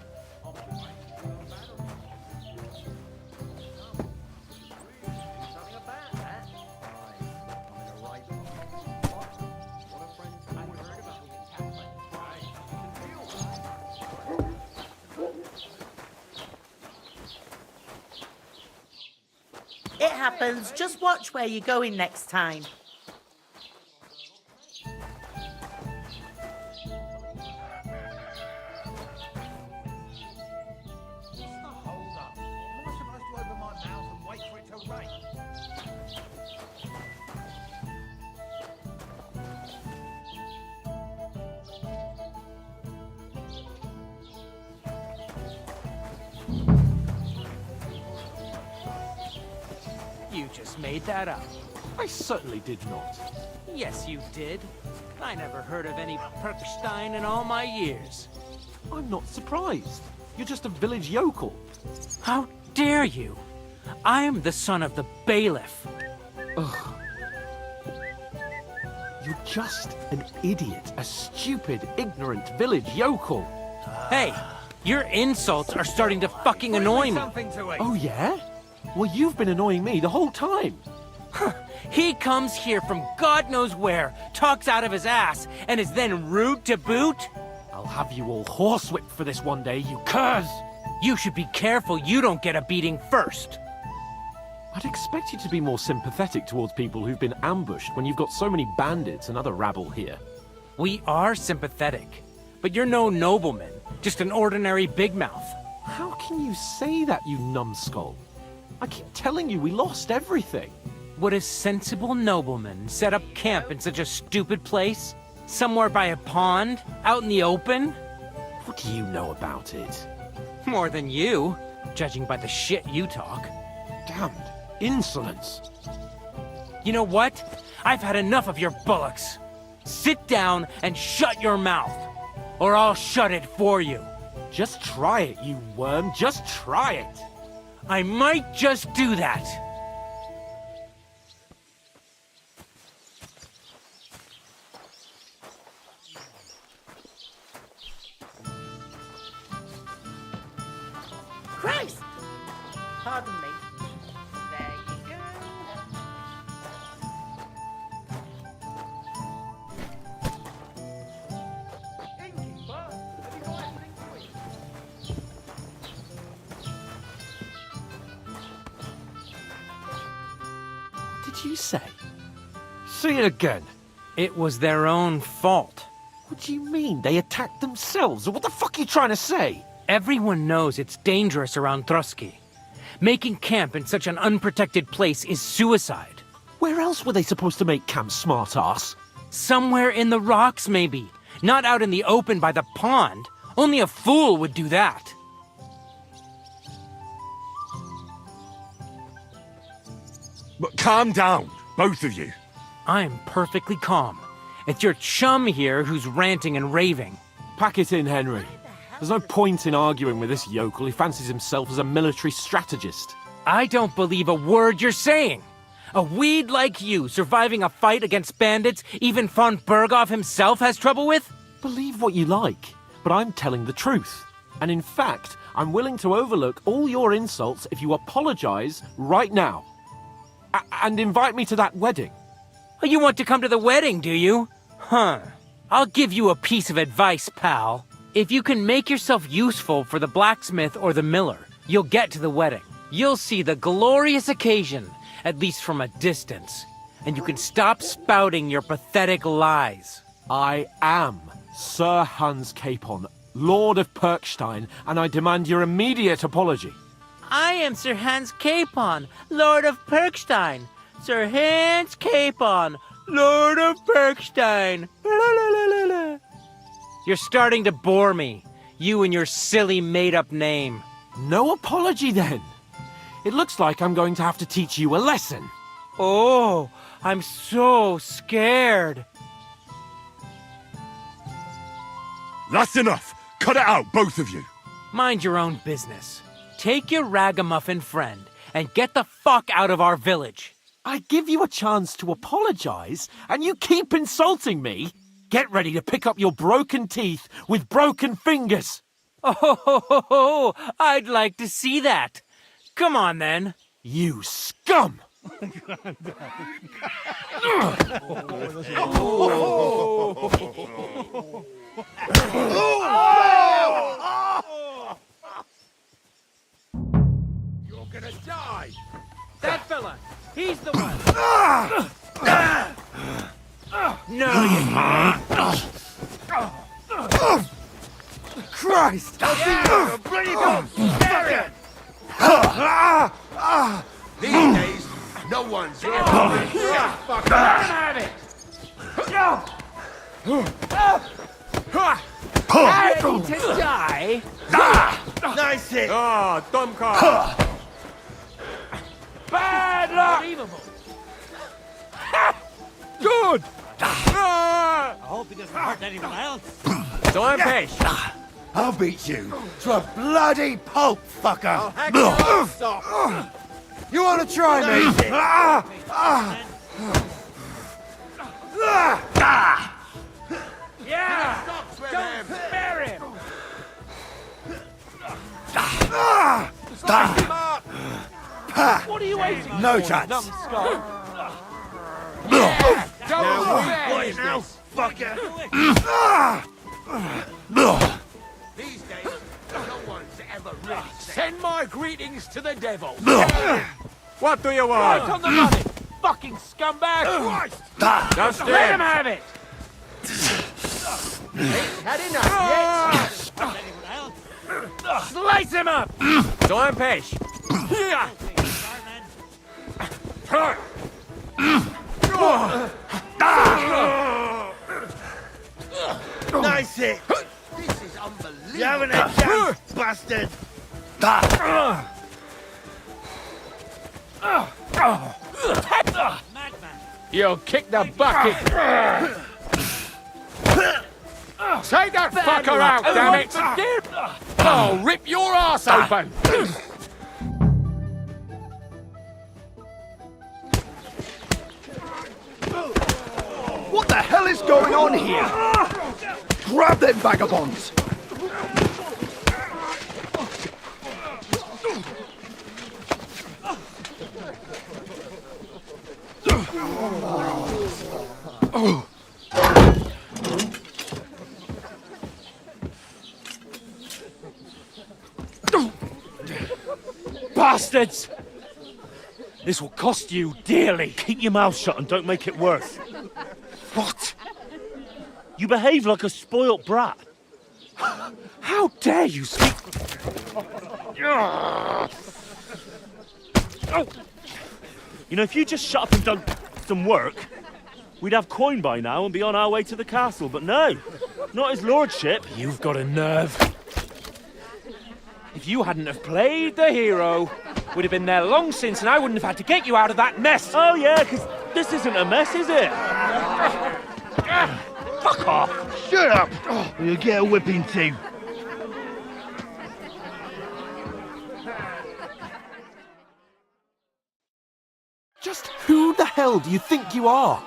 It happens. Just watch where you're going next time. Hold up. Am I supposed to open my mouth and wait for it to rain? You just made that up. I certainly did not. Yes, you did. I never heard of any Perkstein in all my years. I'm not surprised. You're just a village yokel. How dare you? I am the son of the bailiff. Ugh. You're just an idiot, a stupid, ignorant village yokel. Hey, your insults are starting to fucking annoy me. Oh, yeah? Well, you've been annoying me the whole time. He comes here from God knows where, talks out of his ass, and is then rude to boot? I'll have you all horsewhipped for this one day, you curs! You should be careful you don't get a beating first. I'd expect you to be more sympathetic towards people who've been ambushed when you've got so many bandits and other rabble here. We are sympathetic, but you're no nobleman, just an ordinary big mouth. How can you say that, you numbskull? I keep telling you we lost everything. Would a sensible nobleman set up camp in such a stupid place? Somewhere by a pond? Out in the open? What do you know about it? More than you, judging by the shit you talk. Damned insolence. You know what? I've had enough of your bullocks. Sit down and shut your mouth, or I'll shut it for you. Just try it, you worm. Just try it. I might just do that. Christ! Pardon me. There you go. What did you say? Say it again. It was their own fault. What do you mean? They attacked themselves? Or what the fuck are you trying to say? Everyone knows it's dangerous around Trotsky. Making camp in such an unprotected place is suicide. Where else were they supposed to make camp, smart-ass? Somewhere in the rocks, maybe. Not out in the open by the pond. Only a fool would do that. But calm down, both of you. I'm perfectly calm. It's your chum here who's ranting and raving. Pack it in, Henry. There's no point in arguing with this yokel. He fancies himself as a military strategist. I don't believe a word you're saying. A weed like you surviving a fight against bandits even von Berghoff himself has trouble with? Believe what you like, but I'm telling the truth. And in fact, I'm willing to overlook all your insults if you apologize right now. And invite me to that wedding. Oh, you want to come to the wedding, do you? Huh. I'll give you a piece of advice, pal. If you can make yourself useful for the blacksmith or the miller, you'll get to the wedding. You'll see the glorious occasion, at least from a distance. And you can stop spouting your pathetic lies. I am Sir Hans Capon, Lord of Perkstein, and I demand your immediate apology. I am Sir Hans Capon, Lord of Perkstein. Sir Hans Capon, Lord of Perkstein. You're starting to bore me, you and your silly made-up name. No apology, then. It looks like I'm going to have to teach you a lesson. Oh, I'm so scared. That's enough. Cut it out, both of you. Mind your own business. Take your ragamuffin friend and get the fuck out of our village. I give you a chance to apologize, and you keep insulting me? Get ready to pick up your broken teeth with broken fingers. Oh, I'd like to see that. Come on, then. You scum! You're gonna die! That fella, he's the one. No, you Christ! I'll see you, a bloody fucker! These days, no one's ready fucker! Let him have it. Ready to die? Nice hit! Ah, dumb car. Bad luck. Unbelievable. Good! I hope he doesn't hurt anyone else. Time fish. I'll beat you to a bloody pulp, fucker! I'll hack your ass off. You wanna try me? Yeah. Don't spare him. What are you waiting for? No chance. Numbskull. What is now, fucker? These days, no one's ever really Send my greetings to the devil. What do you Right want? on the money. Fucking scumbag. Christ. Just Let him in. have it. Had enough Slice him up. Time fish. Nice hit! This is unbelievable. You haven't a chance, bastard! You'll kick the bucket. Take that fucker out, damn it! I'll rip your ass open. What the hell is going on here? Grab them vagabonds! Bastards! This will cost you dearly. Keep your mouth shut and don't make it worse. What? You behave like a spoilt brat. How dare you speak? You know, if you just shut up and done some work, we'd have coin by now and be on our way to the castle. But no, not his lordship. You've got a nerve. If you hadn't have played the hero, we'd have been there long since and I wouldn't have had to get you out of that mess. Oh yeah, because this isn't a mess, is it? Fuck off. Shut up! Or you'll get a whipping too. Just who the hell do you think you are?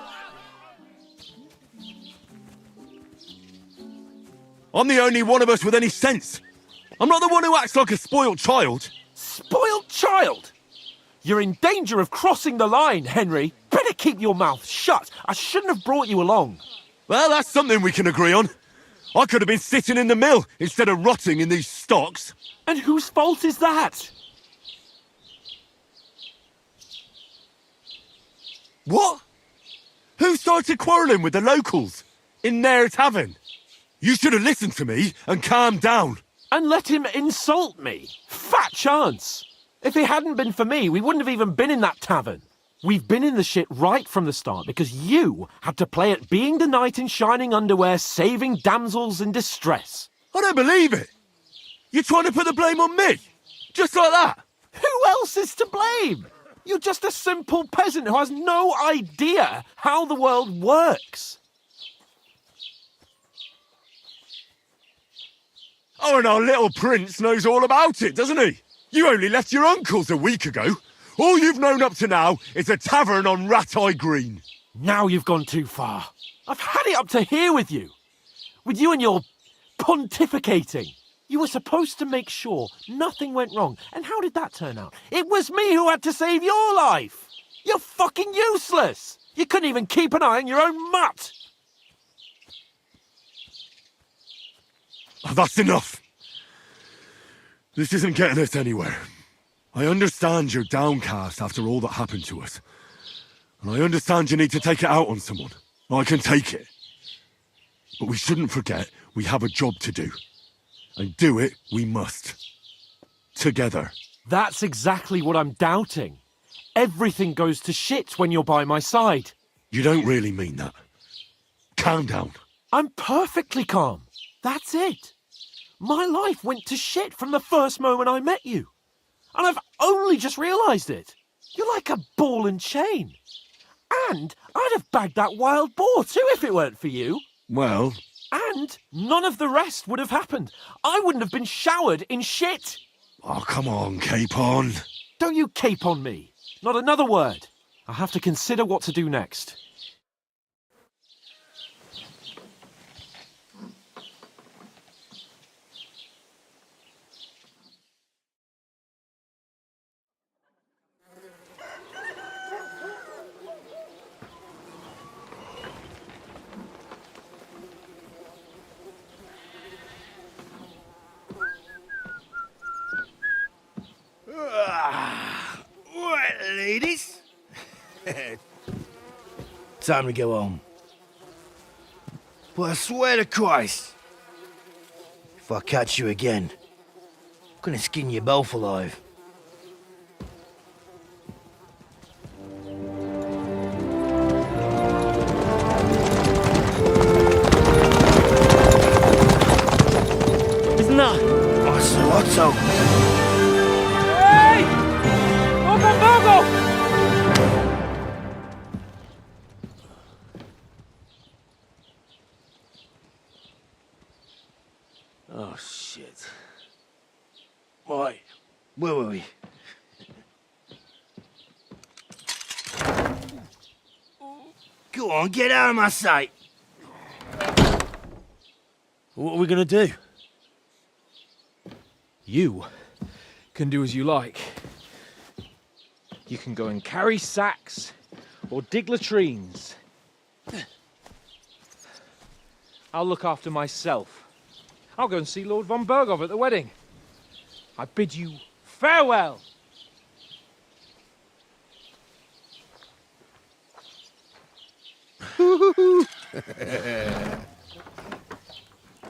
I'm the only one of us with any sense. I'm not the one who acts like a spoiled child. Spoiled child? You're in danger of crossing the line, Henry. Better keep your mouth shut. I shouldn't have brought you along. Well, that's something we can agree on. I could have been sitting in the mill instead of rotting in these stocks. And whose fault is that? What? Who started quarrelling with the locals? In their tavern? You should have listened to me and calmed down. And let him insult me. Fat chance. If it hadn't been for me, we wouldn't have even been in that tavern. We've been in the shit right from the start because you had to play at being the knight in shining underwear, saving damsels in distress. I don't believe it. You're trying to put the blame on me? Just like that? Who else is to blame? You're just a simple peasant who has no idea how the world works. Oh, and our little prince knows all about it, doesn't he? You only left your uncle's a week ago. All you've known up to now is a tavern on Rat-Eye Green. Now you've gone too far. I've had it up to here with you. With you and your pontificating. You were supposed to make sure nothing went wrong. And how did that turn out? It was me who had to save your life. You're fucking useless. You couldn't even keep an eye on your own mutt. Oh, that's enough. This isn't getting us anywhere. I understand you're downcast after all that happened to us. And I understand you need to take it out on someone. I can take it. But we shouldn't forget we have a job to do. And do it we must. Together. That's exactly what I'm doubting. Everything goes to shit when you're by my side. You don't really mean that. Calm down. I'm perfectly calm. That's it. My life went to shit from the first moment I met you. And I've only just realised it. You're like a ball and chain. And I'd have bagged that wild boar too if it weren't for you. Well... And none of the rest would have happened. I wouldn't have been showered in shit. Oh, come on, Capon. Don't you cape on me. Not another word. I'll have to consider what to do next. Right, ladies. Time to go home. But I swear to Christ, if I catch you again, I'm gonna skin you both alive. Isn't that? What's the Otto? Hey! Open Virgo! Oh, shit. Right, where were we? Go on, get out of my sight. What are we gonna do? You can do as you like. You can go and carry sacks or dig latrines. I'll look after myself. I'll go and see Lord von Berghoff at the wedding. I bid you farewell.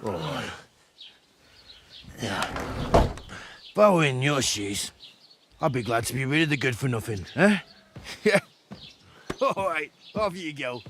Right. Yeah. If I were in your shoes, I'd be glad to be rid of the good for nothing, eh? Yeah. All right, off you go.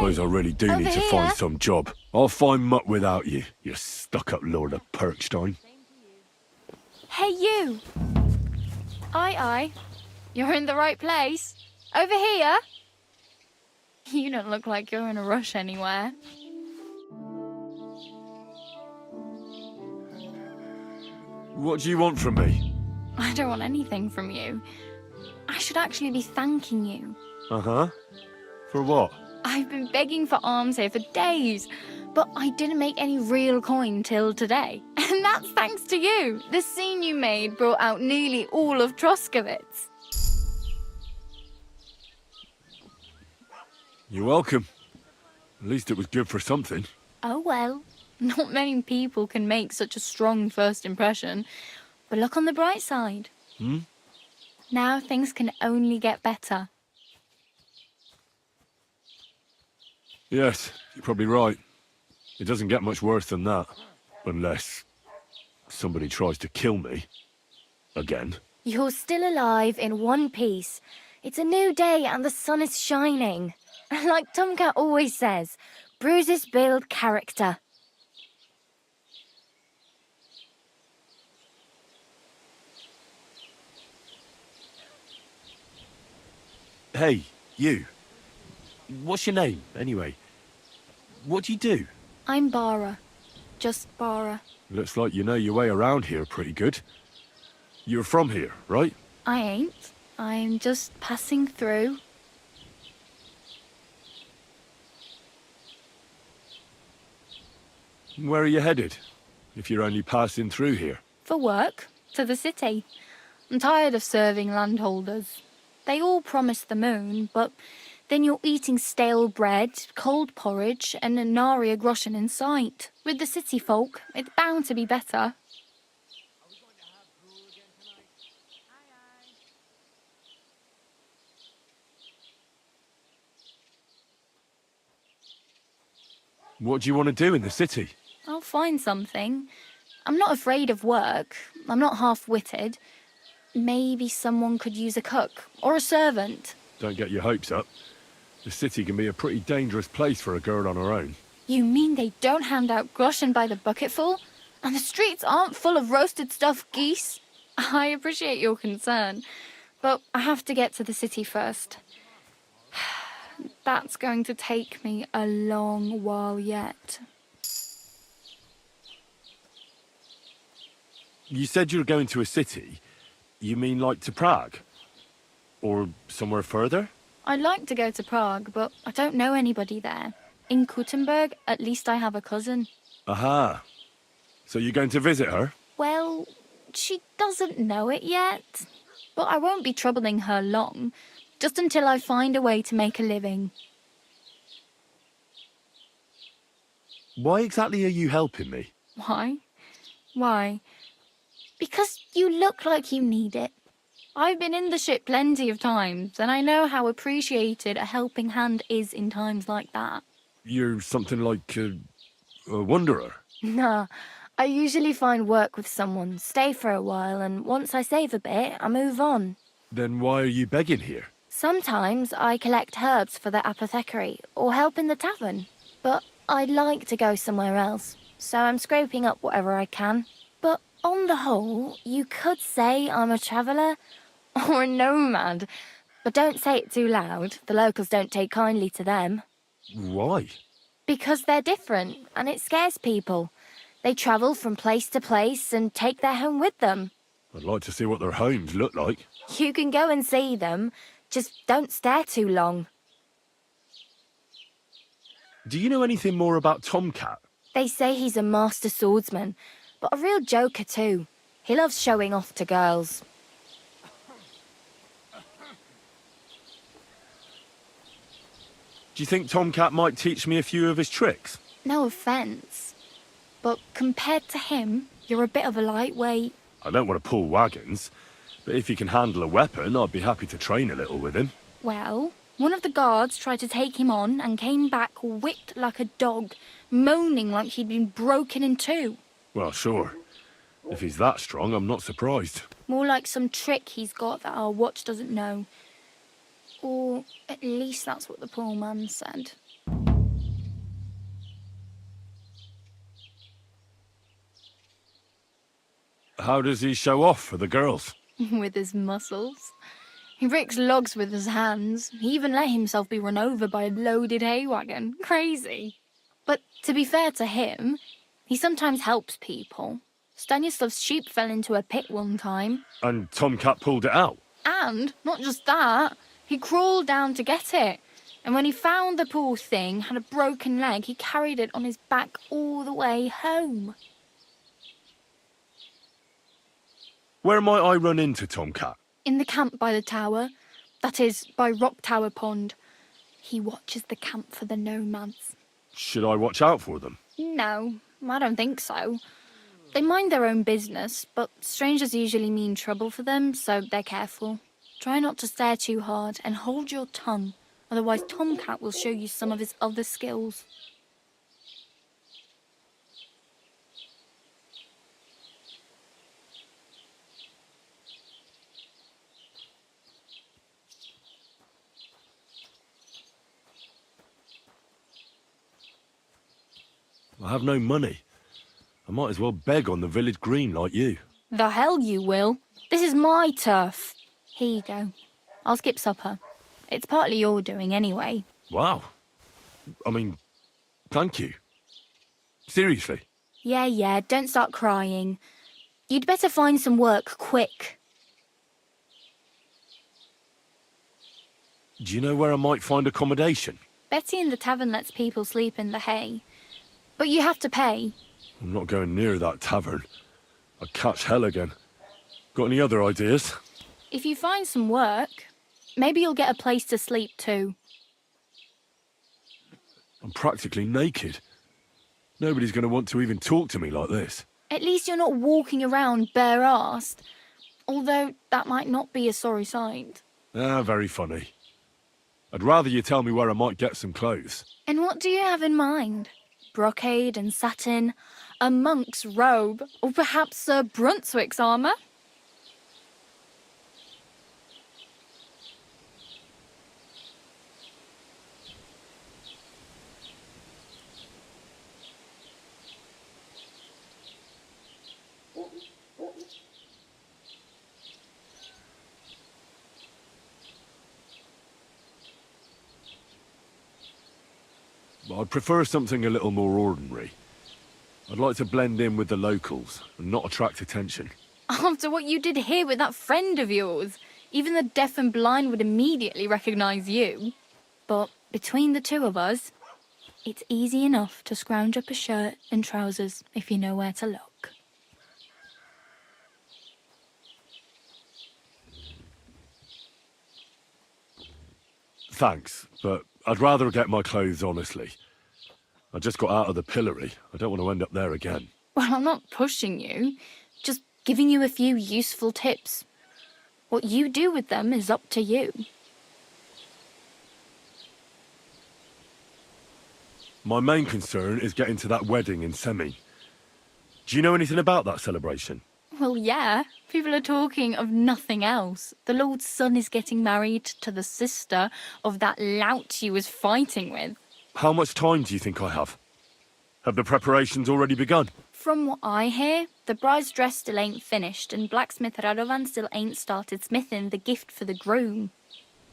suppose I really do Over need to here. find some job. I'll find mutt without you, you stuck-up Lord of Perkstein. Hey, you! Aye. You're in the right place. Over here. You don't look like you're in a rush anywhere. What do you want from me? I don't want anything from you. I should actually be thanking you. Uh-huh. For what? I've been begging for alms here for days, but I didn't make any real coin till today. And that's thanks to you. The scene you made brought out nearly all of Troskowitz. You're welcome. At least it was good for something. Oh well, not many people can make such a strong first impression. But look on the bright side. Now things can only get better. Yes, you're probably right. It doesn't get much worse than that. Unless somebody tries to kill me. Again. You're still alive in one piece. It's a new day and the sun is shining. Like Tomcat always says, bruises build character. Hey, you. What's your name, anyway? What do you do? I'm Bara. Just Bara. Looks like you know your way around here pretty good. You're from here, right? I ain't. I'm just passing through. Where are you headed? If you're only passing through here. For work. To the city. I'm tired of serving landholders. They all promise the moon, but then you're eating stale bread, cold porridge, and a nary a groschen in sight. With the city folk, it's bound to be better. What do you want to do in the city? I'll find something. I'm not afraid of work. I'm not half-witted. Maybe someone could use a cook or a servant. Don't get your hopes up. The city can be a pretty dangerous place for a girl on her own. You mean they don't hand out groschen by the bucketful? And the streets aren't full of roasted stuffed geese? I appreciate your concern, but I have to get to the city first. That's going to take me a long while yet. You said you were going to a city. You mean like to Prague? Or somewhere further? I'd like to go to Prague, but I don't know anybody there. In Kuttenberg, at least I have a cousin. Aha. So you're going to visit her? Well, she doesn't know it yet. But I won't be troubling her long, just until I find a way to make a living. Why exactly are you helping me? Why? Why? Because you look like you need it. I've been in the ship plenty of times, and I know how appreciated a helping hand is in times like that. You're something like a wanderer. Nah, I usually find work with someone, stay for a while, and once I save a bit, I move on. Then why are you begging here? Sometimes I collect herbs for the apothecary, or help in the tavern. But I'd like to go somewhere else, so I'm scraping up whatever I can. But on the whole, you could say I'm a traveller, or a nomad. But don't say it too loud, the locals don't take kindly to them. Why? Because they're different, and it scares people. They travel from place to place and take their home with them. I'd like to see what their homes look like. You can go and see them, just don't stare too long. Do you know anything more about Tomcat? They say he's a master swordsman, but a real joker too. He loves showing off to girls. Do you think Tomcat might teach me a few of his tricks? No offence, but compared to him, you're a bit of a lightweight. I don't want to pull wagons, but if he can handle a weapon, I'd be happy to train a little with him. Well, one of the guards tried to take him on and came back whipped like a dog, moaning like he'd been broken in two. Well, sure. If he's that strong, I'm not surprised. More like some trick he's got that our watch doesn't know. Or at least that's what the poor man said. How does he show off for the girls? With his muscles. He breaks logs with his hands. He even let himself be run over by a loaded hay wagon. Crazy. But to be fair to him, he sometimes helps people. Stanislav's sheep fell into a pit one time. And Tomcat pulled it out? And, not just that, he crawled down to get it. And when he found the poor thing had a broken leg, he carried it on his back all the way home. Where might I run into Tomcat? In the camp by the tower. That is, by Rock Tower Pond. He watches the camp for the nomads. Should I watch out for them? No, I don't think so. They mind their own business, but strangers usually mean trouble for them, so they're careful. Try not to stare too hard and hold your tongue. Otherwise, Tomcat will show you some of his other skills. I have no money. I might as well beg on the village green like you. The hell you will. This is my turf. Here you go. I'll skip supper. It's partly your doing anyway. Wow. I mean, thank you. Seriously. Yeah, don't start crying. You'd better find some work quick. Do you know where I might find accommodation? Betty in the tavern lets people sleep in the hay. But you have to pay. I'm not going near that tavern. I'd catch hell again. Got any other ideas? If you find some work, maybe you'll get a place to sleep too. I'm practically naked. Nobody's going to want to even talk to me like this. At least you're not walking around bare-arsed. Although that might not be a sorry sight. Ah, very funny. I'd rather you tell me where I might get some clothes. And what do you have in mind? Brocade and satin, a monk's robe, or perhaps Sir Brunswick's armour? I'd prefer something a little more ordinary. I'd like to blend in with the locals and not attract attention. After what you did here with that friend of yours, even the deaf and blind would immediately recognise you. But between the two of us, it's easy enough to scrounge up a shirt and trousers if you know where to look. Thanks, but I'd rather get my clothes honestly. I just got out of the pillory. I don't want to end up there again. Well, I'm not pushing you, just giving you a few useful tips. What you do with them is up to you. My main concern is getting to that wedding in Semi. Do you know anything about that celebration? Well, yeah. People are talking of nothing else. The Lord's son is getting married to the sister of that lout you was fighting with. How much time do you think I have? Have the preparations already begun? From what I hear, the bride's dress still ain't finished and blacksmith Radovan still ain't started smithing the gift for the groom.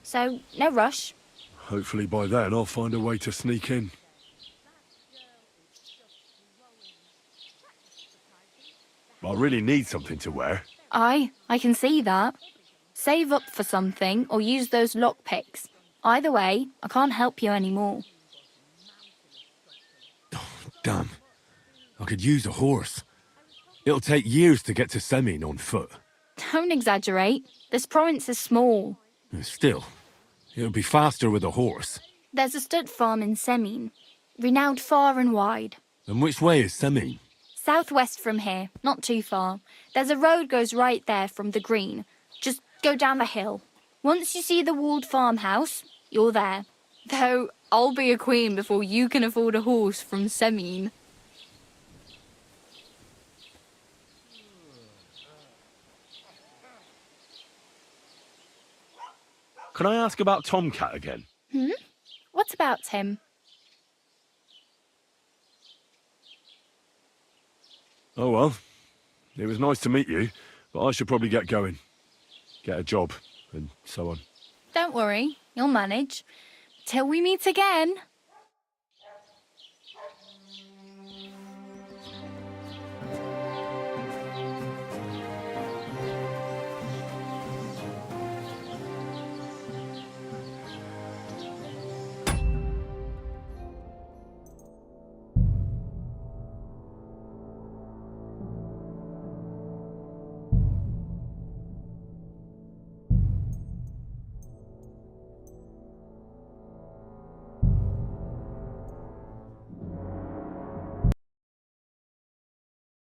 So, no rush. Hopefully by then I'll find a way to sneak in. I really need something to wear. I can see that. Save up for something or use those lockpicks. Either way, I can't help you anymore. Damn. I could use a horse. It'll take years to get to Semin on foot. Don't exaggerate. This province is small. Still, it'll be faster with a horse. There's a stud farm in Semin, renowned far and wide. And which way is Semin? Southwest from here, not too far. There's a road goes right there from the green. Just go down the hill. Once you see the walled farmhouse, you're there. Though I'll be a queen before you can afford a horse from Semin. Can I ask about Tomcat again? What about him? Oh well, It was nice to meet you, but I should probably get going. Get a job, and so on. Don't worry, you'll manage. Till we meet again.